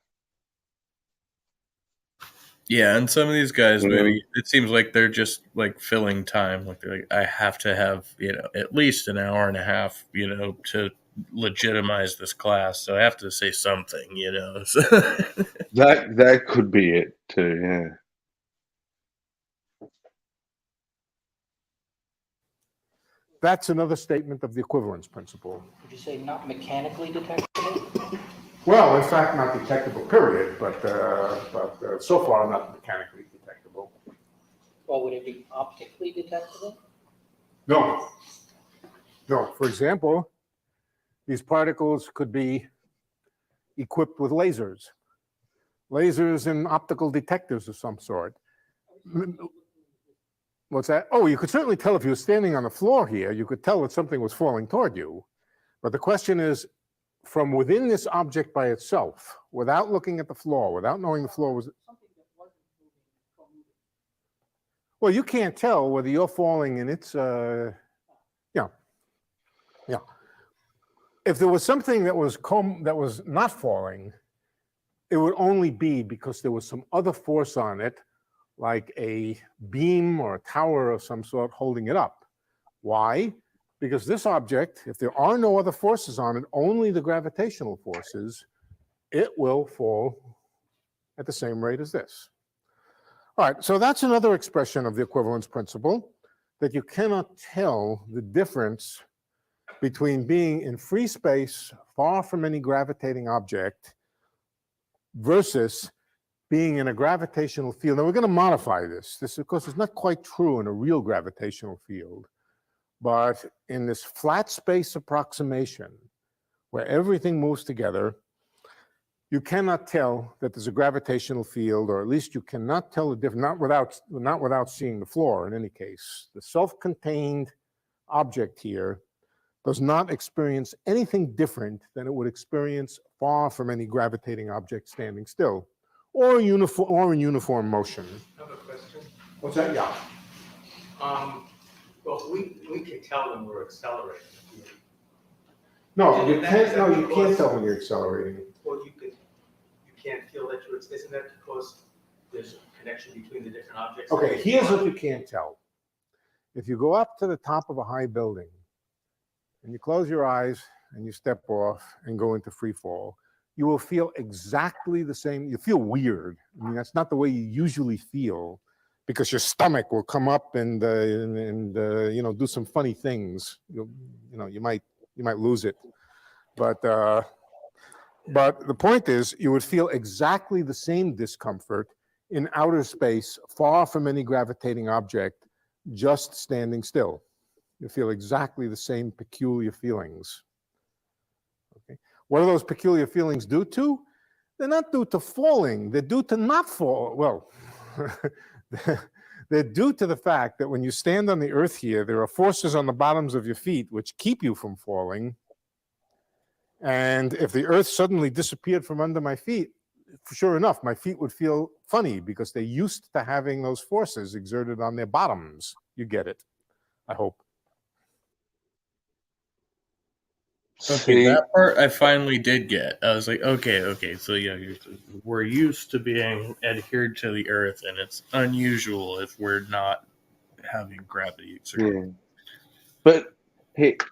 Yeah, and some of these guys, You know? maybe it seems like they're just like filling time. Like they're like, I have to have, you know, at least an hour and a half, you know, to legitimize this class. So I have to say something, you know. So That could be it too. Yeah. That's another statement of the equivalence principle. Would you say not mechanically detectable? Well, in fact, not detectable, period, but so far not mechanically detectable. Or would it be optically detectable? No. No. For example, these particles could be equipped with lasers and optical detectors of some sort. What's that? Oh, you could certainly tell if you were standing on the floor here, you could tell that something was falling toward you. But the question is, from within this object by itself, without looking at the floor, without knowing the floor was... Well, you can't tell whether you're falling in its... Yeah. If there was something that was not falling, it would only be because there was some other force on it, like a beam or a tower of some sort holding it up. Why? Because this object, if there are no other forces on it, only the gravitational forces, it will fall at the same rate as this. All right, so that's another expression of the equivalence principle, that you cannot tell the difference between being in free space, far from any gravitating object, versus being in a gravitational field. Now, we're going to modify this. This, of course, is not quite true in a real gravitational field. But in this flat space approximation, where everything moves together, you cannot tell that there's a gravitational field, or at least you cannot tell the difference, not without seeing the floor in any case. The self-contained object here does not experience anything different than it would experience far from any gravitating object standing still, or in uniform motion. I have a question. What's that? Yeah. Well, we can tell when we're accelerating. No, you Is that can't. No, you because- can't tell when you're accelerating. Well, you can't feel that you're, isn't that because there's a connection between the different objects? Okay, here's what you can't tell. If you go up to the top of a high building and you close your eyes and you step off and go into free fall, you will feel exactly the same. You feel weird. I mean, that's not the way you usually feel, because your stomach will come up and you know, do some funny things. You might lose it, but the point is, you would feel exactly the same discomfort in outer space, far from any gravitating object, just standing still. You feel exactly the same peculiar feelings. Okay. What are those peculiar feelings due to? They're not due to falling. They're due to not fall. Well, they're due to the fact that when you stand on the earth here, there are forces on the bottoms of your feet which keep you from falling. And if the earth suddenly disappeared from under my feet, sure enough, my feet would feel funny because they're used to having those forces exerted on their bottoms. You get it, I hope. Okay, See, that part I finally did get. I was like, okay. So yeah, we're used to being adhered to the Earth, and it's unusual if we're not having gravity exerted. yeah. But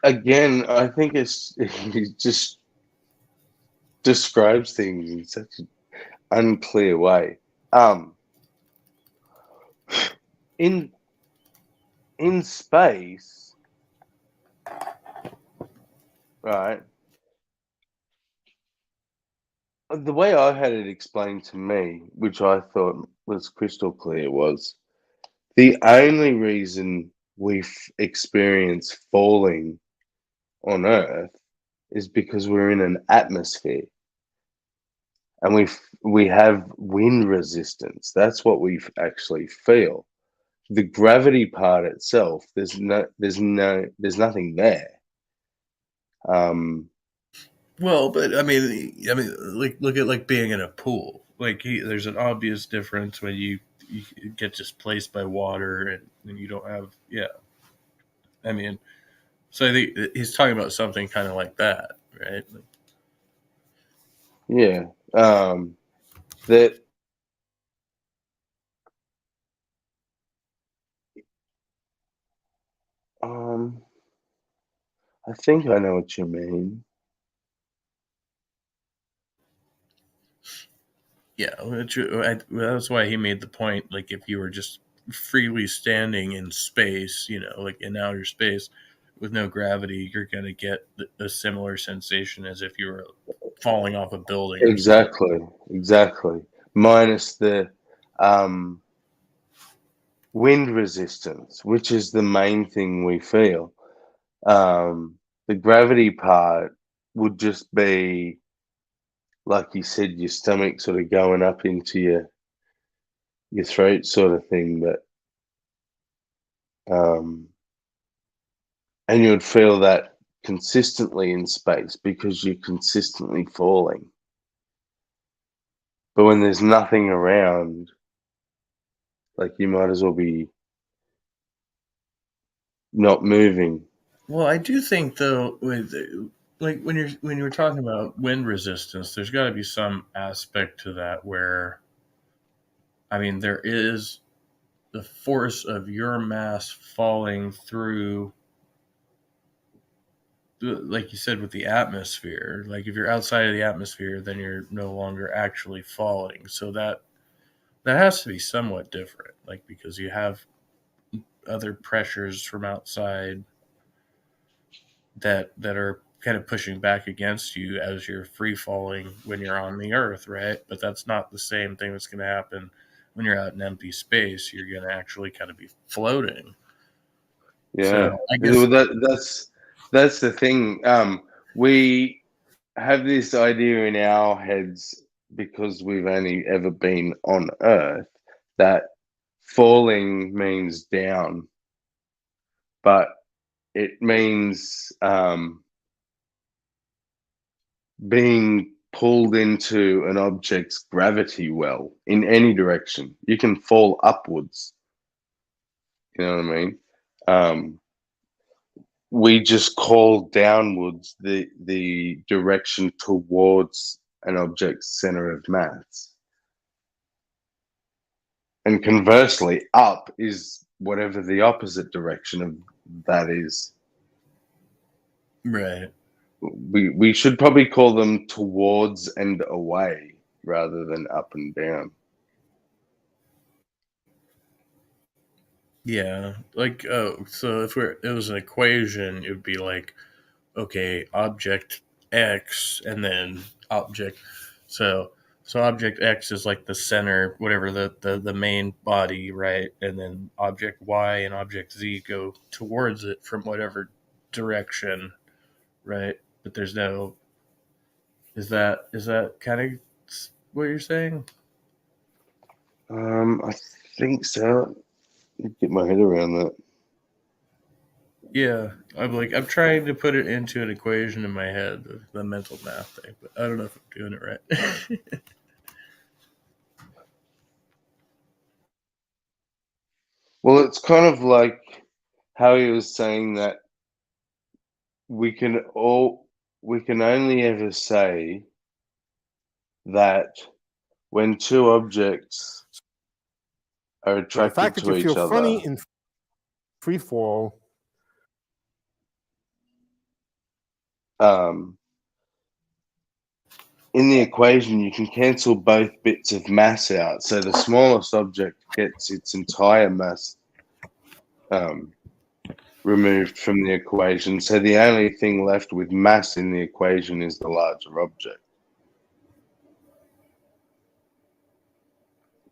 again, I think he just describes things in such an unclear way. In space, right? The way I had it explained to me, which I thought was crystal clear, was the only reason we experience falling on Earth is because we're in an atmosphere and we have wind resistance. That's what we actually feel. The gravity part itself, there's nothing there. Well, but I mean, like look at like being in a pool. Like there's an obvious difference when you get displaced by water and you don't have. Yeah, I mean, so I think he's talking about something kind of like that, right? Yeah. That I think I know what you mean. Yeah, that's why he made the point. Like, if you were just freely standing in space, like in outer space with no gravity, you're going to get a similar sensation as if you were falling off a building or something. Exactly. Minus the um, wind resistance, which is the main thing we feel. The gravity part would just be, like you said, your stomach sort of going up into your throat, sort of thing. But and you would feel that consistently in space because you're consistently falling. But when there's nothing around, like you might as well be not moving. Well, I do think though, with like when you're talking about wind resistance, there's got to be some aspect to that where, I mean, there is the force of your mass falling through, like you said, with the atmosphere. Like if you're outside of the atmosphere, then you're no longer actually falling. So that has to be somewhat different, like because you have other pressures from outside that are kind of pushing back against you as you're free falling when you're on the earth, right? But that's not the same thing that's going to happen when you're out in empty space. You're going to actually kind of be floating. Yeah, So I guess, well, that's the thing. We have this idea in our heads because we've only ever been on Earth that falling means down, but it means being pulled into an object's gravity well in any direction. You can fall upwards. You know what I mean? We just call downwards the direction towards an object's center of mass. And conversely, up is whatever the opposite direction of that is. right. We should probably call them towards and away rather than up and down. Yeah. Like, oh, so if it was an equation, it would be like, okay, object X and then object. So So object X is like the center, whatever the main body, right? And then object Y and object Z go towards it from whatever direction, right? But there's no. Is that kind of what you're saying? I think so. Get my head around that. Yeah, I'm trying to put it into an equation in my head, the mental math thing, but I don't know if I'm doing it right. Well, it's kind of like how he was saying that we can only ever say that when two objects are So the attracted fact that to you feel each other. funny in free fall. In the equation, you can cancel both bits of mass out. So the smallest object gets its entire mass removed from the equation. So the only thing left with mass in the equation is the larger object.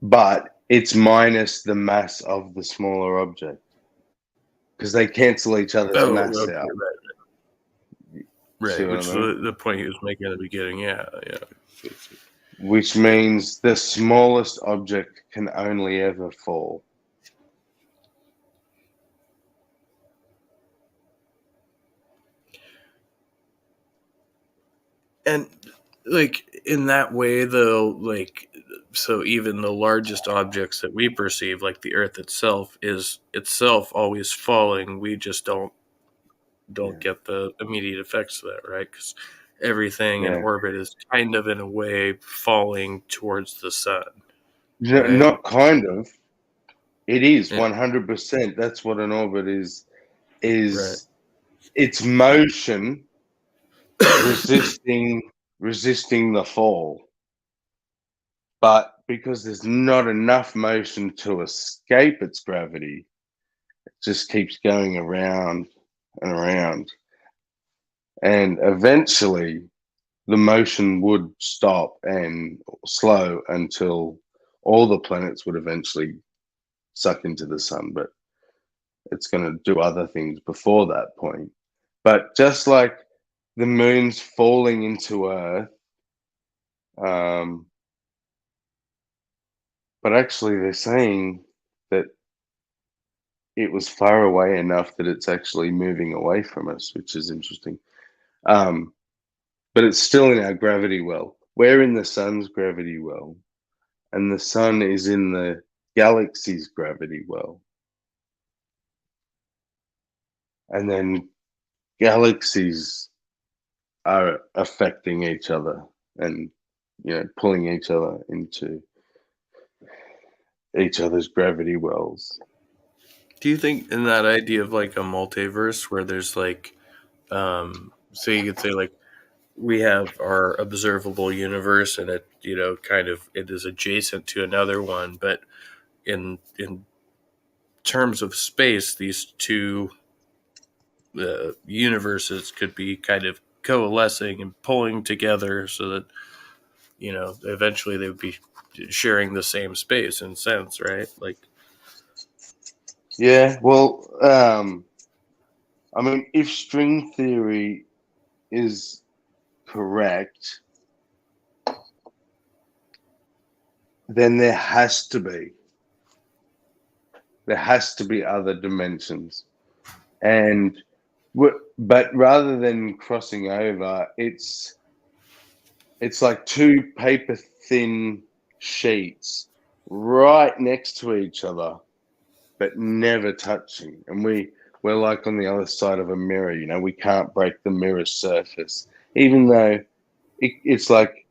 But it's minus the mass of the smaller object because they cancel each other's mass Okay, out. See right. what Which I is mean? the point he was making at the beginning. Yeah. Which means the smallest object can only ever fall. And like in that way, though, like so even the largest objects that we perceive, like the Earth itself, is itself always falling. We just don't Yeah. get the immediate effects of that, right? Because everything in Yeah. orbit is kind of in a way falling towards the sun, right? Not kind of. It is Yeah. 100%. That's what an orbit is. Right. Its motion resisting the fall. But because there's not enough motion to escape its gravity, it just keeps going around and around. And eventually the motion would stop and slow until all the planets would eventually suck into the sun, but it's going to do other things before that point. But just like the moon's falling into Earth, but actually they're saying that it was far away enough that it's actually moving away from us, which is interesting. But it's still in our gravity well. We're in the sun's gravity well, and the sun is in the galaxy's gravity well. And then galaxies are affecting each other and pulling each other into each other's gravity wells. Do you think in that idea of like a multiverse where there's like, so you could say like we have our observable universe and it, kind of it is adjacent to another one, but in terms of space, these two universes could be kind of coalescing and pulling together so that eventually they would be sharing the same space in a sense, right? Like, Yeah, well, I mean, if string theory is correct, then there has to be other dimensions, and but rather than crossing over, it's like two paper thin sheets right next to each other but never touching, and we're like on the other side of a mirror. We can't break the mirror surface, even though it's like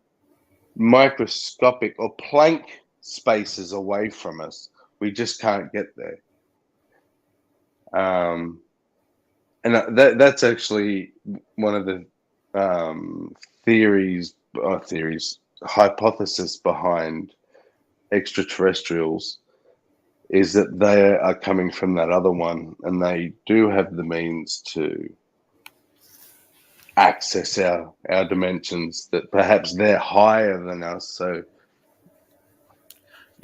microscopic or Planck spaces away from us. We just can't get there. And that's actually one of the hypothesis behind extraterrestrials, is that they are coming from that other one, and they do have the means to access our dimensions, that perhaps they're higher than us, so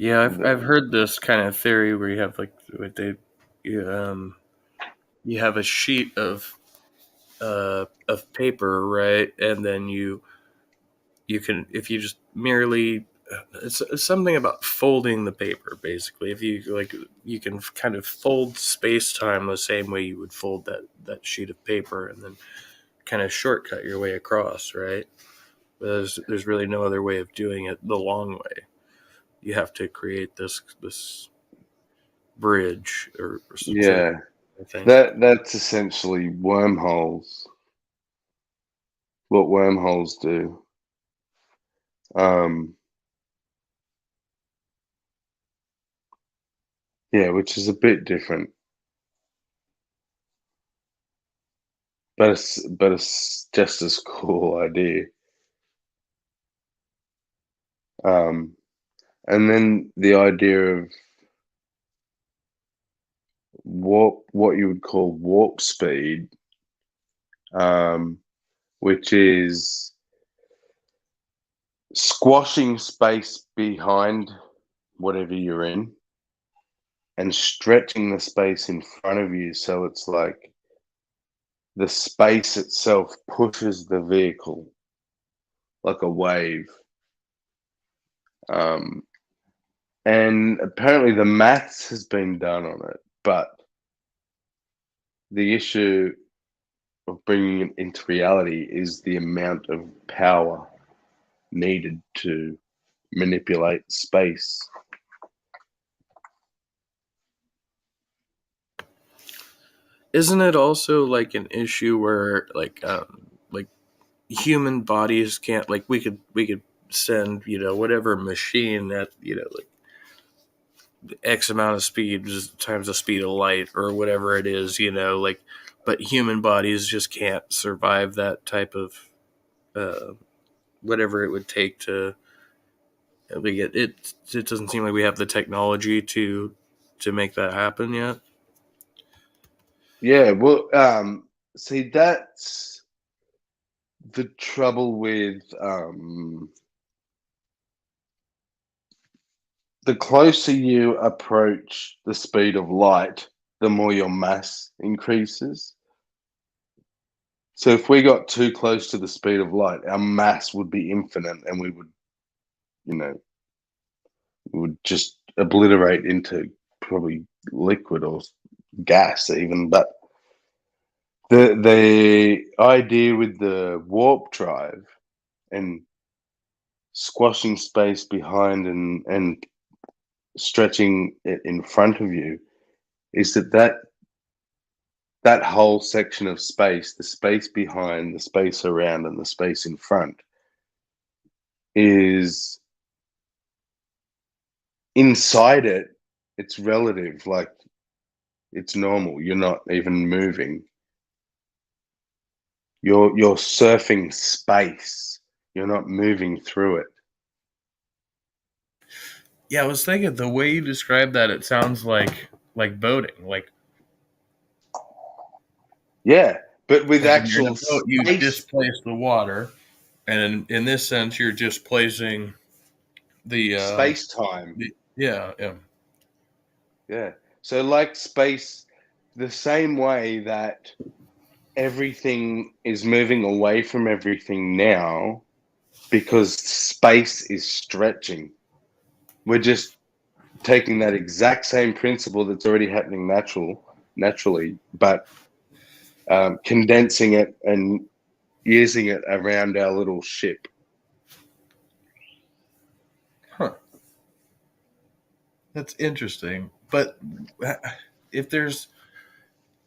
Yeah, I've heard this kind of theory where you have like what they you, you have a sheet of paper, right, and then you can, if you just merely it's something about folding the paper, basically. If you like, you can kind of fold space-time the same way you would fold that sheet of paper, and then kind of shortcut your way across, right? But there's really no other way of doing it the long way. You have to create this bridge or something, Yeah, I think. that's essentially wormholes. What wormholes do. Um, yeah, which is a bit different, but it's just as cool idea. Um, and then the idea of what you would call warp speed, um, which is squashing space behind whatever you're in and stretching the space in front of you, so it's like the space itself pushes the vehicle like a wave. Um, and apparently the maths has been done on it, but the issue of bringing it into reality is the amount of power needed to manipulate space. Isn't it also like an issue where like human bodies can't, like, we could send, whatever machine at, like X amount of speed times the speed of light or whatever it is, like, but human bodies just can't survive that type of uh, whatever it would take to, like, it doesn't seem like we have the technology to make that happen yet. Yeah, well, see, that's the trouble with the closer you approach the speed of light, the more your mass increases. So if we got too close to the speed of light, our mass would be infinite, and we would, you know, we would just obliterate into probably liquid or gas even. But the idea with the warp drive and squashing space behind and stretching it in front of you is that whole section of space, the space behind, the space around, and the space in front, is inside it. It's relative, like it's normal. You're not even moving. You're surfing space. You're not moving through it. Yeah, I was thinking the way you describe that, it sounds like boating. Yeah, but with Like when you're in actual a boat, you space displace the water, and in this sense, you're displacing space time. yeah, yeah. Yeah. So like space, the same way that everything is moving away from everything now because space is stretching. We're just taking that exact same principle that's already happening naturally, but condensing it and using it around our little ship. Huh. That's interesting. But if there's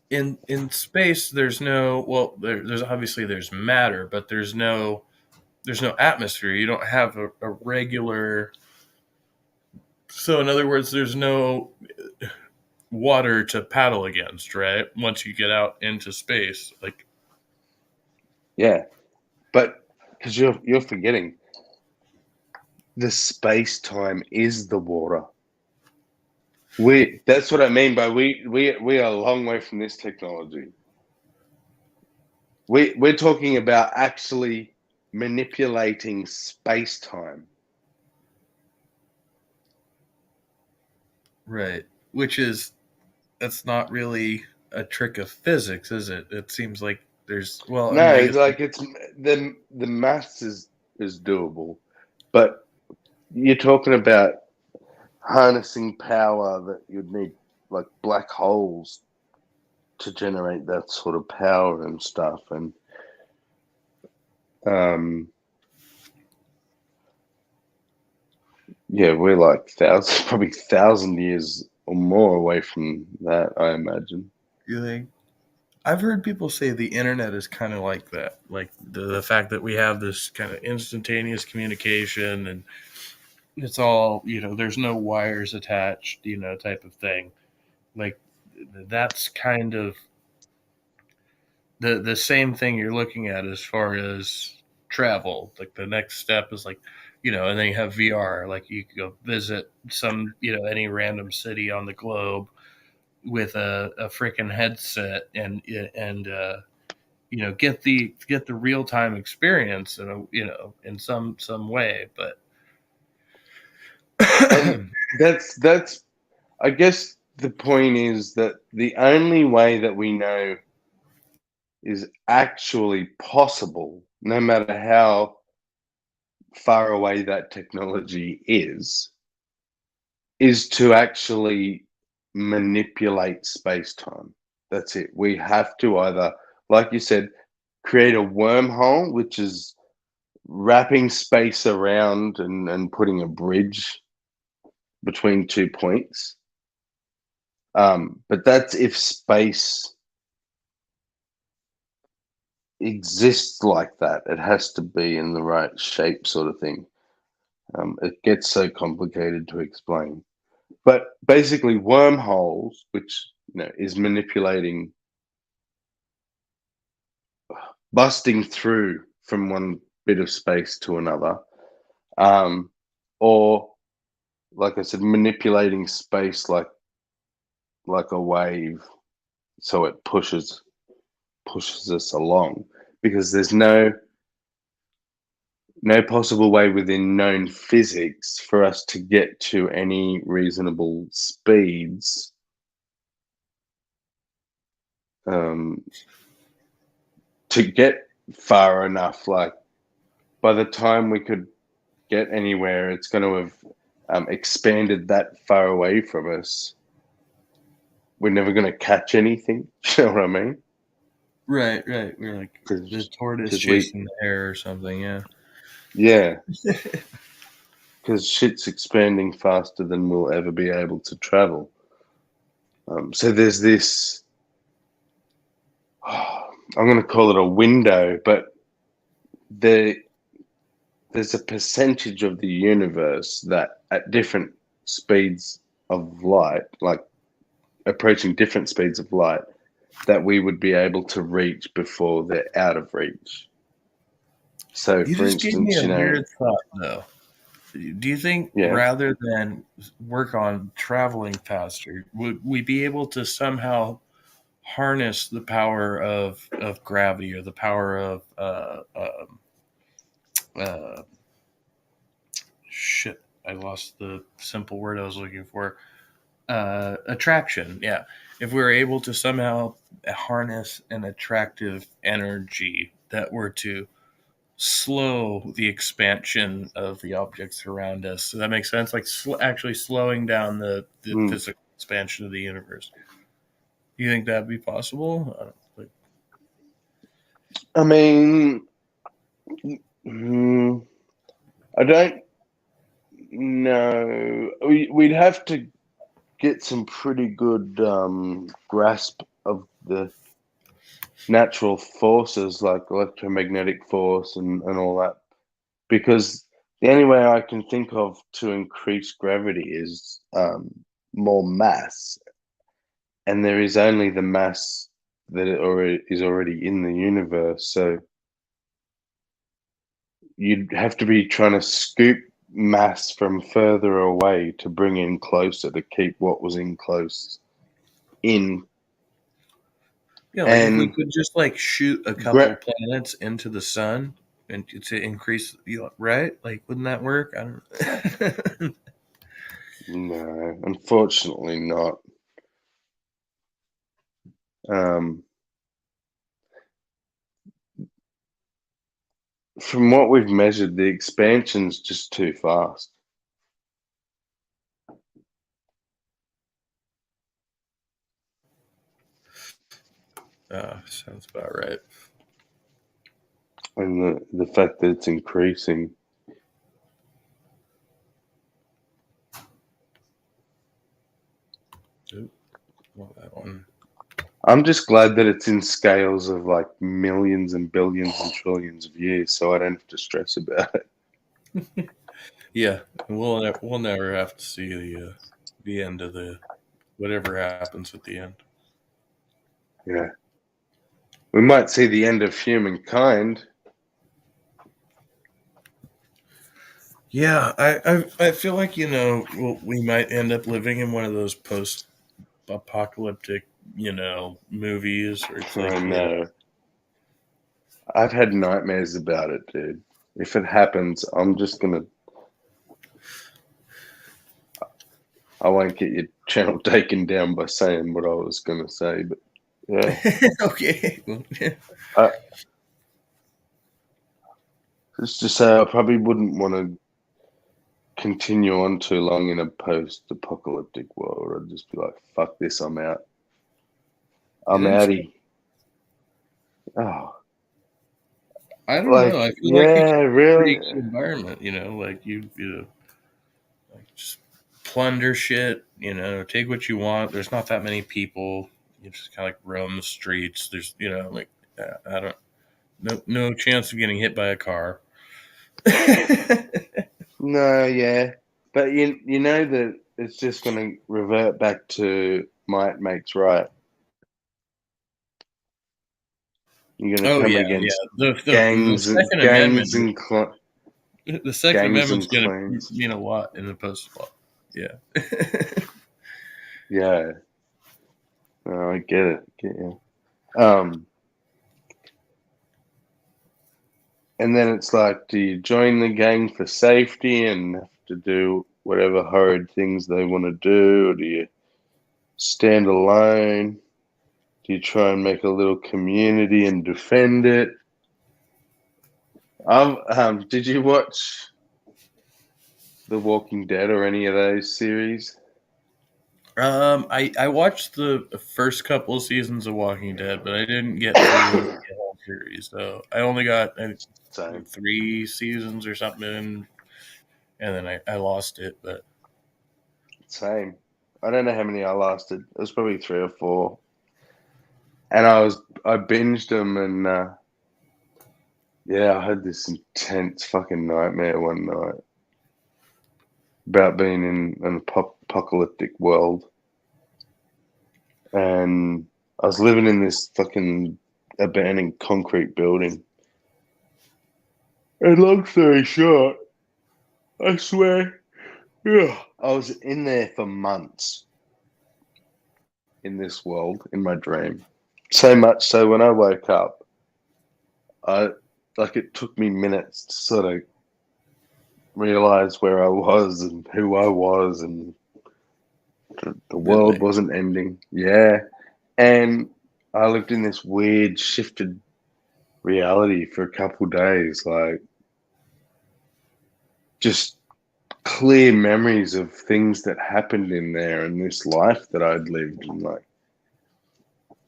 in space, there's no, well, there's obviously there's matter, but there's no atmosphere. You don't have a regular. So in other words, there's no water to paddle against, right? Once you get out into space, like, Yeah, but because you're forgetting, the space time is the water. We That's what I mean by we are a long way from this technology. We're talking about actually manipulating space time. Right. Which is that's not really a trick of physics, is it? It seems like there's well, I No, mean, I it's guess like it's the maths is doable, but you're talking about harnessing power that you'd need like black holes to generate that sort of power and stuff, and um, yeah, we're like probably 1,000 years or more away from that, I imagine. you think I've heard people say the internet is kind of like that, like the fact that we have this kind of instantaneous communication and it's all there's no wires attached, type of thing. Like that's kind of the same thing you're looking at as far as travel. Like the next step is like, and then you have VR. Like you could go visit some, any random city on the globe with a freaking headset and get the real time experience in in some way. But And that's I guess the point is that the only way that we know is actually possible, no matter how far away that technology is to actually manipulate space time. That's it. We have to either, like you said, create a wormhole, which is wrapping space around and putting a bridge between 2 points. But that's if space exists like that. It has to be in the right shape, sort of thing. It gets so complicated to explain. But basically, wormholes, which is manipulating, busting through from one bit of space to another, or like I said, manipulating space like a wave, so it pushes us along, because there's no possible way within known physics for us to get to any reasonable speeds to get far enough. Like by the time we could get anywhere, it's going to have expanded that far away from us. We're never going to catch anything. You know what I mean? right, we're like the Because tortoise we, chasing the hare or something. Yeah. yeah, because shit's expanding faster than we'll ever be able to travel. So there's this, I'm going to call it a window, but there's a percentage of the universe that at different speeds of light, like approaching different speeds of light, that we would be able to reach before they're out of reach. So, You for just gave me instance, a weird thought, though. Do you think yeah, rather than work on traveling faster, would we be able to somehow harness the power of gravity or the power of uh, shit? I lost the simple word I was looking for. Attraction. Yeah, if we were able to somehow harness an attractive energy that were to slow the expansion of the objects around us. Does that make sense? Like actually slowing down the mm, physical expansion of the universe. Do you think that'd be possible? I mean, mm, I don't know. We'd have to get some pretty good grasp of the natural forces like electromagnetic force and all that, because the only way I can think of to increase gravity is more mass, and there is only the mass that is already in the universe. So you'd have to be trying to scoop mass from further away to bring in closer to keep what was in close in. Yeah, like if we And could just like shoot a couple gra- planets into the sun and to increase, right? Like, wouldn't that work? I don't. No, unfortunately not. From what we've measured, the expansion's just too fast. Sounds about right. And the fact that it's increasing. Oop, not that one. I'm just glad that it's in scales of like millions and billions and trillions of years, so I don't have to stress about it. Yeah, we'll never have to see the end of the whatever happens at the end. Yeah. We might see the end of humankind. Yeah, I feel like we might end up living in one of those post-apocalyptic movies where it's like I know. I've had nightmares about it, dude. If it happens, I'm just gonna. I won't get your channel taken down by saying what I was gonna say, but yeah. okay. I, just to say, I probably wouldn't want to continue on too long in a post-apocalyptic world. I'd just be like, "Fuck this, I'm out. I'm Eventually, outie." Oh, I don't know. like I feel like you yeah, can really. create the environment. Like like just plunder shit. Take what you want. There's not that many people. You just kind of like roam the streets. There's like I don't no chance of getting hit by a car. No, yeah, but you know that it's just going to revert back to might makes right. You're going to Oh come yeah, yeah. against The Second Amendment. The Second gangs Amendment's and going to clans. mean a lot in the post law. Yeah. Yeah, no, I get it. Get you. Um, and then it's like, do you join the gang for safety and have to do whatever horrid things they want to do, or do you stand alone? Do you try and make a little community and defend it? Did you watch The Walking Dead or any of those series? I watched the first couple of seasons of Walking Dead, but I didn't get through the whole series. So I only got Same. 3 seasons or something, and then I lost it. But Same. I don't know how many I lasted. It was probably 3 or 4. And I binged them, and yeah, I had this intense fucking nightmare one night about being in an apocalyptic world, and I was living in this fucking abandoned concrete building. And long story short, I swear, yeah, I was in there for months in this world in my dream. So much so when I woke up, I like it took me minutes to sort of realize where I was and who I was, and the world really, wasn't ending. Yeah. And I lived in this weird shifted reality for a couple days, like just clear memories of things that happened in there and this life that I'd lived, and like,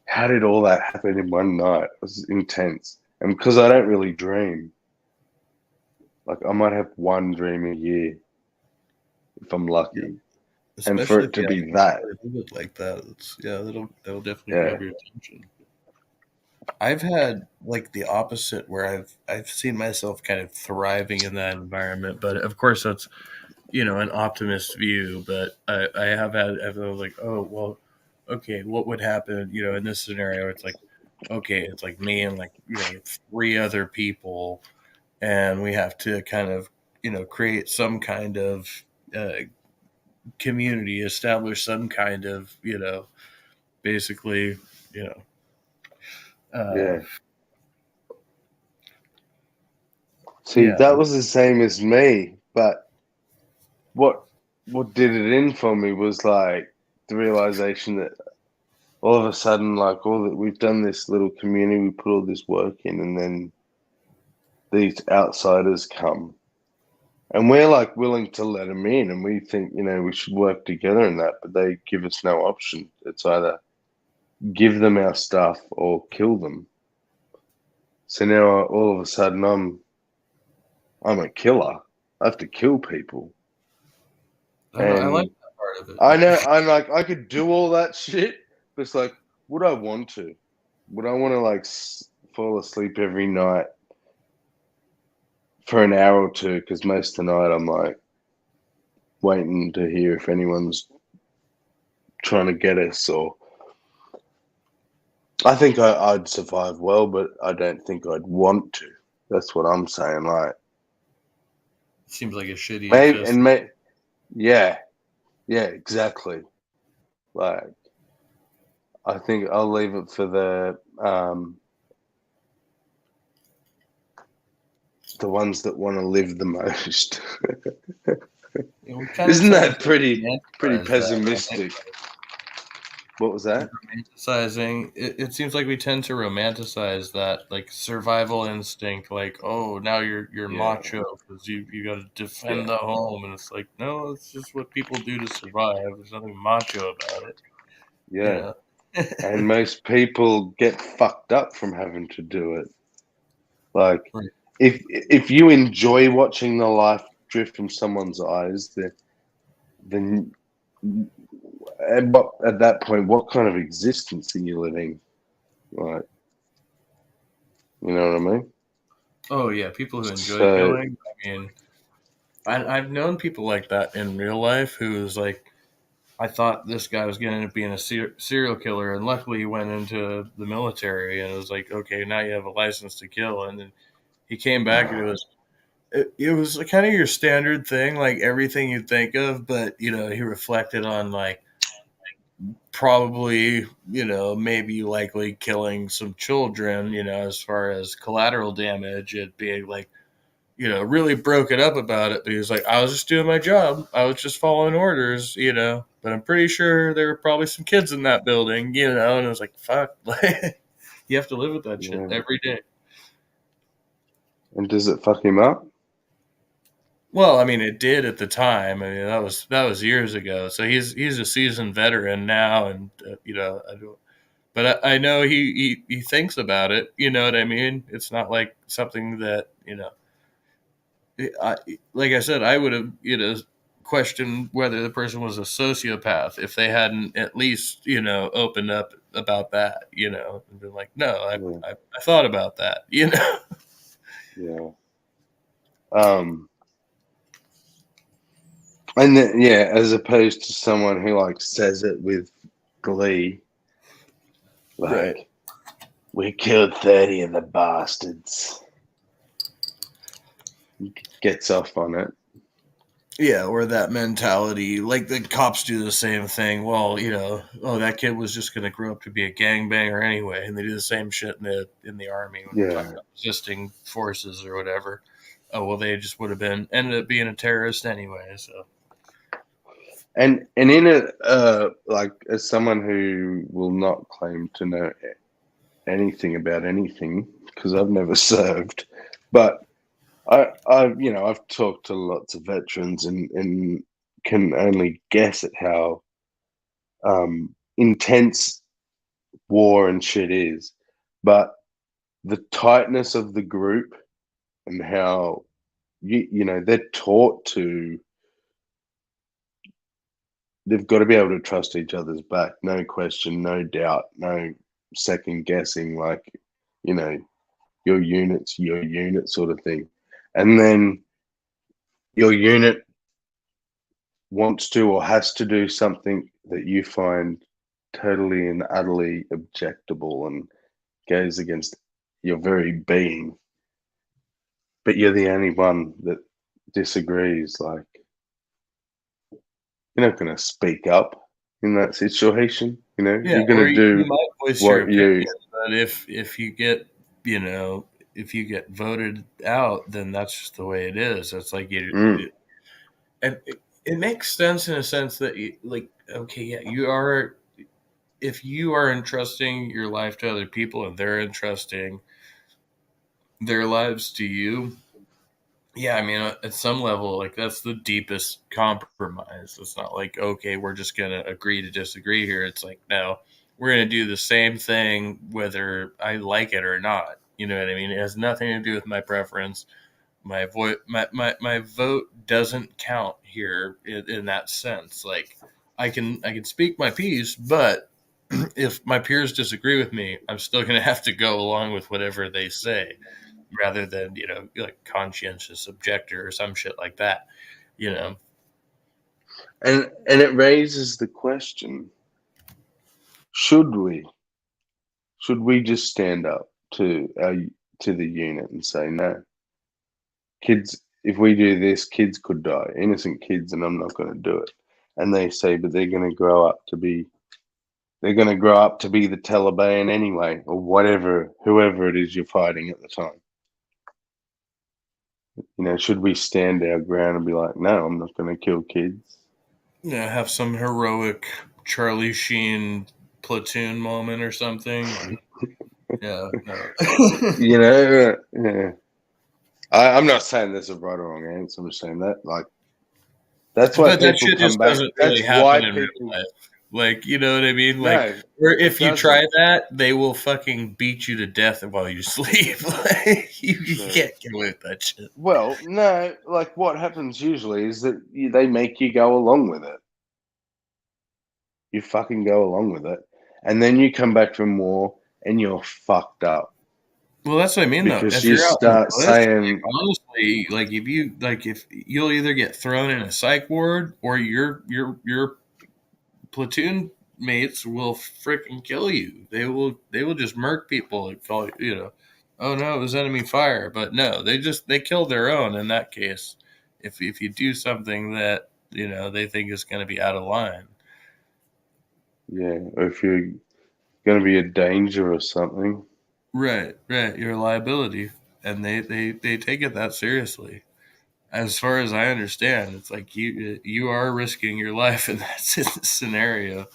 how did all that happen in one night? It was intense. And because I don't really dream, like I might have one dream a year if I'm yeah. lucky. And for Especially it if to you have be that, it like that, that'll definitely yeah, grab your attention. I've had like the opposite where I've seen myself kind of thriving in that environment, but of course that's an optimist view. But I have had I was like, oh well, okay, what would happen in this scenario? It's like, okay, it's like me and like 3 other people, and we have to kind of create some kind of uh, community, establish some kind of basically you know uh, yeah. See, yeah. that was the same as me, but what? what did it in for me was like the realization that all of a sudden, like all that we've done this little community, we put all this work in, and then these outsiders come, and we're like willing to let them in, and we think we should work together in that, but they give us no option. It's either give them our stuff or kill them. So now all of a sudden I'm a killer. I have to kill people. I like And that part of it. I know I could do all that shit, but it's like, would I want to? Would I want to like fall asleep every night for an hour or two? Because most of the night I'm like waiting to hear if anyone's trying to get us, or I think I'd survive well, but I don't think I'd want to. That's what I'm saying. Like Seems like a shitty maybe existence. yeah, exactly. Like I think I'll leave it for the ones that want to live the most. We kind of Isn't tend that to pretty romanticize that. pessimistic? What was that? Romanticizing it seems like we tend to romanticize that, like survival instinct, like, oh, now you're Yeah, macho because you got to defend yeah, the home, and it's like, no, it's just what people do to survive. There's nothing macho about it, you yeah. know. And most people get fucked up from having to do it. Like Right. if you enjoy watching the life drift from someone's eyes, then at that point, what kind of existence are you living? Like, you know what I mean? Oh yeah, people who enjoy So killing. I mean, I've known people like that in real life who's like, I thought this guy was going to end up being a serial killer, and luckily he went into the military, and it was like, okay, now you have a license to kill, and then he came back, and it was kind of your standard thing, like everything you think of, but he reflected on like probably maybe likely killing some children, as far as collateral damage, it being like really broke it up about it. But he was like, I was just doing my job. I was just following orders, But I'm pretty sure there were probably some kids in that building, And I was like, fuck, like you have to live with that shit yeah. every day. And does it fuck him up? Well, I mean, it did at the time. I mean, that was years ago. So he's a seasoned veteran now, and but I know he thinks about it. You know what I mean? It's not like something that like I said, I would have questioned whether the person was a sociopath if they hadn't at least opened up about that, and been like, no, Yeah, I thought about that, yeah. And then, yeah, as opposed to someone who like says it with glee, Right. like we killed 30 of the bastards. Gets off on it. Yeah, or that mentality, like the cops do the same thing. Well, oh, that kid was just going to grow up to be a gangbanger anyway, and they do the same shit in the army when we're talking Yeah. about resisting forces or whatever. Oh well, they just would have ended up being a terrorist anyway. So And in it, like as someone who will not claim to know anything about anything because I've never served, but I've talked to lots of veterans and can only guess at how intense war and shit is, but the tightness of the group and how they're taught to they've got to be able to trust each other's back, no question, no doubt, no second guessing, like you know your unit sort of thing, and then your unit wants to or has to do something that you find totally and utterly objectable and goes against your very being, but you're the only one that disagrees. Like, you're not going to speak up in that situation. yeah, You're going or to you do might voice your what opinion, you, but if you get if you voted out, then that's just the way it is. It's like mm, and it makes sense in a sense that okay, yeah, you are, if you are entrusting your life to other people and they're entrusting their lives to you, yeah, I mean, at some level, like that's the deepest compromise. It's not like, okay, we're just going to agree to disagree here. It's like, no, we're going to do the same thing whether I like it or not. You know what I mean? It has nothing to do with my preference. My vote doesn't count here in that sense. Like I can speak my piece, but if my peers disagree with me, I'm still going to have to go along with whatever they say rather than, like conscientious objector or some shit like that, you know. And it raises the question: Should we just stand up to the unit and say no? Kids, if we do this, kids could die, innocent kids, and I'm not going to do it. And they say, but they're going to grow up to be the Taliban anyway, or whoever it is you're fighting at the time. Should we stand our ground and be like, no, I'm not going to kill kids? Yeah, have some heroic Charlie Sheen platoon moment or something. Like, yeah, no. Yeah. I'm not saying there's a right or wrong answer. I'm just saying that, like, that's why But that people shit come just back. doesn't really That's why happen in real people. life. Like, you know what I mean? Like, No, or it if you try doesn't. that, they will fucking beat you to death while you sleep. Like, you No. can't get away with that shit. Well, no. Like, what happens usually is that they make you go along with it. You fucking go along with it, and then you come back from war and you're fucked up Well, that's what I mean, though. because If you you're out in the start bush, like, saying, honestly, like if you'll either get thrown in a psych ward or your platoon mates will freaking kill you. They will just murk people and call oh no, it was enemy fire. But no, they kill their own in that case. If you do something that they think is going to be out of line. yeah, if you're going to be a danger or something. Right, you're a liability, and they take it that seriously. As far as I understand, it's like you are risking your life in that scenario.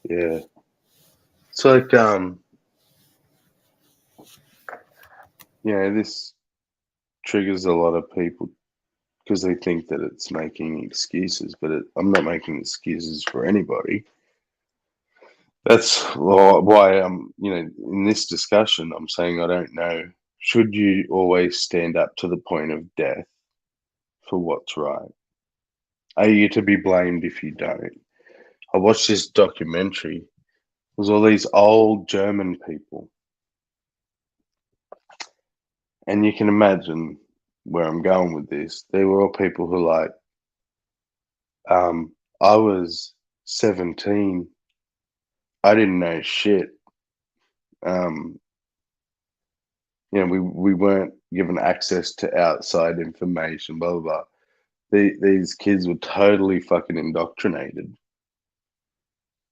Yeah, it's like this triggers a lot of people because they think that it's making excuses, but I'm not making excuses for anybody. That's why in this discussion, I'm saying I don't know. Should you always stand up to the point of death for what's right? Are you to be blamed if you don't? I watched this documentary. It was all these old German people, and you can imagine where I'm going with this. They were all people who I was 17. I didn't know shit. Um, we weren't given access to outside information, blah, blah, blah. These kids were totally fucking indoctrinated,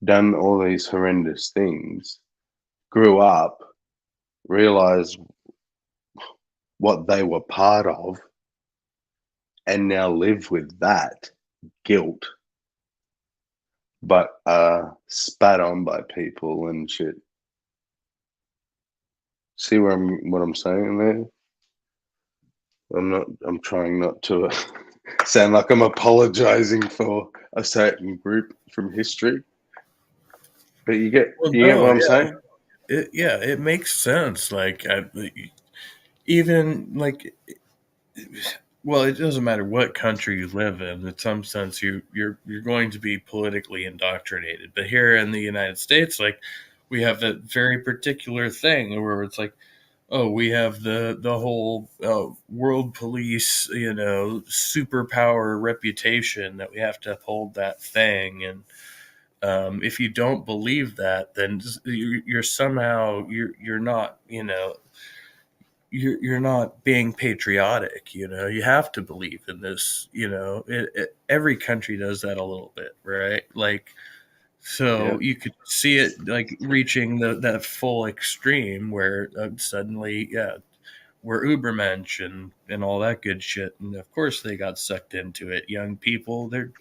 done all these horrendous things, grew up, realized what they were part of, and now live with that guilt, but spat on by people and shit. See what I'm saying there? I'm trying not to sound like I'm apologizing for a certain group from history. But Well, you get no, what I'm saying? it makes sense. Like even like, well, it doesn't matter what country you live in. In some sense, you're going to be politically indoctrinated. But here in the United States, like we have that very particular thing where it's like, oh, we have the whole world police, superpower reputation that we have to uphold that thing. And if you don't believe that, then you're somehow you're not you're not being patriotic. You have to believe in this. Every country does that a little bit, right? Like, Yeah. so you could see it like reaching that full extreme where suddenly, yeah, were Ubermensch and all that good shit. And of course they got sucked into it. Young people, they're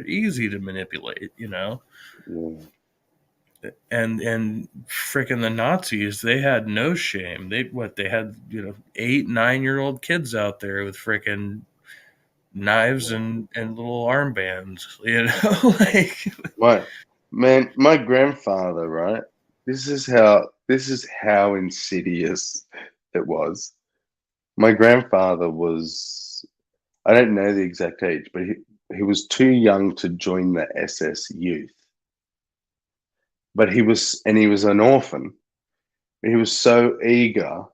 easy to manipulate, you know. Yeah. And freaking the Nazis, they had no shame. They had, 8, 9-year-old kids out there with freaking knives and little armbands, you know, like My grandfather, right? This is how insidious it was. My grandfather was, I don't know the exact age, but he was too young to join the SS youth. But he was an orphan. He was so eager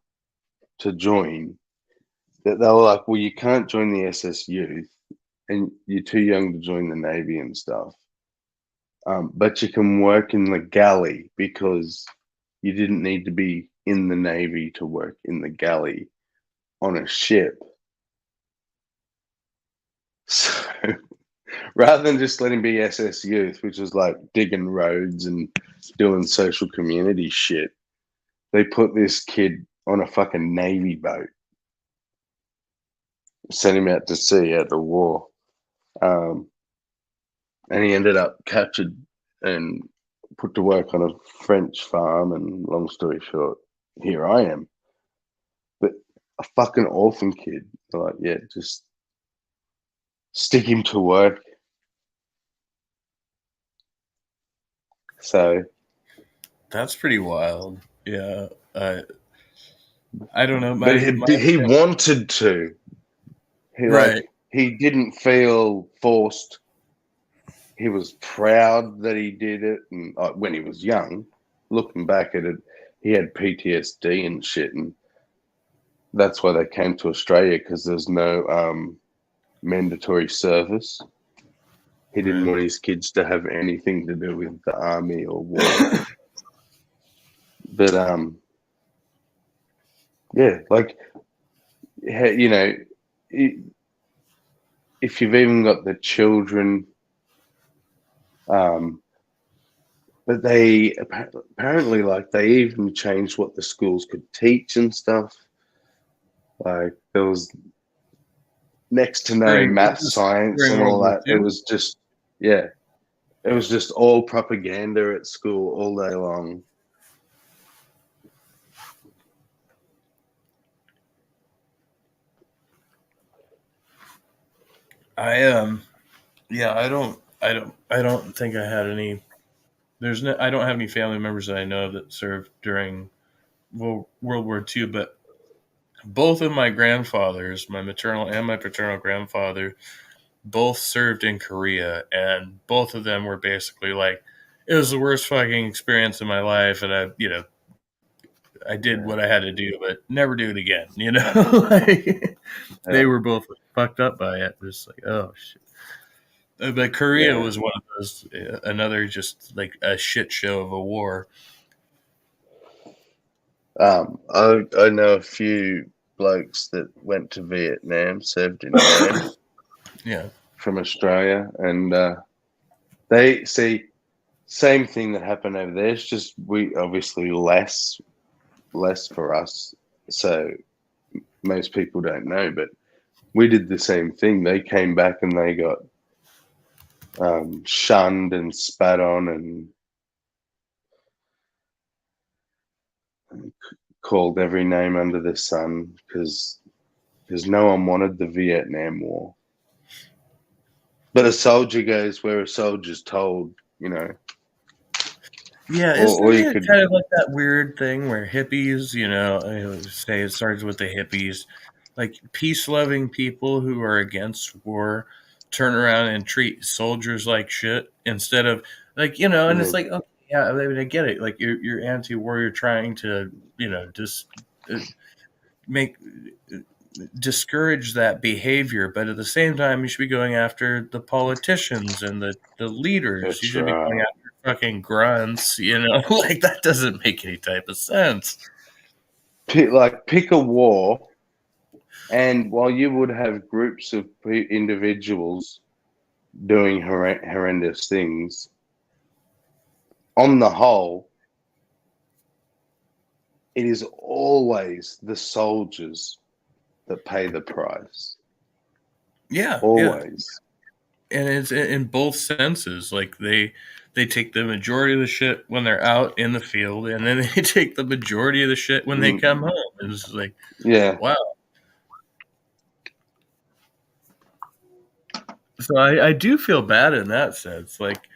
to join that they were like, well, you can't join the SS youth and you're too young to join the Navy and stuff. But you can work in the galley because you didn't need to be in the Navy to work in the galley on a ship. So rather than just letting be SS youth, which was like digging roads and doing social community shit, they put this kid on a fucking Navy boat, sent him out to sea at the war. And he ended up captured and put to work on a French farm. And long story short, here I am. But a fucking orphan kid, like, yeah, just stick him to work. So that's pretty wild. Yeah. I don't know. but he wanted to. Right. He didn't feel forced. He was proud that he did it, and when he was young, looking back at it, he had PTSD and shit, and that's why they came to Australia, because there's no mandatory service. He didn't want his kids to have anything to do with the army or war. But yeah, like, you know, if you've even got the children, but they apparently, like, they even changed what the schools could teach and stuff. Like, there was next to no math, science, and all that. It was just, yeah, it was just all propaganda at school all day long. Yeah, I don't think I had any. I don't have any family members that I know of that served during World War II, but both of my grandfathers, my maternal and my paternal grandfather, both served in Korea, and both of them were basically like, it was the worst fucking experience of my life, and I did what I had to do, but never do it again, you know? Like, they were both fucked up by it. Just like, oh shit. But Korea was one of those, another just like a shit show of a war. I know a few blokes that went to Vietnam, served in Nam, Yeah. from Australia, and they see same thing that happened over there. It's just we obviously less for us, so most people don't know. But we did the same thing. They came back and they got shunned and spat on and called every name under the sun because no one wanted the Vietnam War. But a soldier goes where a soldier's told, you know. Yeah, isn't it kind of like that weird thing where hippies, I say it starts with the hippies, like peace-loving people who are against war turn around and treat soldiers like shit instead of, like, and it's like, okay, yeah, I mean, I get it. Like, you're anti-war, you're trying to, just make discourage that behavior, but at the same time, you should be going after the politicians and the leaders. That's you should right. be going after fucking grunts, like that doesn't make any type of sense. Pick a war, and while you would have groups of individuals doing horrendous things, on the whole, it is always the soldiers that pay the price. Yeah, Always. and it's in both senses. Like they take the majority of the shit when they're out in the field, and then they take the majority of the shit when they come home. And it's like, Yeah. wow. So I do feel bad in that sense. Like,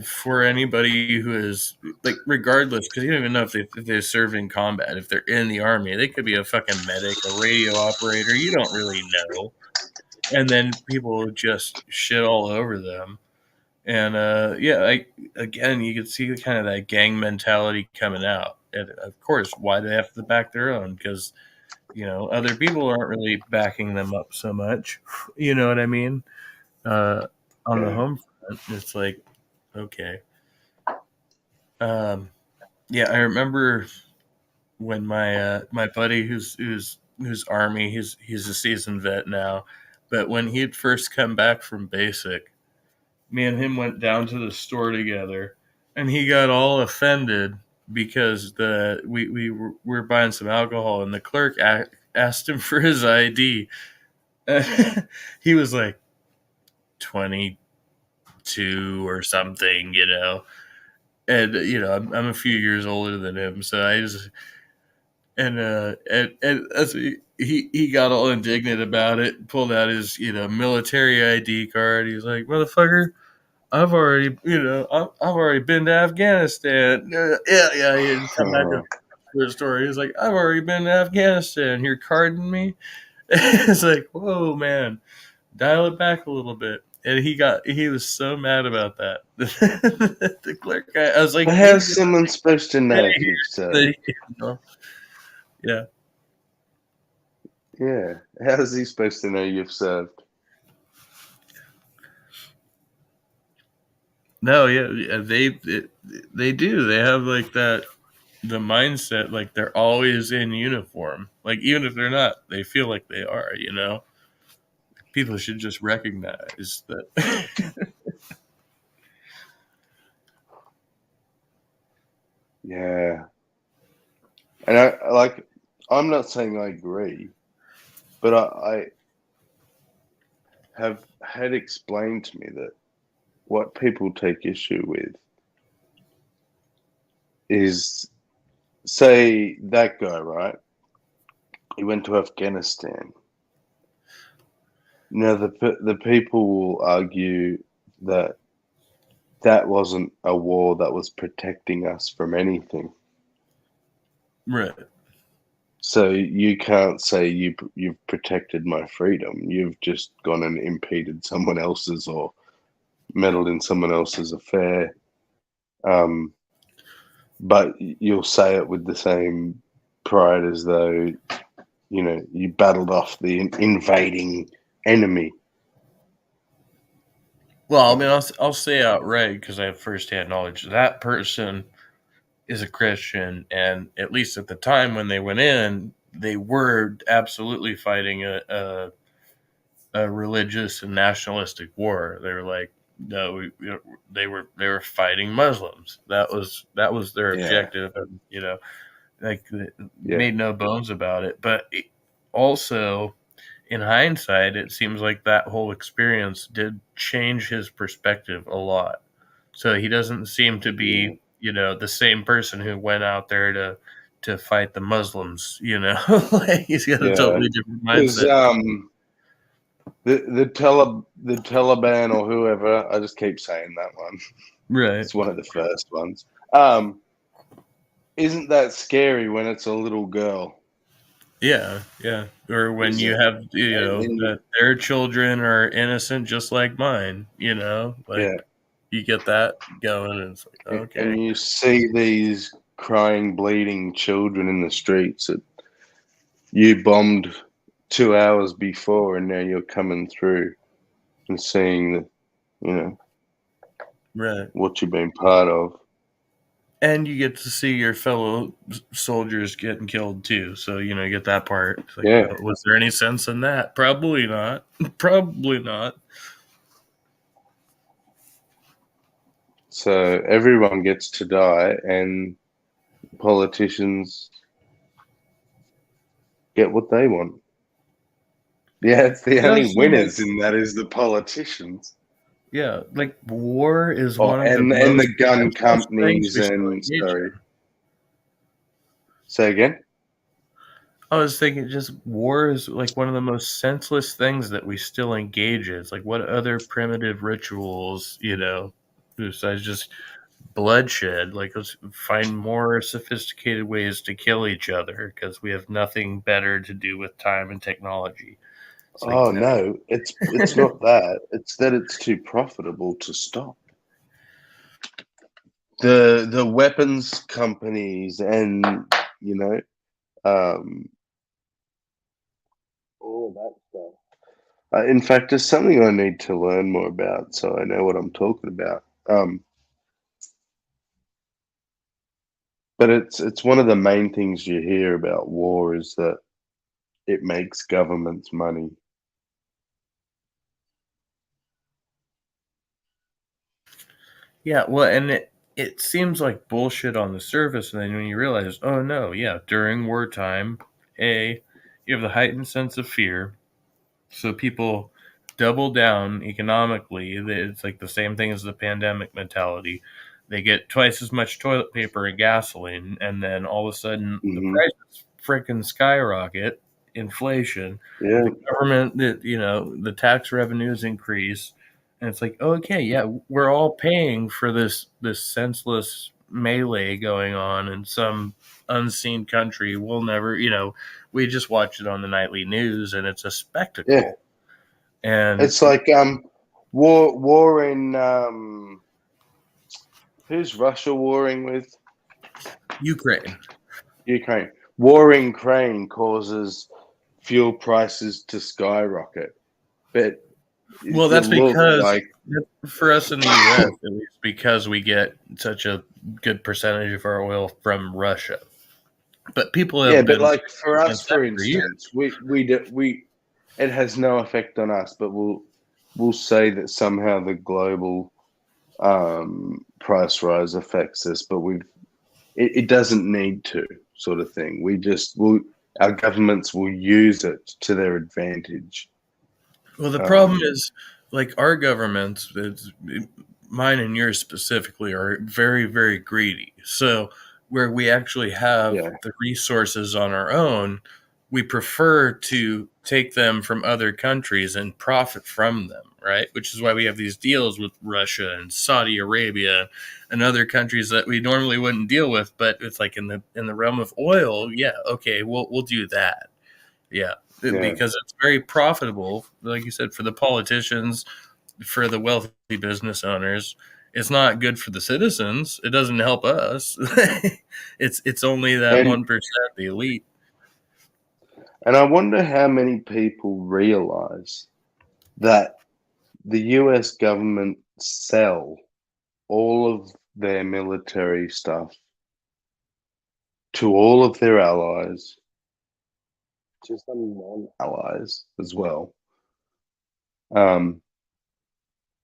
for anybody who is, like, regardless, because you don't even know if they're serving combat, if they're in the army, they could be a fucking medic, a radio operator. You don't really know. And then people just shit all over them. And again, you can see kind of that gang mentality coming out. And of course, why do they have to back their own? Because other people aren't really backing them up so much. You know what I mean? On the home front, it's like, okay. Yeah, I remember when my buddy who's army, he's a seasoned vet now, but when he'd first come back from basic, me and him went down to the store together, and he got all offended because we were buying some alcohol, and the clerk asked him for his ID. He was like 22 or something, and I'm a few years older than him, so I just and as he got all indignant about it, pulled out his military ID card. He was like, "Motherfucker, I've already I've already been to Afghanistan." Yeah. He had come back to the story. He was like, "I've already been to Afghanistan. You're carding me." It's like, whoa, man, dial it back a little bit. And he was so mad about that. The clerk guy, I was like, How's someone supposed to know if you've served? Yeah. Yeah. How's he supposed to know you've served? No, yeah, they do. They have like the mindset, like they're always in uniform. Like even if they're not, they feel like they are. People should just recognize that. Yeah. And I'm not saying I agree, but I have had explained to me that what people take issue with is, say, that guy, right? He went to Afghanistan. Now, the people will argue that wasn't a war that was protecting us from anything. Right. So you can't say you've protected my freedom. You've just gone and impeded someone else's or meddled in someone else's affair. But you'll say it with the same pride as though, you battled off the invading enemy. Well, I mean, I'll say outright because I have firsthand knowledge. That person is a Christian, and at least at the time when they went in, they were absolutely fighting a religious and nationalistic war. They were like, no, they were fighting Muslims. That was their objective, and made no bones about it. But also, in hindsight, it seems like that whole experience did change his perspective a lot. So he doesn't seem to be, the same person who went out there to fight the Muslims. Like he's got a totally different mindset. The Taliban or whoever, I just keep saying that one. Right. It's one of the first ones. Isn't that scary when it's a little girl? Yeah. Or when you have, that their children are innocent just like mine, you get that going, and it's like, okay. And you see these crying, bleeding children in the streets that you bombed 2 hours before, and now you're coming through and seeing Right. what you've been part of. And you get to see your fellow soldiers getting killed too. So, you get that part. It's like, was there any sense in that? Probably not. Probably not. So everyone gets to die, and politicians get what they want. Yeah, it's the You only also, like, winners in that is the politicians. yeah, like war is Oh, one of the and most the gun senseless things companies we still and engage sorry. in. Say again? I was thinking just war is like one of the most senseless things that we still engage in. It's like what other primitive rituals, besides just bloodshed, like let's find more sophisticated ways to kill each other because we have nothing better to do with time and technology. It's like, Oh no. no, it's not that. It's that it's too profitable to stop. The weapons companies and you know all of that stuff. In fact, it's something I need to learn more about, so I know what I'm talking about. But it's one of the main things you hear about war is that it makes governments money. Yeah, well, and it seems like bullshit on the surface, and then when you realize, oh no, yeah, during wartime, you have the heightened sense of fear, so people double down economically. It's like the same thing as the pandemic mentality. They get twice as much toilet paper and gasoline, and then all of a sudden the Hmm. prices freaking skyrocket. Inflation, Yeah, the government, the tax revenues increase, and it's like, okay, yeah, we're all paying for this senseless melee going on in some unseen country. We'll never, we just watch it on the nightly news, and it's a yeah. spectacle. And It's like war in who's Russia warring with? Ukraine. Ukraine. War in Ukraine causes fuel prices to skyrocket, but Well, you that's look because like for us in the U.S., at least, because we get such a good percentage of our oil from Russia. But people yeah, have but been like for us, against that for for years. instance, we it has no effect on us, but we'll say that somehow the global price rise affects us, but it doesn't need to, sort of thing. We just will our governments will use it to their advantage. Well, the problem Um, is, like our governments, mine and yours specifically, are very, very greedy. So, where we actually have yeah, the resources on our own, we prefer to take them from other countries and profit from them, right? Which is why we have these deals with Russia and Saudi Arabia and other countries that we normally wouldn't deal with. But it's like in the realm of oil, yeah, okay, we'll do that. Yeah, yeah, because it's very profitable, like you said, for the politicians, for the wealthy business owners. It's not good for the citizens. It doesn't help us. It's only that and 1%, the elite. and I wonder how many people realize that the U.S. government sell all of their military stuff to all of their allies, to some non-allies as well. Um,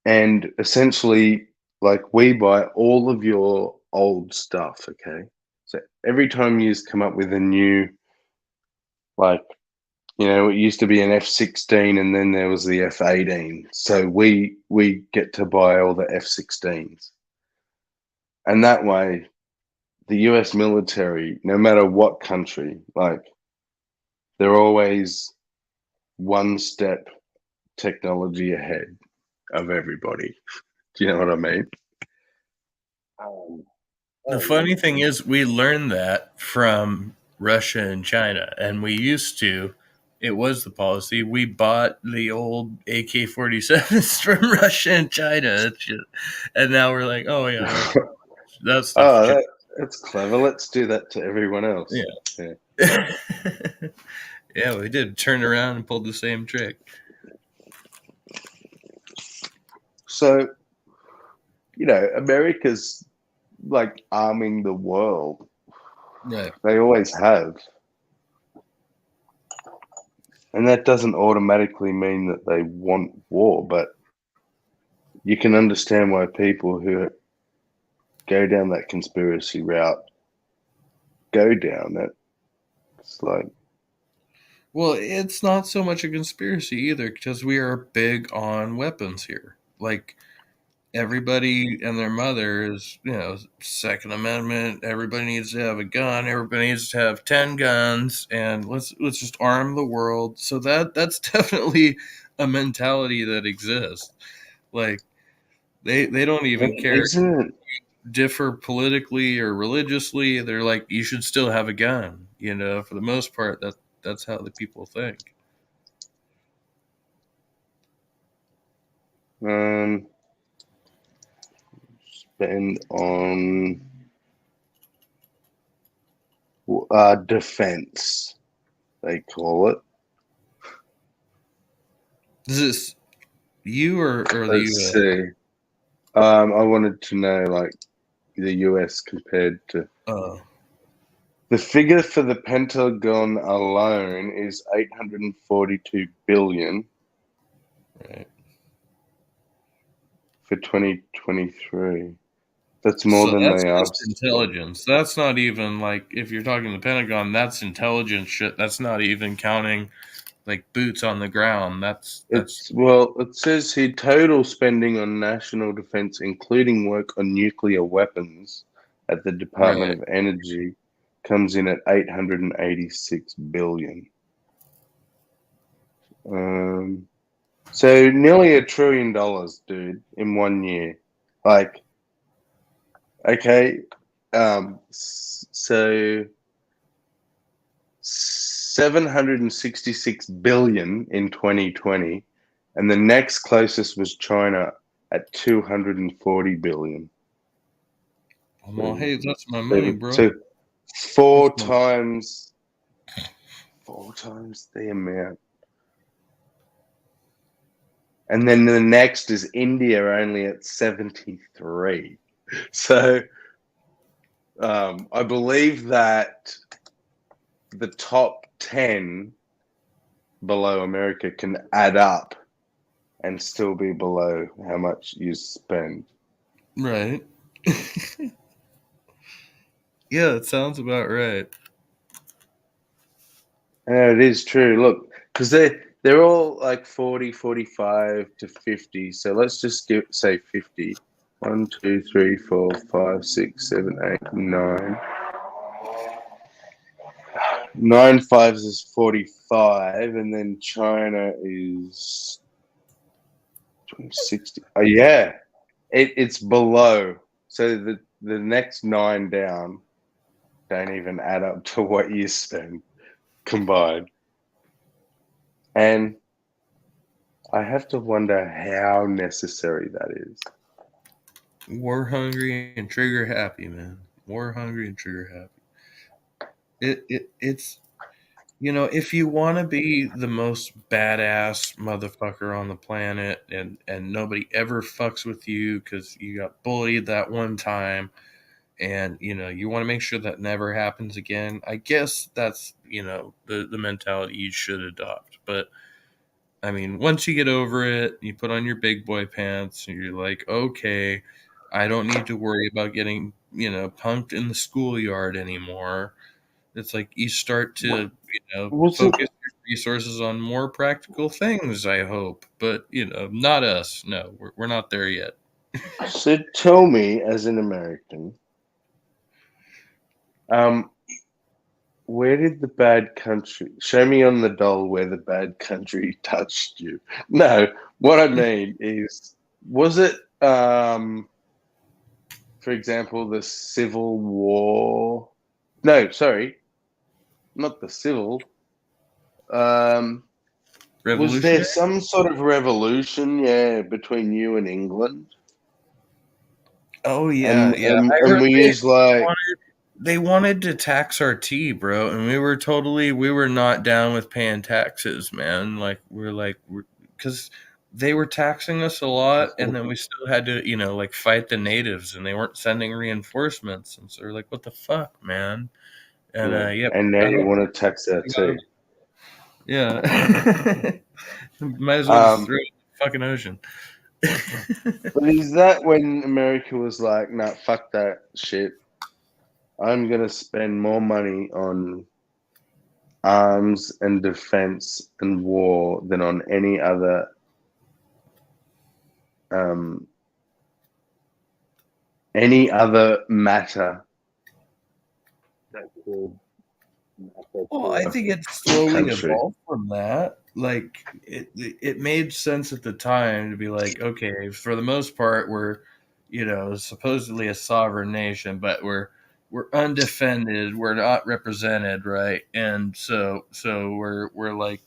and essentially, like we buy all of your old stuff, okay? So every time you come up with a new, like, it used to be an F-16 and then there was the F-18. So we get to buy all the F-16s. And that way, the US military, no matter what country, like they're always one step technology ahead of everybody. Do you know what I mean? Um, The oh funny thing is, we learned that from Russia and China, and we used to. It was the policy. We bought the old AK-47s from Russia and China. And now we're like, oh yeah, yeah. that stuff. Oh, that's clever. Let's do that to everyone else. Yeah. Yeah. Yeah, we did. Turned around and pulled the same trick. So, America's like arming the world. Right. They always have. And that doesn't automatically mean that they want war, but you can understand why people who go down that conspiracy route go down. It's like, Well, it's not so much a conspiracy either because we are big on weapons here. Like everybody and their mother is, Second Amendment. Everybody needs to have a gun. Everybody needs to have 10 guns, and let's just arm the world. So that's definitely a mentality that exists. Like they don't even care if isn't it? you differ politically or religiously. They're like, you should still have a gun. For the most part, that's how the people think. Spend on defense, they call it. Is this you or the Let's U.S.? see. I wanted to know, like, the US compared to. The figure for the Pentagon alone is $842 billion Right. for 2023. That's more So than that's they just asked for. intelligence. That's not even like if you're talking the Pentagon, that's intelligence shit. That's not even counting like boots on the ground. That's It says here total spending on national defense, including work on nuclear weapons at the Department right. of Energy, comes in at $886 billion. So nearly $1 trillion, dude, in 1 year. Like, okay, so 766 billion in 2020, and the next closest was China at 240 billion. Well, hey, that's my money, So, bro. so four That's my- times the amount. And then the next is India, only at 73. So I believe that the top 10 below America can add up and still be below how much you spend. Right. Yeah, it sounds about right. Yeah, it is true. Look, because they're all like 40, 45 to 50. So let's just say 50. 1, 2, 3, 4, 5, 6, 7, 8, 9. 9 fives is 45, and then China is 60. Oh yeah, it's below. So the next 9 down don't even add up to what you spend combined. And I have to wonder how necessary that is. War hungry and trigger happy, man. War hungry and trigger happy. It's if you want to be the most badass motherfucker on the planet and nobody ever fucks with you because you got bullied that one time and you want to make sure that never happens again, I guess that's the mentality you should adopt. But I mean, once you get over it, you put on your big boy pants and you're like, okay, I don't need to worry about getting punked in the schoolyard anymore. It's like you start to, Was it? focus your resources on more practical things, I hope. But, not us. No, we're not there yet. So tell me, as an American, where did the bad country show me on the doll where the bad country touched you? No, what I mean is, was it, for example, the Civil War? No, sorry, not the Civil. Was there Revolutionary? some sort of revolution, yeah, between you and England? Oh, yeah. And Yeah. and, I and heard we use like, they wanted to tax our tea, bro. And we were not down with paying taxes, man. Like, because they were taxing us a lot. And then we still had to, like fight the natives and they weren't sending reinforcements. And so we're like, what the fuck, man? And, yeah, yep. and now I you don't, want to tax our tea. yeah. Might as well just Um, throw it in the fucking ocean. but is that when America was like, nah, fuck that shit? I'm going to spend more money on arms and defense and war than on any other matter that could affect Well, I think the it's slowly country. evolved from that. Like it made sense at the time to be like, okay, for the most part, we're supposedly a sovereign nation, but we're undefended, we're not represented, right? And so we're like,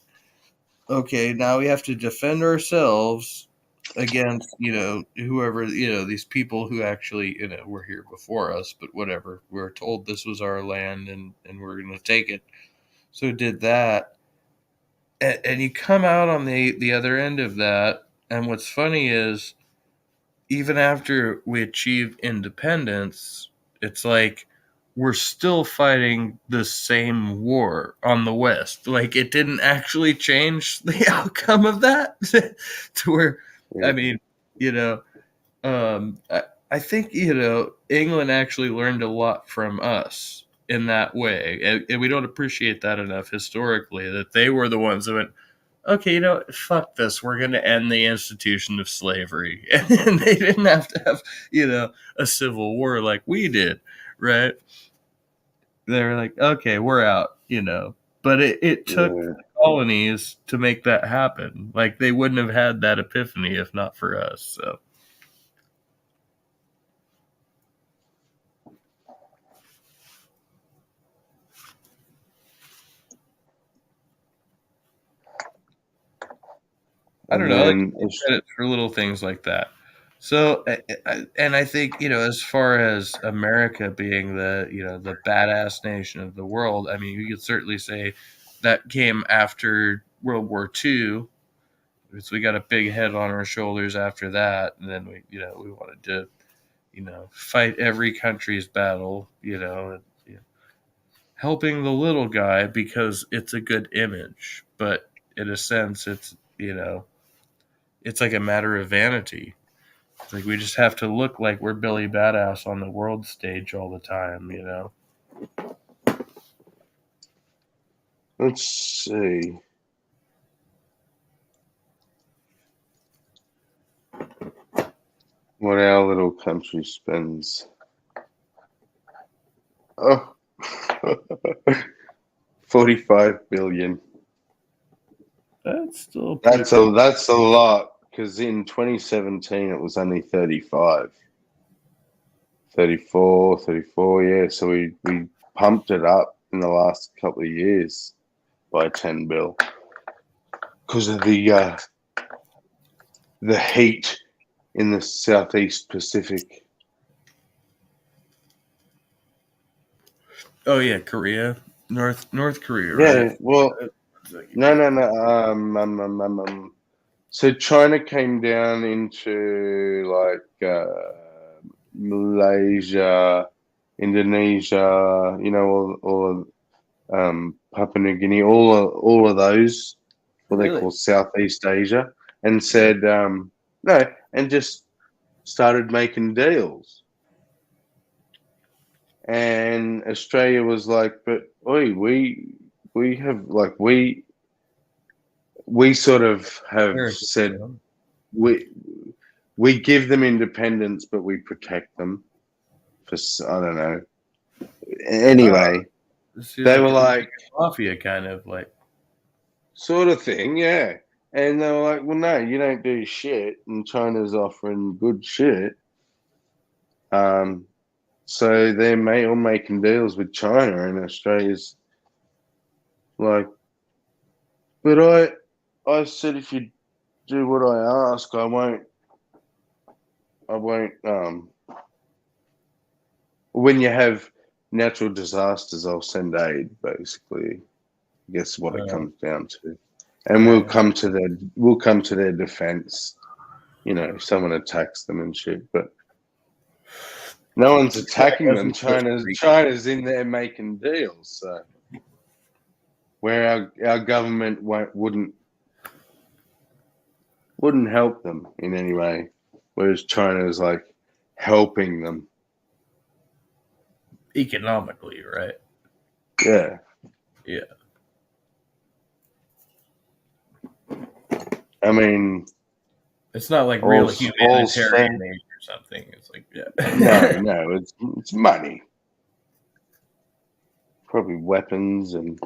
okay, now we have to defend ourselves against whoever these people who actually were here before us, but whatever, we're told this was our land and we're going to take it, so did that. And you come out on the other end of that, and what's funny is even after we achieve independence, it's like we're still fighting the same war on the West. Like it didn't actually change the outcome of that to where, I Yeah. mean, you know, I think England actually learned a lot from us in that way, and we don't appreciate that enough historically. That they were the ones that went, okay, fuck this. We're going to end the institution of slavery. And they didn't have to have, a civil war like we did, right? They were like, okay, we're out. But it took Yeah. the colonies to make that happen. Like they wouldn't have had that epiphany if not for us. So. I don't And know. I like to then take credit for little things like that. So, and I think as far as America being the badass nation of the world, I mean, you could certainly say that came after World War II. So we got a big head on our shoulders after that, and then we wanted to fight every country's battle, helping the little guy because it's a good image, but in a sense, it's like a matter of vanity. It's like we just have to look like we're Billy Badass on the world stage all the time. let's see. What our little country spends. Oh, 45 billion. That's still That's a lot because in 2017 it was only 35. 34, yeah. So we pumped it up in the last couple of years by 10 bill because of the heat in the Southeast Pacific. Oh yeah, Korea, North Korea, right? Yeah, well, no. So China came down into like Malaysia, Indonesia, all Papua New Guinea, all of those, what they Really? call Southeast Asia, and said no, and just started making deals. And Australia was like, but oi, we have like we sort of have said we we give them independence, but we protect them for I don't know. Anyway, This is they were like like a mafia kind of like. sort of thing, yeah. And they were like, well, no, you don't do shit, and China's offering good shit. So they're all making deals with China, and Australia's like, but I said if you do what I ask, I won't. When you have natural disasters, I'll send aid. Basically, I guess what it comes down to, and Yeah. we'll come to their defense. If someone attacks them and shit, but no one's attacking them. China's in there making deals, so where our government wouldn't help them in any way, whereas China is like helping them. economically, right? Yeah. Yeah. I mean, It's not like real all's humanitarian fair. aid or something. It's like, No, it's money. Probably weapons and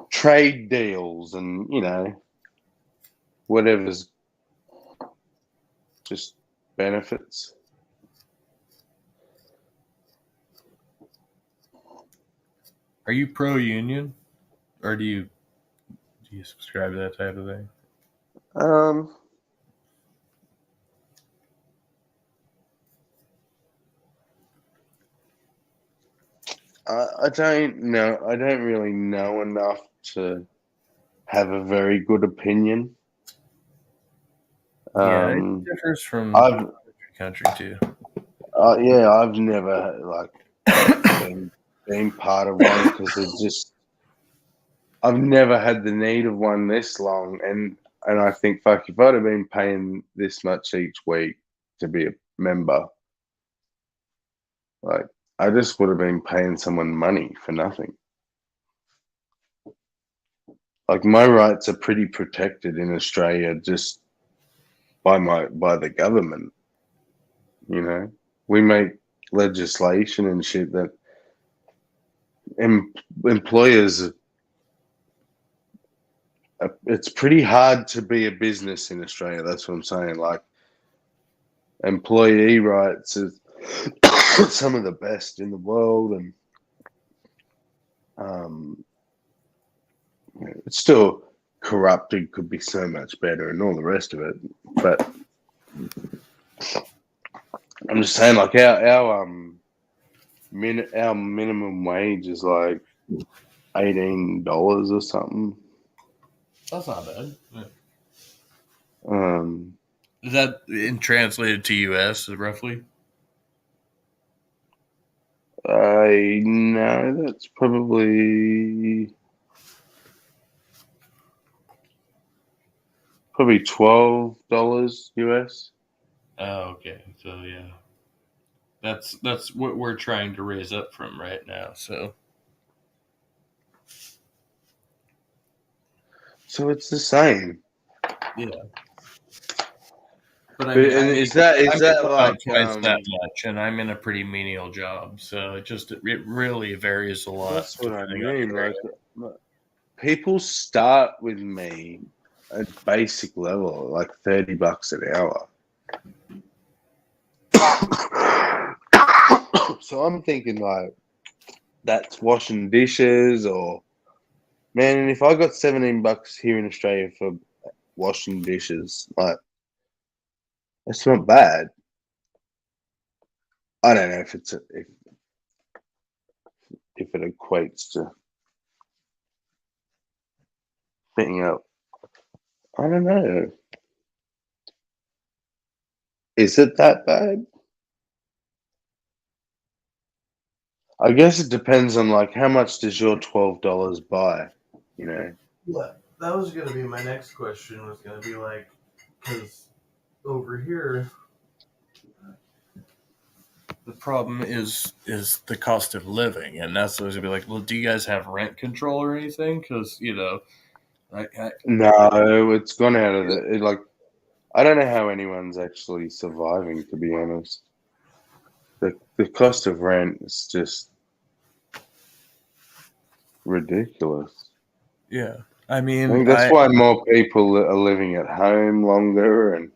trade deals and, whatever's just benefits. Are you pro-union, or do you subscribe to that type of thing? I don't know. I don't really know enough to have a very good opinion. Yeah, it differs from I've country to country yeah, I've never been part of one because I've never had the need of one this long, and I think fuck if I'd have been paying this much each week to be a member, like I just would have been paying someone money for nothing. Like my rights are pretty protected in Australia just by the government. We make legislation and shit that employers. It's pretty hard to be a business in Australia. That's what I'm saying. Like employee rights is some of the best in the world, and it's still corrupted. Could be so much better, and all the rest of it. But I'm just saying, like our minimum wage is like $18 or something. That's not bad. Yeah. Um, Is that translated to US roughly? I know that's probably $12 US. Oh, okay. So yeah, that's what we're trying to raise up from right now. So So it's the same. yeah, but I But mean, and I is make that I is make that about like twice that much, and I'm in a pretty menial job. So it really varies a lot that's what I depending on mean. the Like area. people start with me at basic level, like $30 an hour. So I'm thinking like that's washing dishes or man, and if I got $17 here in Australia for washing dishes, like that's not bad. I don't know if if it equates to fitting up. I don't know. Is it that bad? I guess it depends on like how much does your $12 buy, you know? Yeah, that was gonna be my next question. Was gonna be like, because over here the problem is the cost of living, and that's always gonna be like, well, do you guys have rent control or anything? Because No, it's gone out of like I don't know how anyone's actually surviving to be honest. The cost of rent is just ridiculous. yeah, I I mean, think that's why more people are living at home longer and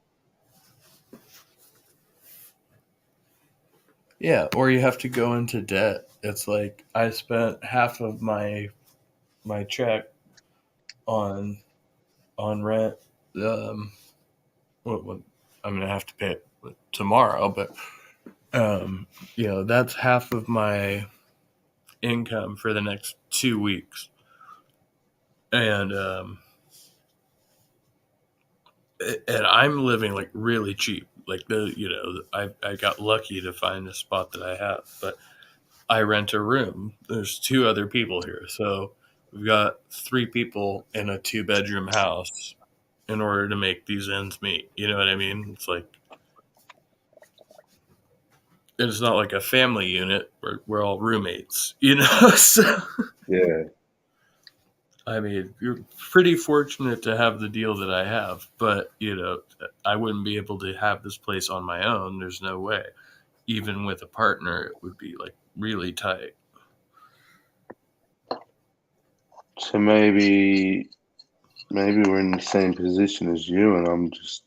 yeah, or you have to go into debt. It's like I spent half of my check on rent. Um, what I'm gonna have to pay it tomorrow, but that's half of my income for the next 2 weeks, and I'm living like really cheap. Like I got lucky to find the spot that I have, but I rent a room. There's two other people here, so we've got three people in a 2-bedroom house in order to make these ends meet. You know what I mean? It's like it's not like a family unit. We're all roommates, you know. So Yeah. I mean, you're pretty fortunate to have the deal that I have, but you know, I wouldn't be able to have this place on my own. There's no way. Even with a partner, it would be like really tight. So maybe we're in the same position as you, and I'm just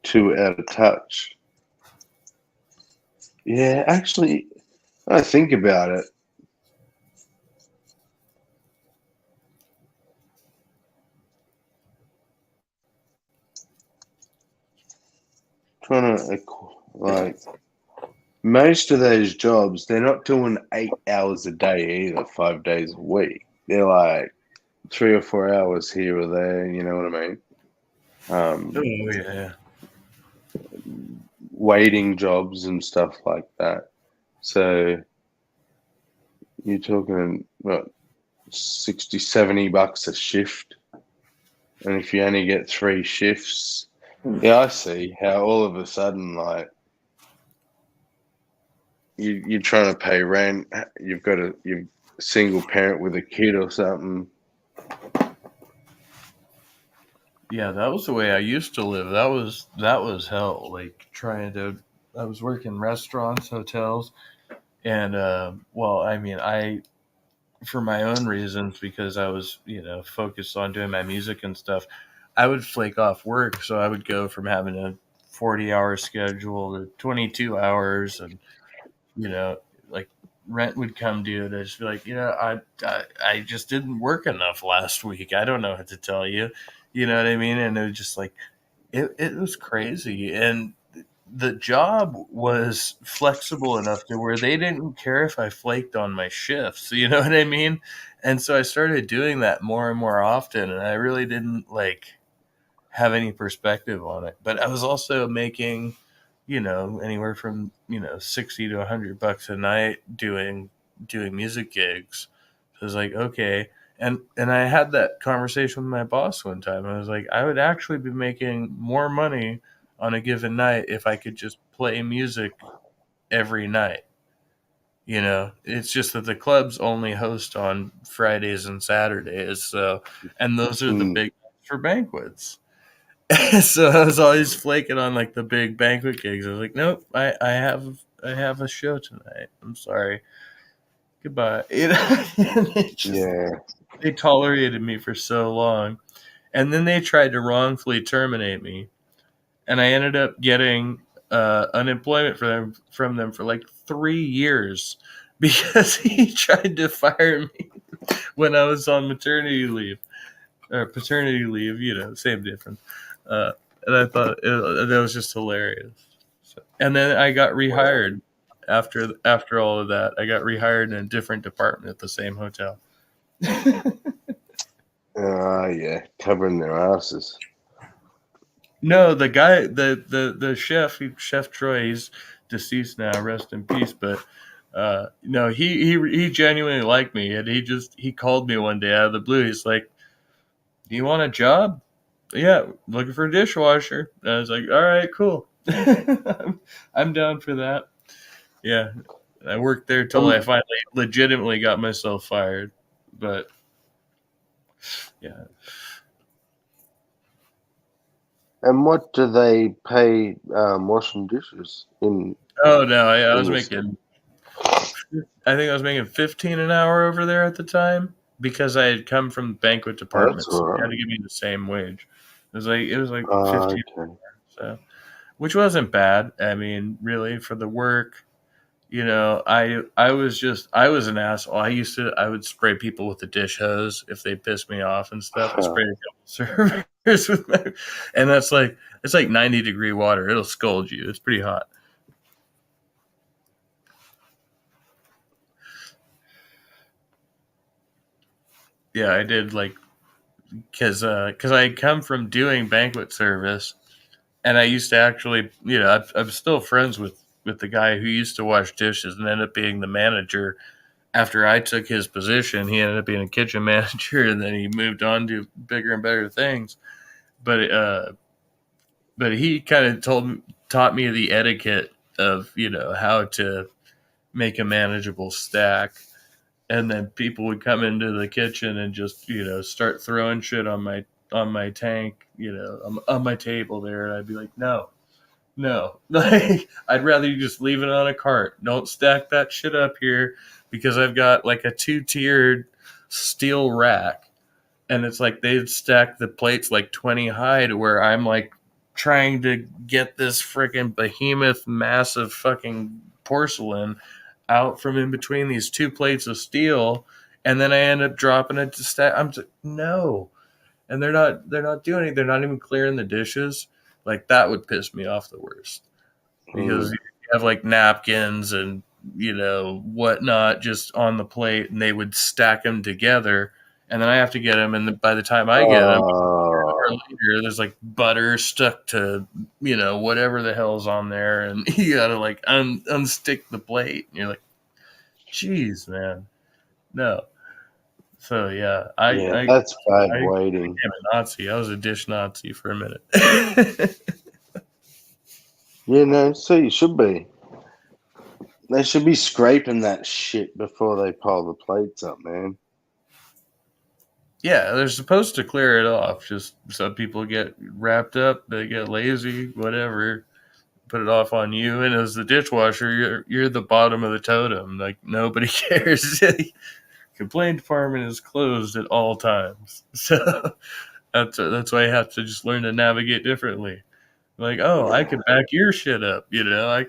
too out of touch. Yeah, actually, I think about it. Trying to like most of those jobs, they're not doing 8 hours a day either, 5 days a week. They're like 3 or 4 hours here or there. You know what I mean? Oh yeah. Waiting jobs and stuff like that. So you're talking what, 60, $70 a shift. And if you only get 3 shifts, yeah, I see how all of a sudden, like, you're trying to pay rent, you're a single parent with a kid or something. Yeah, that was the way I used to live. That was hell. Like I was working restaurants, hotels, and well, I mean, I for my own reasons because I was focused on doing my music and stuff. I would flake off work, so I would go from having a 40-hour schedule to 22 hours, and you know, like rent would come due, and I'd just be like, I just didn't work enough last week. I don't know what to tell you. You know what I mean? And it was just like it was crazy. And the job was flexible enough to where they didn't care if I flaked on my shifts. You know what I mean? And so I started doing that more and more often, and I really didn't like have any perspective on it. But I was also making, anywhere from 60 to $100 a night doing music gigs. So I was like, okay. And I had that conversation with my boss one time. I was like, I would actually be making more money on a given night if I could just play music every night. It's just that the clubs only host on Fridays and Saturdays. So, and those are the Mm, big nights for banquets. So I was always flaking on like the big banquet gigs. I was like, nope, I have a show tonight. I'm sorry. Goodbye. And yeah. they tolerated me for so long. And then they tried to wrongfully terminate me. And I ended up getting unemployment from them for like 3 years because he tried to fire me when I was on maternity leave or paternity leave, same difference. Uh, and I thought that was just hilarious. So, and then I got rehired after all of that. I got rehired in a different department at the same hotel. Yeah, covering their asses. No, the guy, the chef, Chef Troy, he's deceased now. Rest in peace. But no, he genuinely liked me, and he called me one day out of the blue. He's like, "Do you want a job?" Yeah, looking for a dishwasher. And I was like, all right, cool. I'm down for that. Yeah, I worked there till I finally legitimately got myself fired. But yeah, And what do they pay washing dishes in oh no, I was this? making. I think I was making 15 an hour over there at the time because I had come from banquet Oh, that's departments. all So they had right. to give me the same wage. It was like 15, Okay. so which wasn't bad. I mean, really for the work. I was an asshole. I would spray people with the dish hose if they pissed me off and stuff. I sprayed a couple servers with my, and it's like 90-degree water. It'll scald you. It's pretty hot. Yeah, I did like because I come from doing banquet service, and I used to actually I'm still friends with the guy who used to wash dishes and ended up being the manager after I took his position. He ended up being a kitchen manager, and then he moved on to bigger and better things. But he kind of taught me the etiquette of, how to make a manageable stack. And then people would come into the kitchen and just, start throwing shit on my tank, on my table there. And I'd be like, no, like, I'd rather you just leave it on a cart. Don't stack that shit up here, because I've got like a 2-tiered steel rack, and it's like they'd stack the plates like 20 high, to where I'm like trying to get this freaking behemoth, massive fucking porcelain out from in between these 2 plates of steel, and then I end up dropping it to stack. I'm just, no. And they're not doing it. They're not even clearing the dishes. Like, that would piss me off the worst, because you have like napkins and whatnot just on the plate, and they would stack them together, and then I have to get them, and by the time I get them, later, there's like butter stuck to whatever the hell's on there, and you gotta like unstick the plate, and you're like, jeez, man, no. So yeah, that's bad I waiting. became a Nazi. I was a dish Nazi for a minute. So you should be. They should be scraping that shit before they pile the plates up, man. Yeah, they're supposed to clear it off. Just some people get wrapped up, they get lazy, whatever, put it off on you. And as the dishwasher, you're the bottom of the totem. Like, nobody cares. Complaint department is closed at all times. So that's why I have to just learn to navigate differently. Like, oh, I could back your shit up. I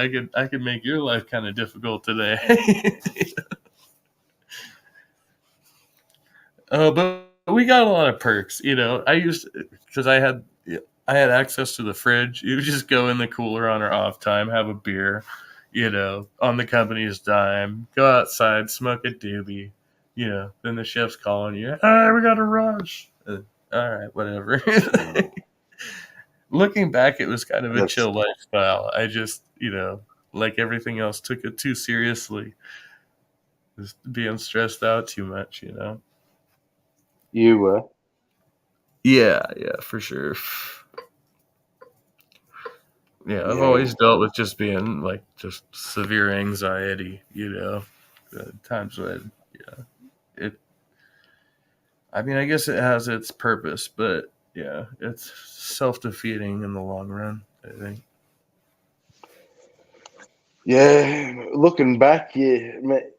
could make your life kind of difficult today. But we got a lot of perks. Because I had access to the fridge. You would just go in the cooler on our off time, have a beer, on the company's dime, go outside, smoke a doobie. Then the chef's calling you. Hey, we got to rush. All right, whatever. Looking back, it was kind of a chill lifestyle. I just, like everything else, took it too seriously. Just being stressed out too much, You were. Yeah, for sure. Yeah, I've always dealt with just being like just severe anxiety, times when, it. I mean, I guess it has its purpose, but yeah, it's self-defeating in the long run, I think. Yeah, looking back, you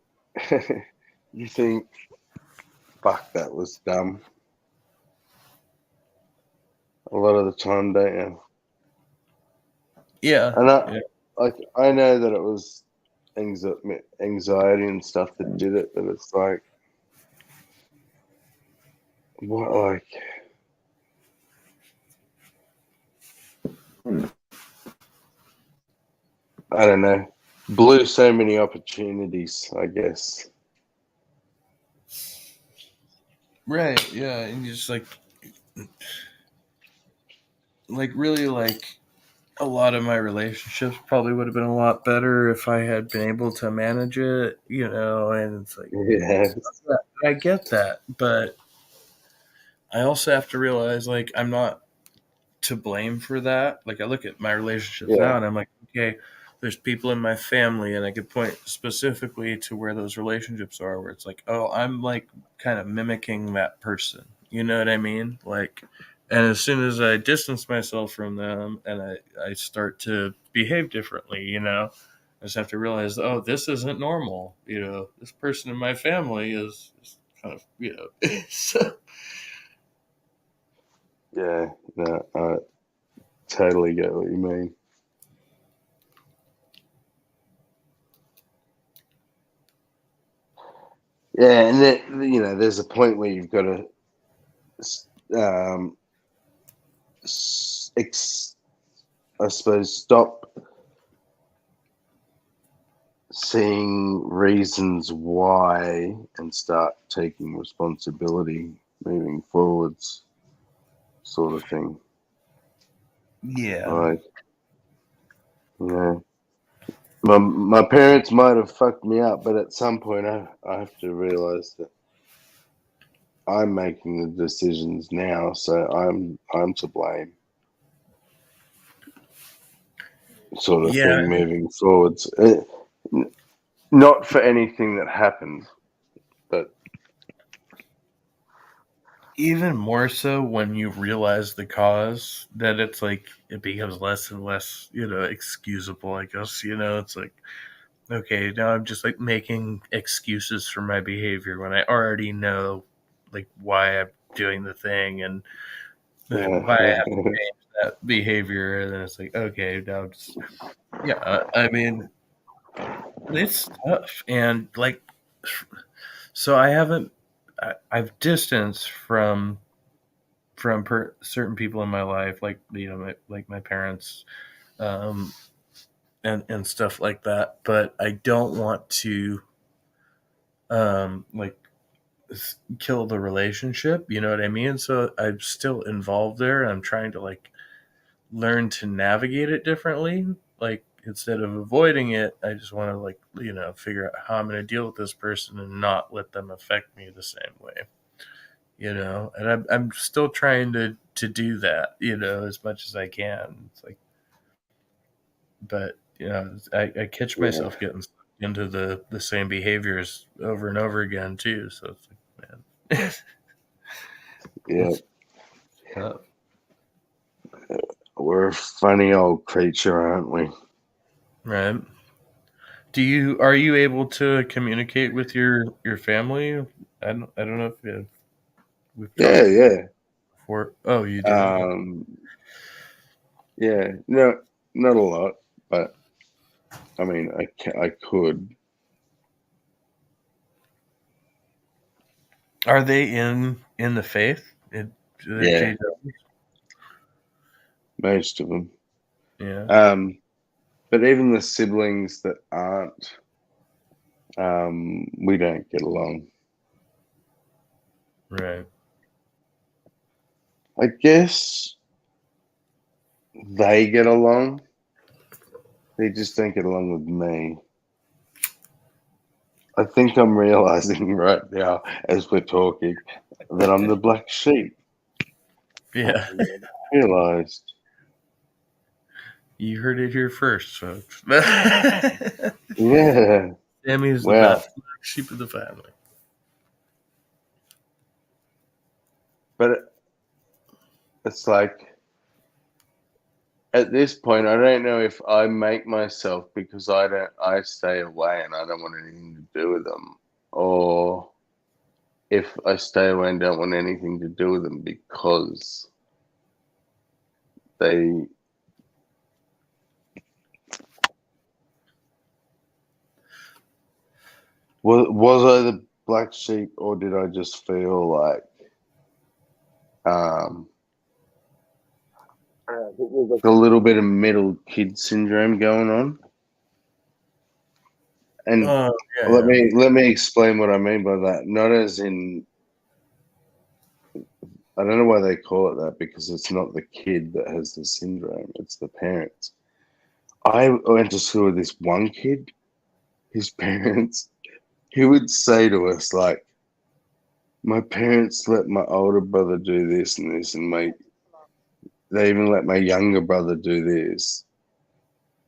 think, fuck, that was dumb. A lot of the time, don't you? Yeah. And I know that it was anxiety and stuff that did it, but it's like, what, like, I don't know, blew so many opportunities, I guess. Right. Yeah, and you just really a lot of my relationships probably would have been a lot better if I had been able to manage it, and it's like, Yeah. I get that, but I also have to realize, like, I'm not to blame for that. Like, I look at my relationships now and I'm like, okay, there's people in my family, and I could point specifically to where those relationships are, where it's like, oh, I'm like kind of mimicking that person. You know what I mean? Like, and as soon as I distance myself from them and I start to behave differently, I just have to realize, oh, this isn't normal. This person in my family is kind of, so. Yeah, no, I totally get what you mean. Yeah, and there's a point where you've got to, I suppose, stop seeing reasons why and start taking responsibility moving forwards, sort of thing. Yeah. Like, my parents might have fucked me up, but at some point I have to realize that I'm making the decisions now, so I'm to blame. sort of Yeah, thing moving forwards. Not for anything that happened, but even more so when you realize the cause, that it's like it becomes less and less, excusable, I guess. It's like, okay, now I'm just like making excuses for my behavior when I already know like why I'm doing the thing and why I have to change that behavior. And then it's like, okay, now just, yeah, I mean, it's tough. And like, so I've distanced from certain people in my life, like my parents, um, and stuff like that. But I don't want to like kill the relationship. You know what I mean? So I'm still involved there, and I'm trying to like learn to navigate it differently. Like instead of avoiding it, I just want to like figure out how I'm going to deal with this person and not let them affect me the same way. And I'm still trying to do that, as much as I can. It's like, but I catch yeah, myself getting into the same behaviors over and over again too. So it's like, man, yeah. it's tough. We're a funny old creature, aren't we? Right. Are you able to communicate with your family? I don't know if we've Yeah, talked yeah. before. Oh, you do. Yeah. No, not a lot, but I mean, I could. Are they in the faith? The Yeah, JW? most of them. Yeah. But even the siblings that aren't, we don't get along. Right. I guess they get along. They just don't get along with me. I think I'm realizing right now, as we're talking, that I'm the black sheep. Yeah. Realized. You heard it here first, folks. Yeah. Sammy is the Wow. best sheep of the family. But it's like, at this point, I don't know if I make myself because I stay away and I don't want anything to do with them, or if I stay away and don't want anything to do with them because they was I the black sheep, or did I just feel like I think there's like a little bit of middle kid syndrome going on. And Oh yeah, let yeah. me explain what I mean by that. Not as in, I don't know why they call it that, because it's not the kid that has the syndrome, it's the parents. I went to school with this one kid, his parents, he would say to us, like, my parents let my older brother do this and this, and they even let my younger brother do this,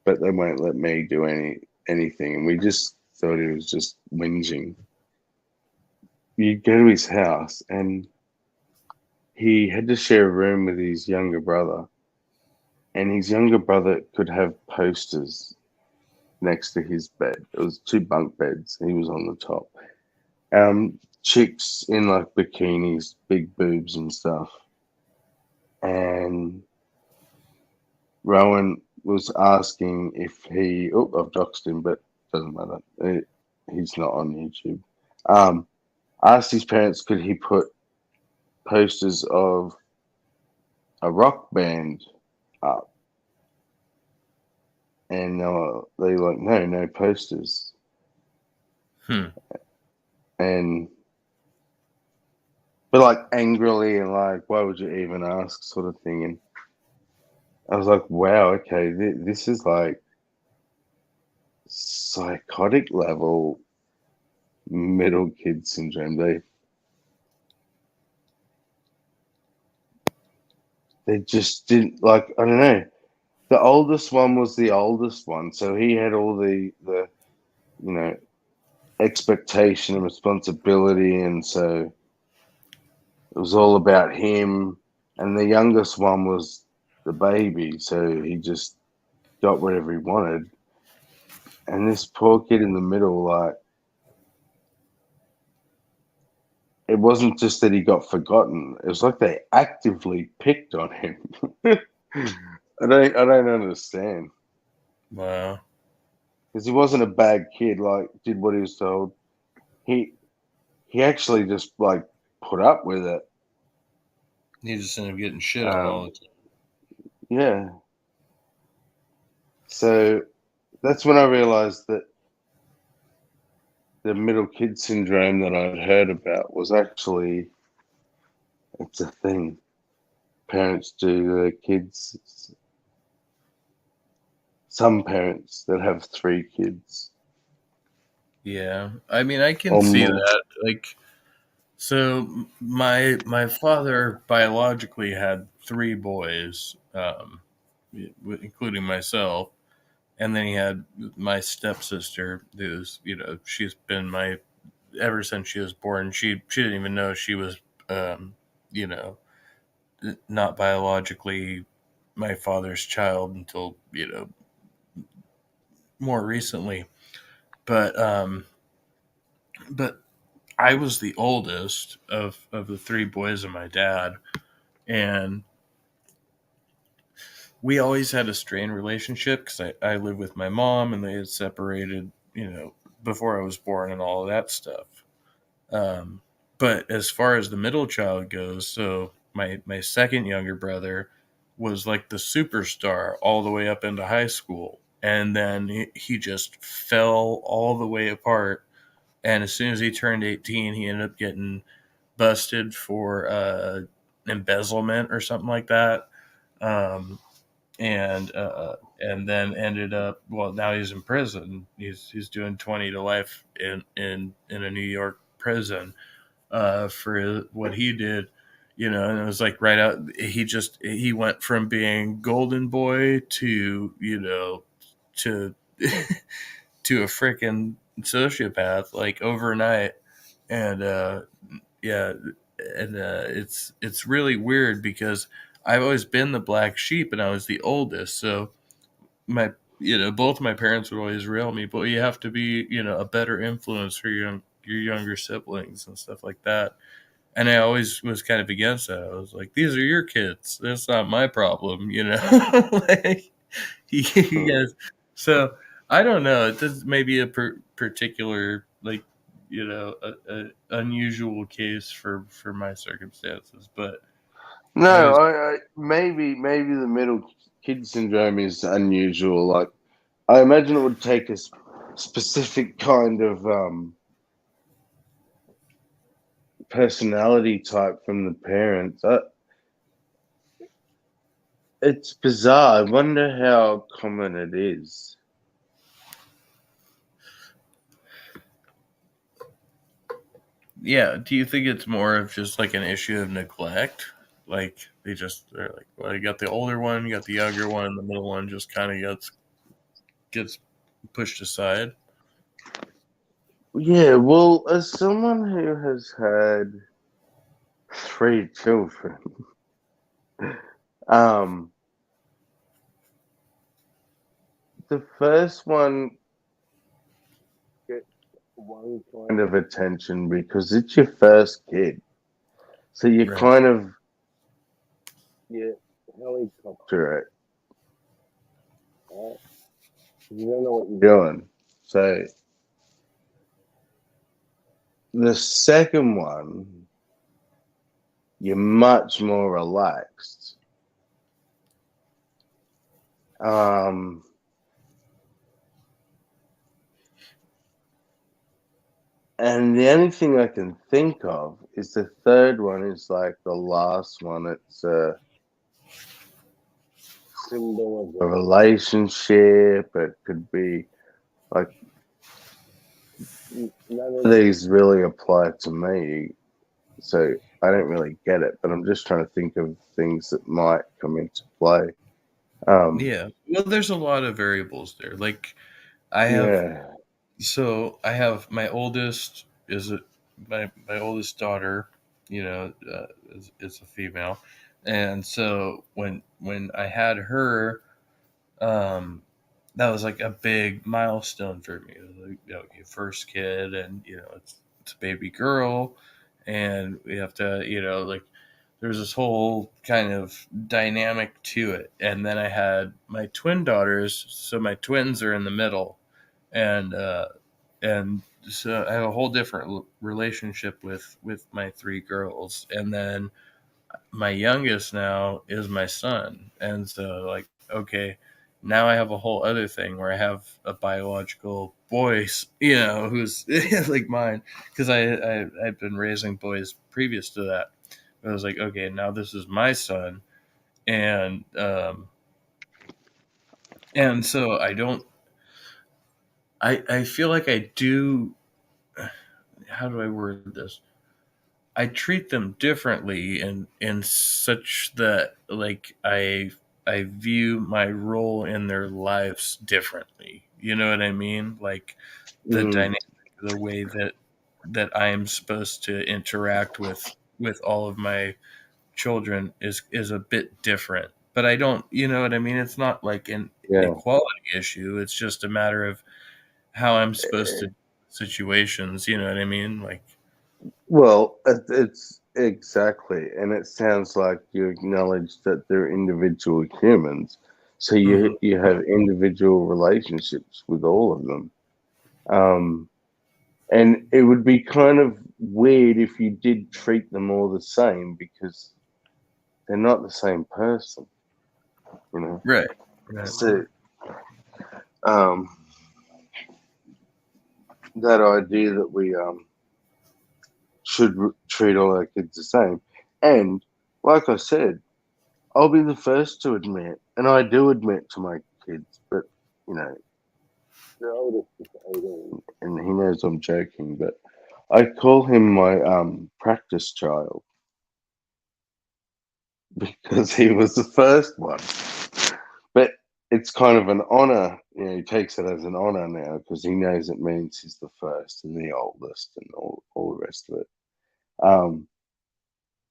but they won't let me do anything. And we just thought he was just whinging. You go to his house, and he had to share a room with his younger brother, and his younger brother could have posters next to his bed. It was two bunk beds. He was on the top. Chicks in like bikinis, big boobs and stuff. And Rowan was asking if I've doxed him, but doesn't matter. He's not on YouTube. Asked his parents, could he put posters of a rock band up? And they were like, no posters. Hmm. And but like angrily and like, why would you even ask, sort of thing. And I was like, wow, okay, this is like psychotic level middle kid syndrome. They just didn't, like, I don't know. the oldest one was the oldest one, so he had all the you know expectation and responsibility, and so it was all about him. And the youngest one was the baby, so he just got whatever he wanted. And this poor kid in the middle, like, it wasn't just that he got forgotten. It was like they actively picked on him. I don't understand. Wow. Because he wasn't a bad kid, like, did what he was told. He he actually just like put up with it. He just ended up getting shit on all the time. Yeah. So that's when I realized that the middle kid syndrome that I'd heard about was actually, it's a thing. Parents do to their kids. Some parents that have 3 kids Yeah. I mean, I can or see more. that. Like, so my father biologically had 3 boys, including myself, and then he had my stepsister, who's she's been my ever since she was born. She didn't even know she was you know not biologically my father's child until more recently. But I was the oldest of the 3 boys of my dad, and we always had a strained relationship because I lived with my mom and they had separated, before I was born and all of that stuff. Um, but as far as the middle child goes, so my second younger brother was like the superstar all the way up into high school. And then he just fell all the way apart. And as soon as he turned 18, he ended up getting busted for embezzlement or something like that. Um, and then ended up, well, now he's in prison. He's doing 20 to life in a New York prison for what he did. And it was like right out. He went from being golden boy to to to a freaking sociopath like overnight. And yeah, and it's really weird because I've always been the black sheep and I was the oldest. So my both my parents would always rail me, but you have to be a better influence for your younger siblings and stuff like that. And I always was kind of against that. I was like, these are your kids. That's not my problem, like you guys. So I don't know. It does maybe a particular like a unusual case for my circumstances, but I No, was maybe the middle kid syndrome is unusual. Like, I imagine it would take a specific kind of personality type from the parents. It's bizarre. I wonder how common it is. yeah. Do you think it's more of just like an issue of neglect? Like they're like, well, you got the older one, you got the younger one, the middle one just kind of gets pushed aside. Yeah, well, as someone who has had 3 children, um, the first one gets one kind of attention because it's your first kid. So you Right. kind of helicopter it. Right? You don't know what you're doing. So the second one, you're much more relaxed. Um, and the only thing I can think of is the third one is like the last one. It's a symbol of a relationship. It could be like, none of these really apply to me, so I don't really get it. But I'm just trying to think of things that might come into play. Yeah. Well, there's a lot of variables there. Like I have, Yeah. I have my oldest is a, my oldest daughter, is a female, and so when I had her, um, that was like a big milestone for me. It was like, your first kid, and it's a baby girl, and we have to, like there's this whole kind of dynamic to it. And then I had my twin daughters, so my twins are in the middle, and and so I have a whole different relationship with my three girls, and then my youngest now is my son, and so like okay, now I have a whole other thing where I have a biological boy, who's like mine, because I've been raising boys previous to that. I was like, okay, now this is my son, and so I don't. I feel like I do. How do I word this? I treat them differently in such that like I view my role in their lives differently. You know what I mean? Like the Mm, dynamic, the way that I am supposed to interact with all of my children is a bit different. But I don't, you know what I mean? It's not like an yeah. equality issue. It's just a matter of how I'm supposed to situations. You know what I mean? Like, Well, it's exactly, and it sounds like you acknowledge that they're individual humans, so mhm. you have individual relationships with all of them. Um, and it would be kind of weird if you did treat them all the same because they're not the same person, you know. Right, right. So, um, that idea that we should treat all our kids the same, and like I said, I'll be the first to admit, and I do admit to my kids, but you know, the oldest is 18, and he knows I'm joking, but I call him my practice child because he was the first one. But it's kind of an honor, he takes it as an honor now because he knows it means he's the first and the oldest and all the rest of it. Um,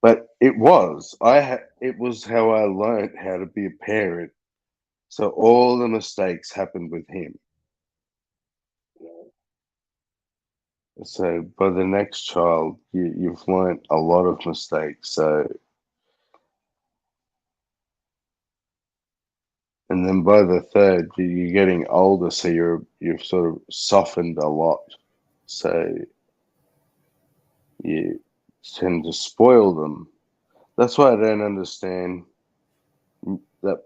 but it was how I learned how to be a parent. So all the mistakes happened with him. So by the next child, you've learnt a lot of mistakes. So, and then by the third, you're getting older, so you've sort of softened a lot. So you tend to spoil them. That's why I don't understand that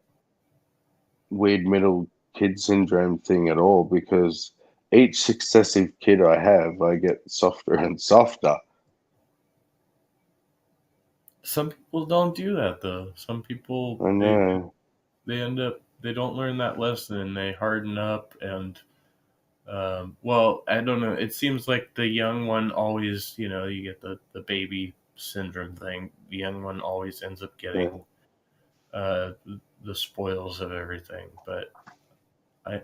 weird middle kid syndrome thing at all, because each successive kid I have, I get softer and softer. Some people don't do that though. Some people I know. they end up they don't learn that lesson and they harden up and well, I don't know. It seems like the young one always, you get the baby syndrome thing. The young one always ends up Yeah. getting the spoils of everything. But I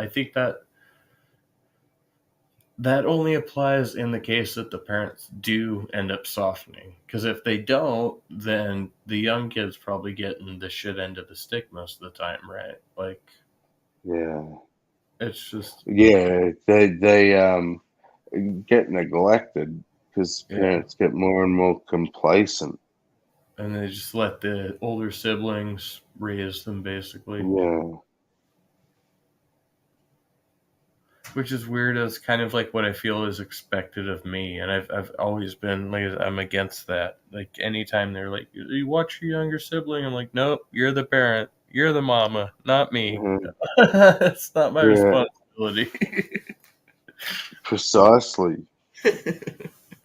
think that only applies in the case that the parents do end up softening. Because if they don't, then the young kid's probably getting the shit end of the stick most of the time, right? Like Yeah. it's just Yeah. They get neglected because yeah. parents get more and more complacent. And they just let the older siblings raise them basically, Yeah. which is weird. It's kind of like what I feel is expected of me, and I've always been like I'm against that. Like anytime they're like, "You watch your younger sibling," I'm like, "Nope, you're the parent, you're the mama, not me. Mhm. It's not my Yeah. responsibility." Precisely.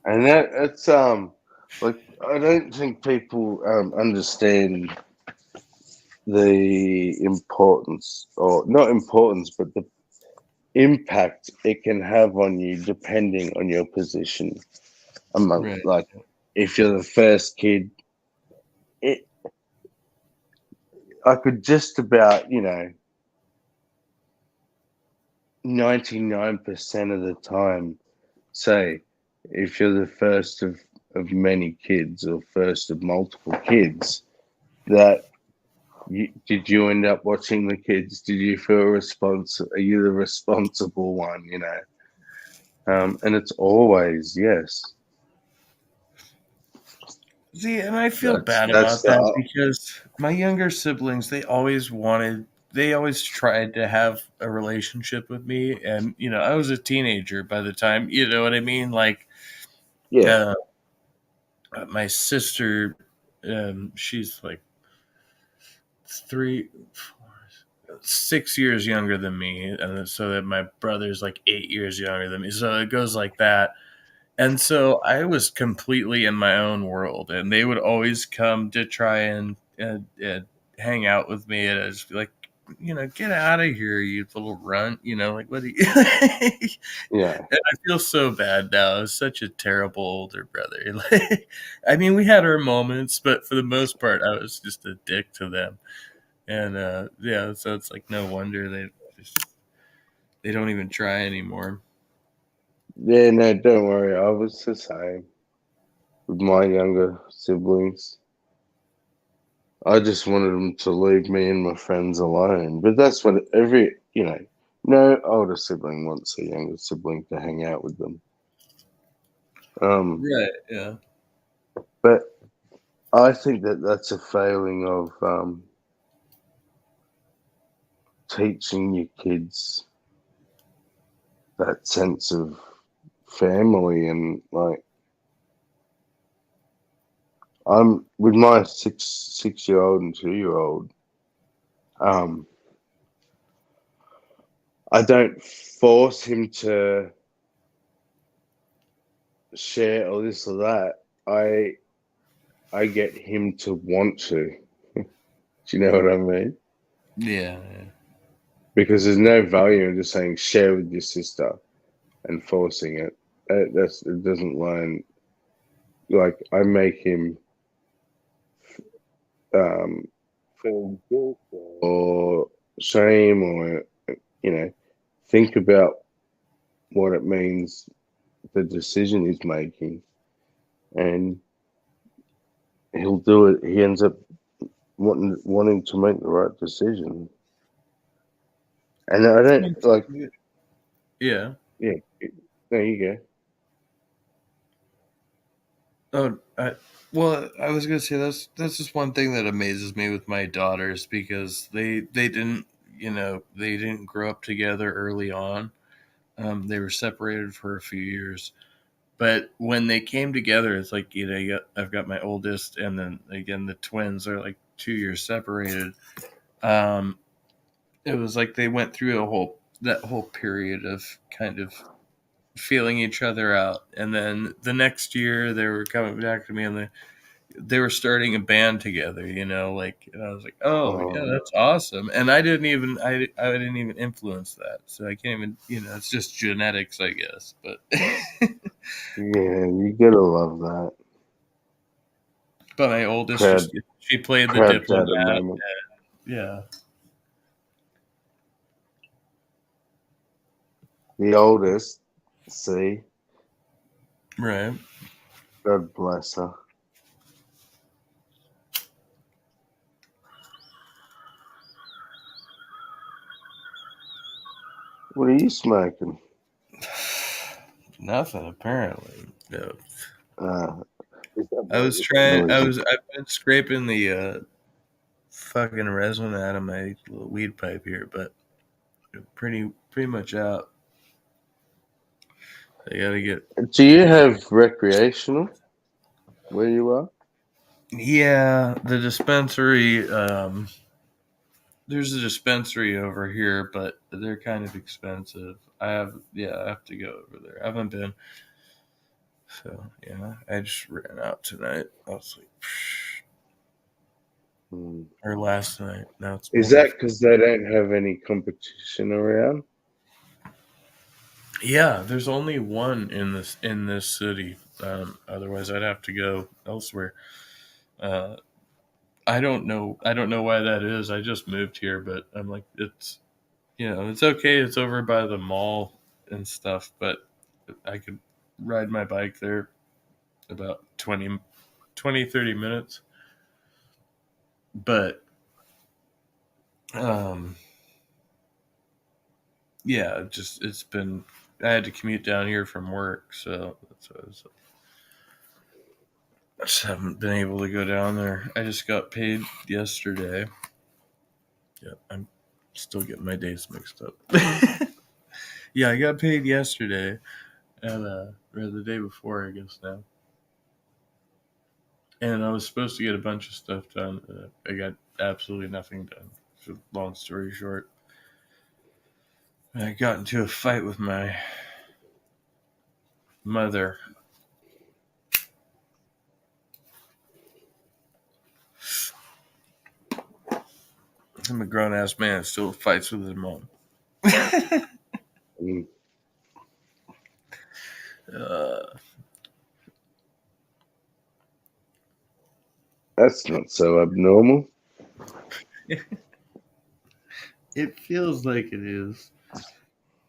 And that's like I don't think people understand the importance, or not importance, but the impact it can have on you depending on your position among, Right. like, if you're the first kid, it I could just about, 99% of the time say, if you're the first of many kids or first of multiple kids, that did you end up watching the kids? Did you feel responsible? Are you the responsible one? And it's always yes. See, and I feel That's bad that's about that the because my younger siblings, they always tried to have a relationship with me. And, I was a teenager by the time, you know what I mean? Like, yeah uh, my sister, she's like 6 years younger than me. And so that my brother's like 8 years younger than me. So it goes like that. And so I was completely in my own world, and they would always come to try and hang out with me, and I'd just be like, get out of here, you little runt, like what do you? And yeah I feel so bad now. I was such a terrible older brother. Like, I mean, we had our moments, but for the most part, I was just a dick to them, and yeah, so it's like no wonder they don't even try anymore. yeah. No, don't worry. I was the same with my younger siblings. I just wanted them to leave me and my friends alone. But that's what no older sibling wants a younger sibling to hang out with them. Right? Yeah. But I think that that's a failing of teaching your kids that sense of family and like I'm with my 6 year old and 2 year old. Um, I don't force him to share or this or that. I get him to want to. Do you know what I mean? Yeah. Because there's no value in just saying share with your sister and forcing it. It doesn't learn. Like I make him um, feel guilt or shame or think about what it means the decision he's making, and he'll do it. He ends up wanting to make the right decision, and I don't like. Yeah. Yeah, there you go. Oh, well, I was gonna say that's just one thing that amazes me with my daughters because they didn't they didn't grow up together early on. They were separated for a few years, but when they came together, it's like I've got my oldest, and then again the twins are like 2 years separated. Um, it was like they went through that whole period of kind of feeling each other out, and then the next year they were coming back to me and they were starting a band together, like, and I was like, oh yeah, Um, that's awesome. And I didn't even influence that, so I can't even, it's just genetics, I guess. But yeah, you gotta love that. but my oldest Proud, just she played the proud dad at the diplomat. moment. Yeah. The oldest, see, Right. God bless her. What are you smoking? Nothing apparently. No. Uh, is that I was what trying. noise? I've been scraping the fucking resin out of my little weed pipe here, but pretty much out. I gotta get. Do you have recreational where you are? Yeah, the dispensary. There's a dispensary over here, but they're kind of expensive. I have to go over there. I haven't been. So yeah, I just ran out tonight. I was like, Hmm. or last night. Now it's Is morning. that because they don't have any competition around? Yeah, there's only one in this city. Otherwise, I'd have to go elsewhere. Uh, I don't know why that is. I just moved here, but I'm like, it's, it's okay. It's over by the mall and stuff, but I could ride my bike there about 30 minutes. But, yeah, I had to commute down here from work, so that's what I just haven't been able to go down there. I just got paid yesterday. Yeah, I'm still getting my days mixed up. Yeah, I got paid yesterday, and or the day before, I guess now. And I was supposed to get a bunch of stuff done. I got absolutely nothing done. So, long story short, I got into a fight with my mother. I'm a grown ass man, still fights with his mom. Mm. That's not so abnormal. It feels like it is.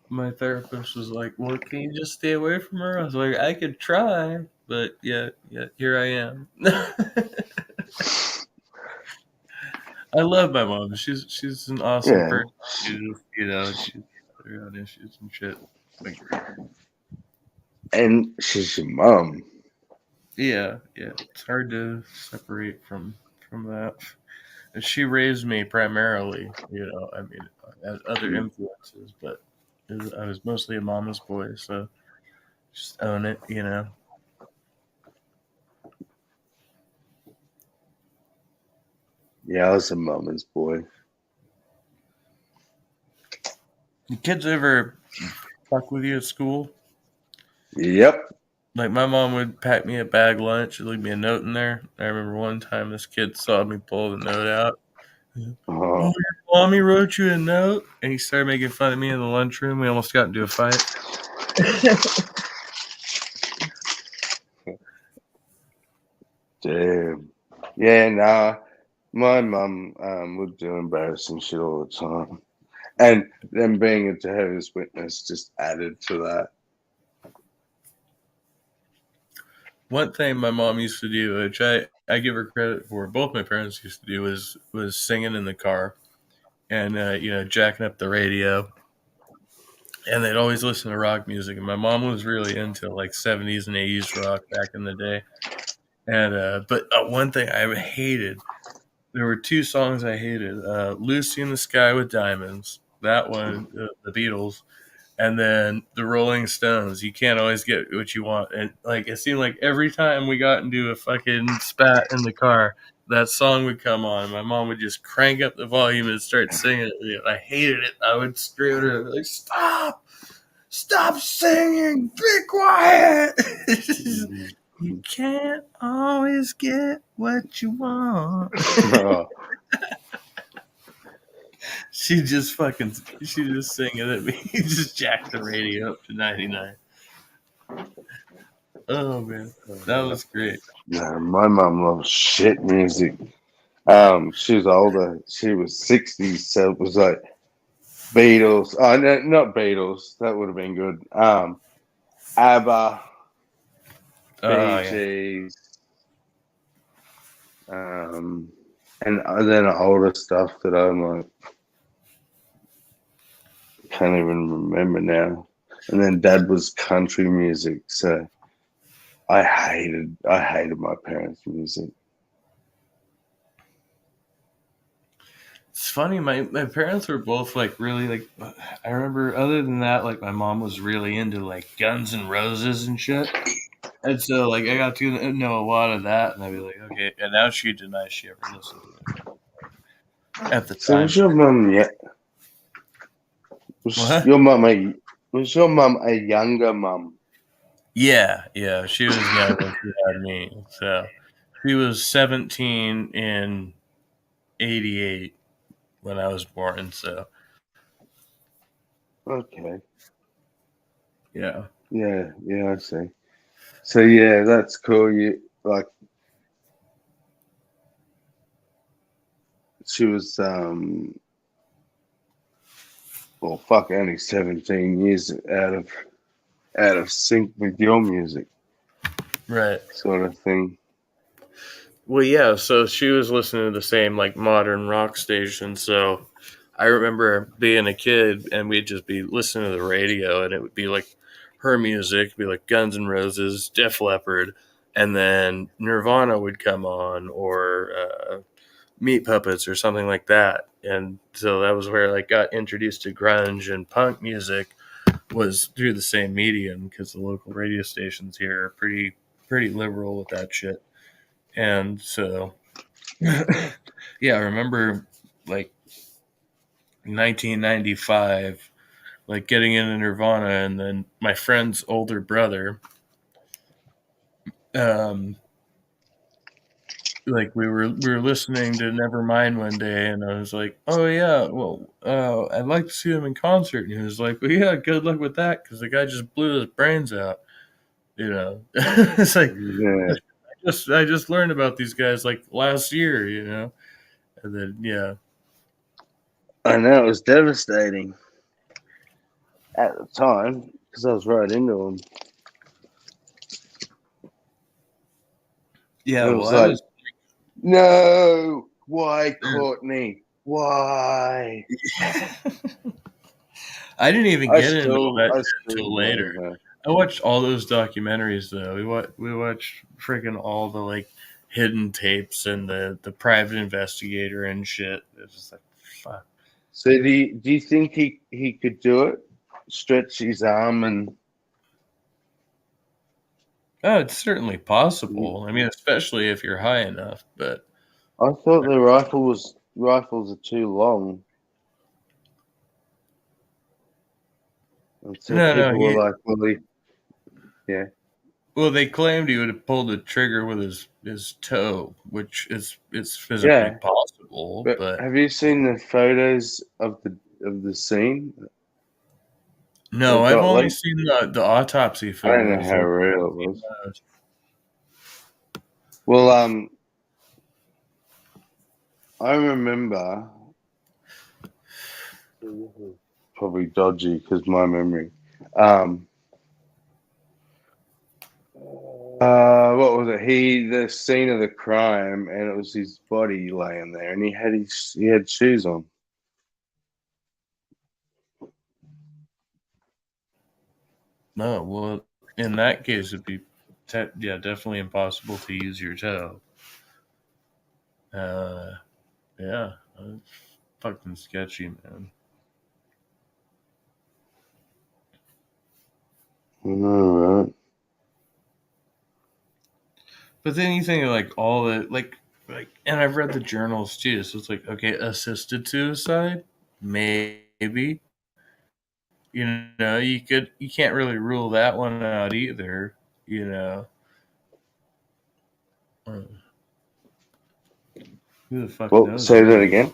My therapist was like, "Well, can you just stay away from her?" I was like, "I could try, but yeah, here I am." I love my mom. She's an awesome Yeah. person. She's her own issues and shit. Like, And she's your mom. yeah. It's hard to separate from that. And she raised me primarily. I mean, I had other influences, but I was mostly a mama's boy, so just own it. Yeah, I was a mama's boy. The kids ever fuck with you at school? Yep. Like, my mom would pack me a bag lunch and leave me a note in there. I remember one time this kid saw me pull the note out. Oh, "Oh, your mommy wrote you a note?" And he started making fun of me in the lunchroom. We almost got into a fight. damn. Yeah, nah. My mum would do embarrassing shit all the time. And them being a Jehovah's Witness just added to that. One thing my mom used to do, which I give her credit for, both my parents used to do, was singing in the car and jacking up the radio. And they'd always listen to rock music. And my mom was really into like 70s and 80s rock back in the day. And but one thing I hated, there were two songs I hated: "Lucy in the Sky with Diamonds," that one, the Beatles, and then the Rolling Stones. "You Can't Always Get What You Want." And like, it seemed like every time we got into a fucking spat in the car, that song would come on. My mom would just crank up the volume and start singing it. I hated it. I would scream at her like, Stop singing! Be quiet!" You can't always get what you want. Oh, She just singing at me. He just jacked the radio up to 99. Oh man, that was great. no, my mum loves shit music. She was older. She was 60, so it was like Beatles. Oh, no, not Beatles. That would have been good. ABBA, Oh Bee yeah. Gees, and then older stuff that I'm like can't even remember now. And then Dad was country music, so I hated my parents' music. It's funny, my parents were both like really like, I remember, other than that, like my mom was really into like Guns N' Roses and shit. And so like I got to know a lot of that, and I'd be like, okay. And now she denies she ever listened to it. At the So time. was your mum What? was your mum a younger mum? Yeah. She was young when she had me. So she was 17 in 88 when I was born. So Okay. yeah. Yeah, I see. So yeah, that's cool. You like she was well, fuck, only 17 years out of sync with your music, Right. sort of thing. Well, yeah. So she was listening to the same like modern rock station. So I remember being a kid, and we'd just be listening to the radio, and it would be like her music, it'd be like Guns N' Roses, Def Leppard, and then Nirvana would come on, or Meat Puppets, or something like that. And so that was where I like got introduced to grunge and punk music, was through the same medium, because the local radio stations here are pretty liberal with that shit. And so yeah, I remember like 1995, like getting into Nirvana, and then my friend's older brother, um, like we were listening to Nevermind one day, and I was like, "Oh yeah, well, I'd like to see him in concert." And he was like, "Well, yeah, good luck with that, because the guy just blew his brains out." You know, it's like Yeah, I just learned about these guys like last year. You know, and then yeah, I know, it was devastating at the time because I was right into them. yeah. It Well, was I like, was. no, why, Courtney? Why? I didn't even get into all that I shit still until blame later. her. I watched all those documentaries though. We watched freaking all the like hidden tapes and the private investigator and shit. It's just like fuck. So do you think he could do it? Stretch his arm and Oh, it's certainly possible. I mean, especially if you're high enough. But I thought the rifles are too long. And so no, people were he. like, yeah. Well, they claimed he would have pulled the trigger with his toe, which is it's physically Yeah. possible. But But have you seen the photos of the scene? no, They've I've got only like, seen the autopsy I don't know photos. how real it was. Well, I remember, probably dodgy because my memory. What was it? The scene of the crime, and it was his body laying there, and he had shoes on. No, well, in that case, it'd be yeah, definitely impossible to use your toe. Uh, yeah, fucking sketchy, man. I know, right? But then you think of like all the like, and I've read the journals too. So it's like, okay, assisted suicide, maybe. You can't really rule that one out either. You know, Uh, who the fuck Well, knows say that really? again.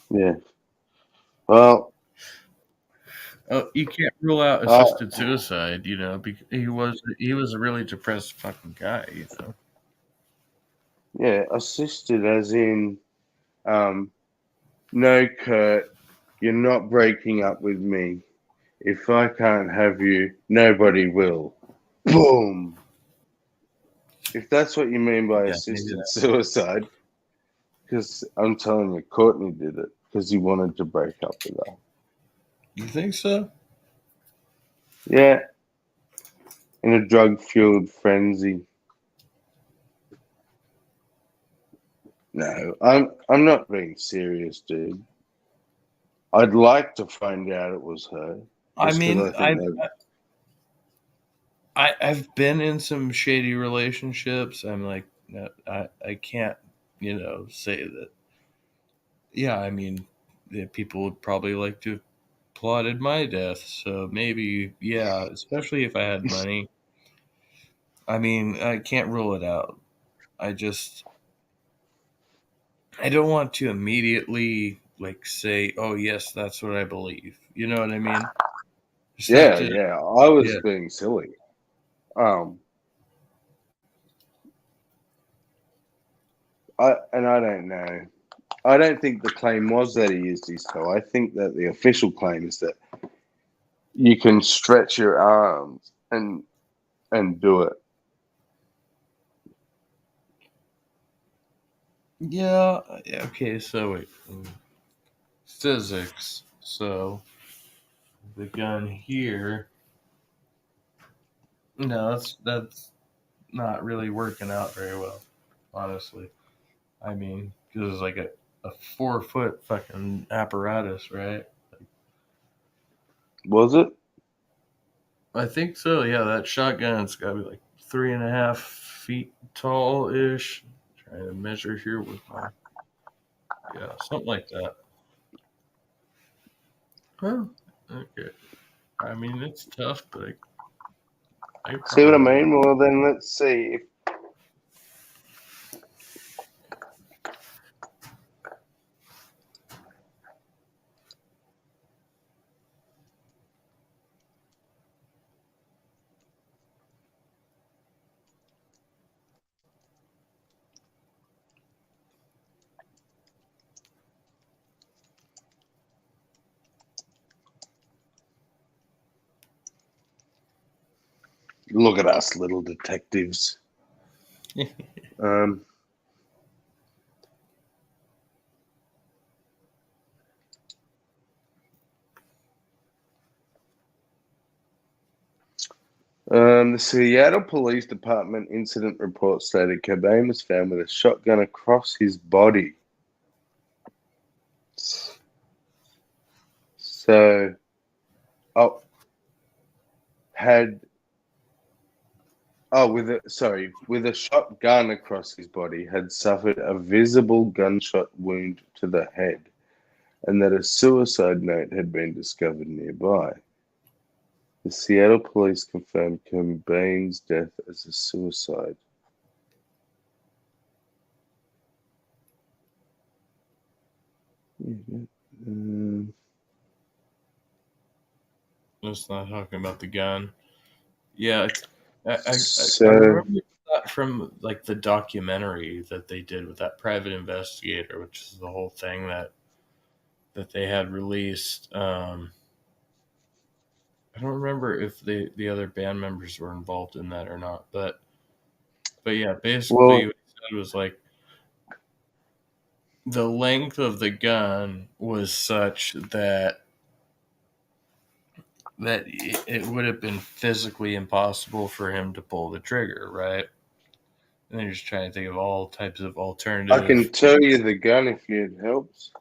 Yeah. Well, Oh, you can't rule out uh, assisted suicide. You know, because he was a really depressed fucking guy. You know. yeah, assisted as in, um, no, Kurt, you're not breaking up with me. If I can't have you, nobody will. Boom. If that's what you mean by Yeah, maybe assisted that. suicide, because I'm telling you, Courtney did it because he wanted to break up with her. You think so? Yeah, in a drug-fueled frenzy. No, I'm not being serious, dude. I'd like to find out it was her, I just because mean, I think that. I've been in some shady relationships. I'm like, no, I can't, say that. Yeah, I mean, people would probably like to have plotted my death. So maybe, yeah, especially if I had money. I mean, I can't rule it out. I just, I don't want to immediately like say, oh yes, that's what I believe. You know what I mean? Just have Yeah, to, yeah, I was yeah. being silly. Um, I don't know. I don't think the claim was that he used his toe. I think that the official claim is that you can stretch your arms and do it. Yeah. Okay. So wait. Physics. So the gun here. No, that's not really working out very well, honestly. I mean, because it's like a 4 foot fucking apparatus, right? Was it? I think so. Yeah, that shotgun's got to be like 3.5 feet tall ish. Trying to measure here with my something like that. Huh. Okay. I mean, it's tough, but I See what I probably mean? Well, then let's see. Look at us, little detectives. Um, the Seattle Police Department incident report stated Cobain was found with a shotgun across his body. So, with a shotgun across his body, had suffered a visible gunshot wound to the head, and that a suicide note had been discovered nearby. The Seattle police confirmed Cobain's death as a suicide. just not talking about the gun. Yeah, I So, remember that from like the documentary that they did with that private investigator, which is the whole thing that they had released. I don't remember if the other band members were involved in that or not, but yeah, basically well, what he said was like the length of the gun was such that it would have been physically impossible for him to pull the trigger, right? And they're just trying to think of all types of I can alternative. tell you the gun if it helps.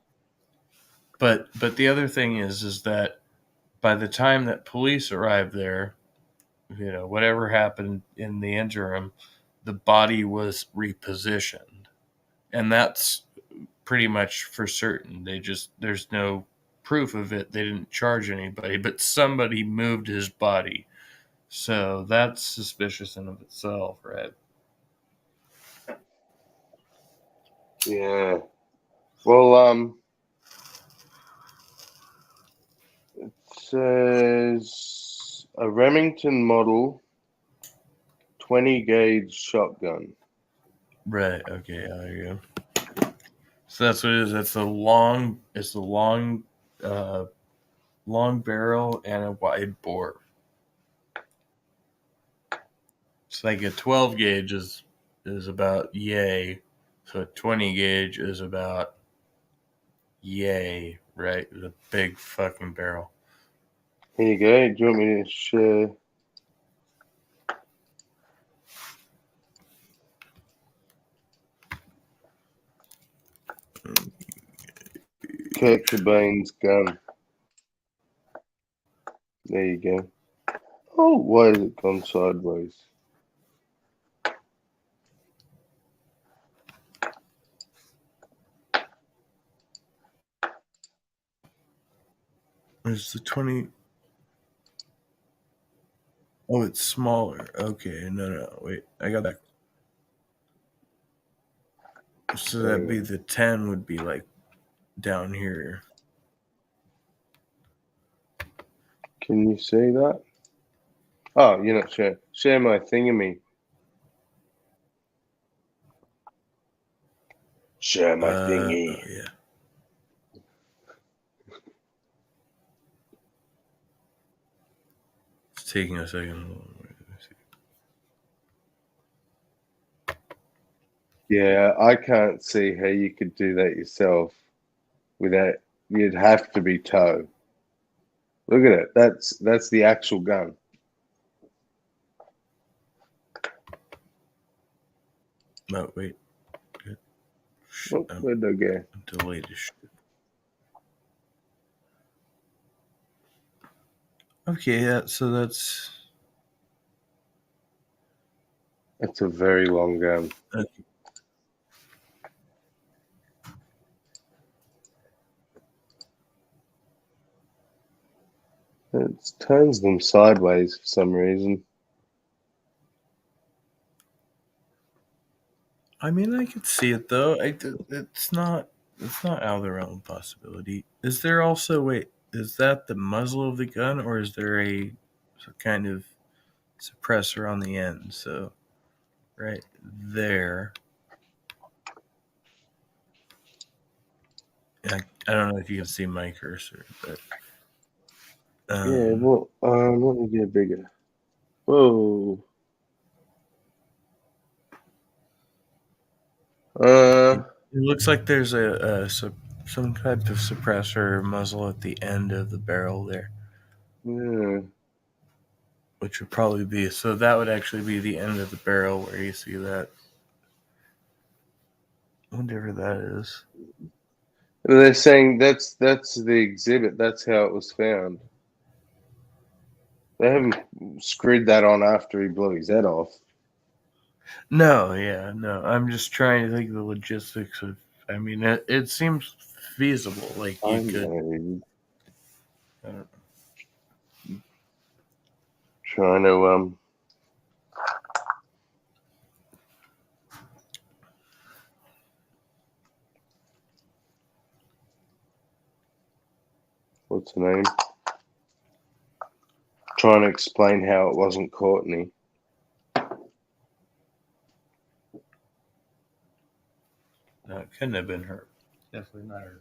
But the other thing is that by the time that police arrived there, whatever happened in the interim, the body was repositioned, and that's pretty much for certain. There's no proof of it. They didn't charge anybody, but somebody moved his body. So that's suspicious in of itself, right? Yeah. Well, it says a Remington model 20 gauge shotgun. Right. Okay. Yeah, there you go. So that's what it is. It's a long barrel and a wide bore. It's like a 12 gauge is about yay. So a 20 gauge is about yay, right? The big fucking barrel. Here you go. Do you want me to share? Kurt Cobain's gun. There you go. Oh, why has it gone sideways? Is the 20? Oh, it's smaller. Okay, no, wait, I got that. So that'd be the 10 would be like down here. Can you see that? Oh, you're not sure. Share my thingamy. Share my thingy. Yeah. It's taking a second. Yeah, I can't see how you could do that yourself without. You'd have to be toe. Look at it. That's the actual gun. No, wait. Oh, where'd I go? Delayed as shit. Okay, yeah, so that's It's a very long gun. It turns them sideways for some reason. I mean, I could see it though. It's not out of the realm of possibility. Is there also wait? Is that the muzzle of the gun, or is there some kind of suppressor on the end? So right there. I don't know if you can see my cursor, but Yeah, well, let me get bigger. Whoa. it looks like there's some type of suppressor muzzle at the end of the barrel there, Yeah. which would probably be so. That would actually be the end of the barrel where you see that. Whatever that is. They're saying that's the exhibit. That's how it was found. They haven't screwed that on after he blew his head off. No, yeah, no. I'm just trying to think of the logistics of. I mean, it seems feasible. Like I you could. know. I don't know. Trying to what's the name? Trying to explain how it wasn't Courtney. No, it couldn't have been her. Definitely not her.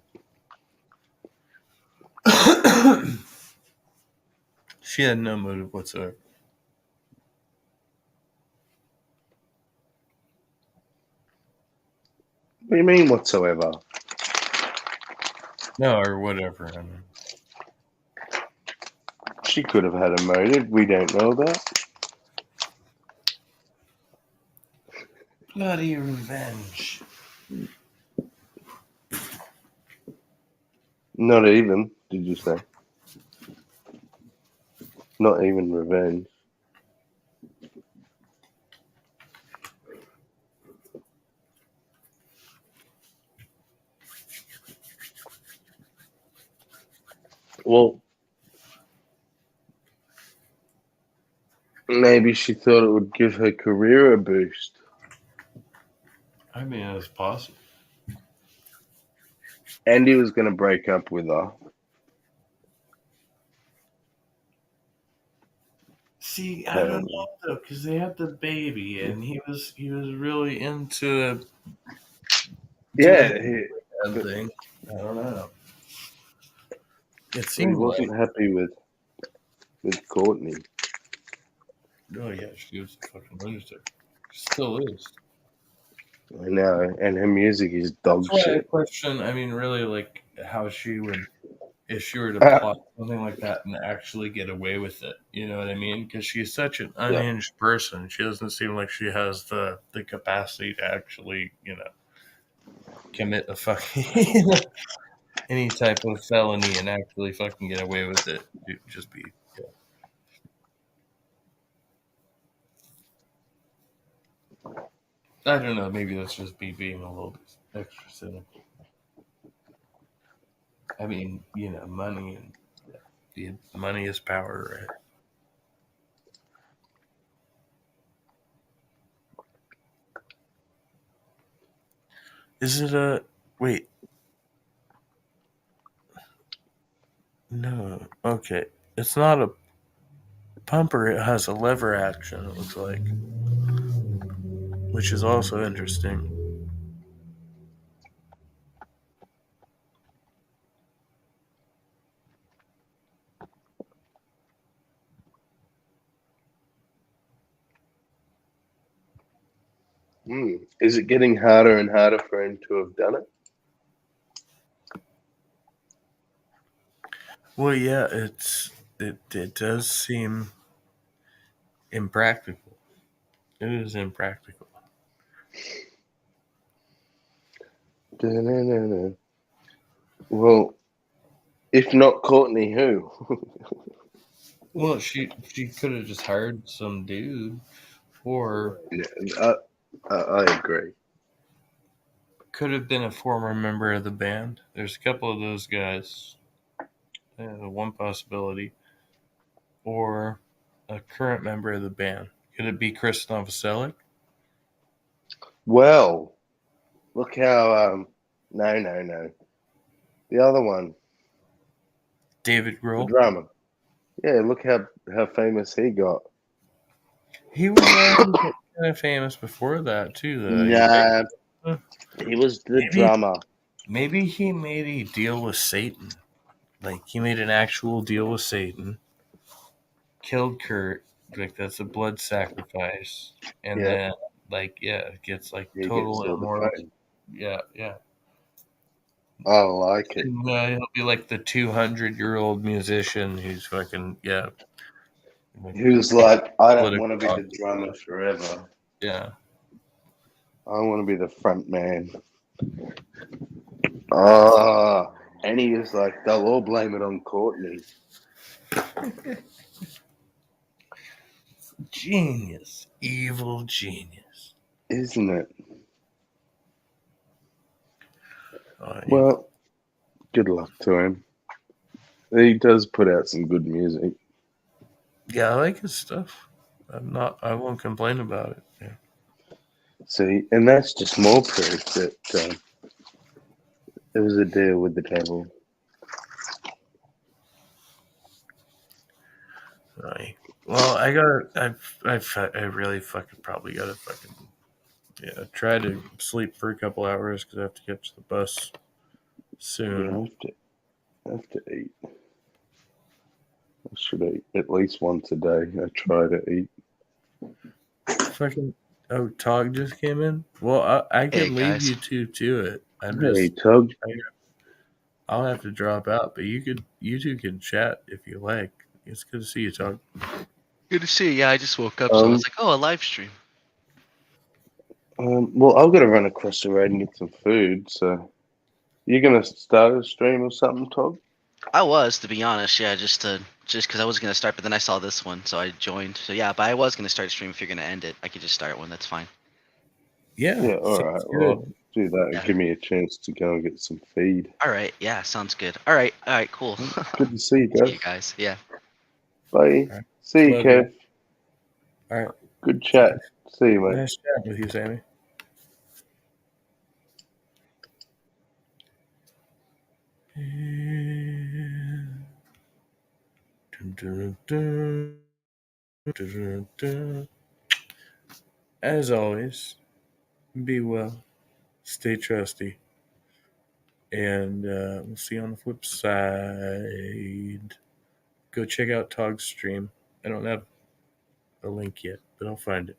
She had no motive whatsoever. What do you mean whatsoever? No, or whatever. I mean, She could have had a motive. We don't know that. bloody revenge. Not even, did you say? Not even revenge. Well, maybe she thought it would give her career a boost. I mean, it's possible. Andy was going to break up with her. See, I don't know though, because they had the baby, and he was really into Yeah, doing that thing. I don't know. It he seemed wasn't like. happy with Courtney. Oh yeah, she was a fucking lunatic. She still is. I know, and her music is dog That's why I shit. question. I mean, really, like how she would, if she were to plot something like that and actually get away with it. You know what I mean? Because she's such an Yeah. unhinged person. She doesn't seem like she has the capacity to actually, commit a fucking any type of felony and actually fucking get away with it. It'd just be. Yeah. I don't know. Maybe that's just me being a little bit extra cynical. I mean, money and money is power, right? Is it a wait? No. Okay. It's not a pumper. It has a lever action. It looks like, which is also interesting. Is it getting harder and harder for him to have done it? Well, yeah, it does seem impractical. It is impractical. Da-na-na-na. Well, if not Courtney, who? Well, she could have just hired some dude, or Yeah, I agree. could have been a former member of the band. There's a couple of those guys. One possibility, or a current member of the band. Could it be Chris Novoselic? Well, look how no. The other one, David the Grohl? drummer. Yeah, look how famous he got. He was already kind of famous before that too, though. You Nah, think? he was the Maybe drummer. maybe he made a deal with Satan. Like he made an actual deal with Satan, killed Kurt. Like that's a blood sacrifice, and Yeah, then it gets like he gets total all the immortal. fame. Yeah. I like it. And, he'll be like the 200-year-old musician who's fucking like, He was like, I don't want to be political. the drummer forever. Yeah. I want to be the front man. Ah, and he was like, they'll all blame it on Courtney. Genius. Evil genius. Isn't it? Yeah. Well, good luck to him. He does put out some good music. Yeah, I like his stuff. I won't complain about it. Yeah. See, and that's just more proof that it was a deal with the devil. Right. Well, I really fucking probably gotta try to sleep for a couple hours because I have to catch the bus soon. Yeah, I have to eat. I should eat at least once a day. I try to eat. Fucking Tog just came in. Well, I Hey can leave guys. you two to it. Hey, Tug. I'll have to drop out, but you two can chat if you like. It's good to see you, Tog. Good to see you. Yeah, I just woke up, so I was like, oh, a live stream. Well, I've got to run across the road and get some food. So, you're gonna start a stream or something, Tug? I was, to be honest, yeah, just because I was gonna start, but then I saw this one, so I joined. So yeah, but I was gonna start a stream. If you're gonna end it, I could just start one. That's fine. Yeah. Yeah. All sounds right. good. Well, do that and Yeah. give me a chance to go and get some feed. All right. Yeah, sounds good. All right. Cool. Good to see you See guys. you guys. Yeah. Bye. All right. See you, Love Kev. you. All right. Good chat. See you, mate. Nice chat with you, Sammy. As always, be well, stay trusty, and we'll see you on the flip side. Go check out Tog's stream. I don't have a link yet, but I'll find it.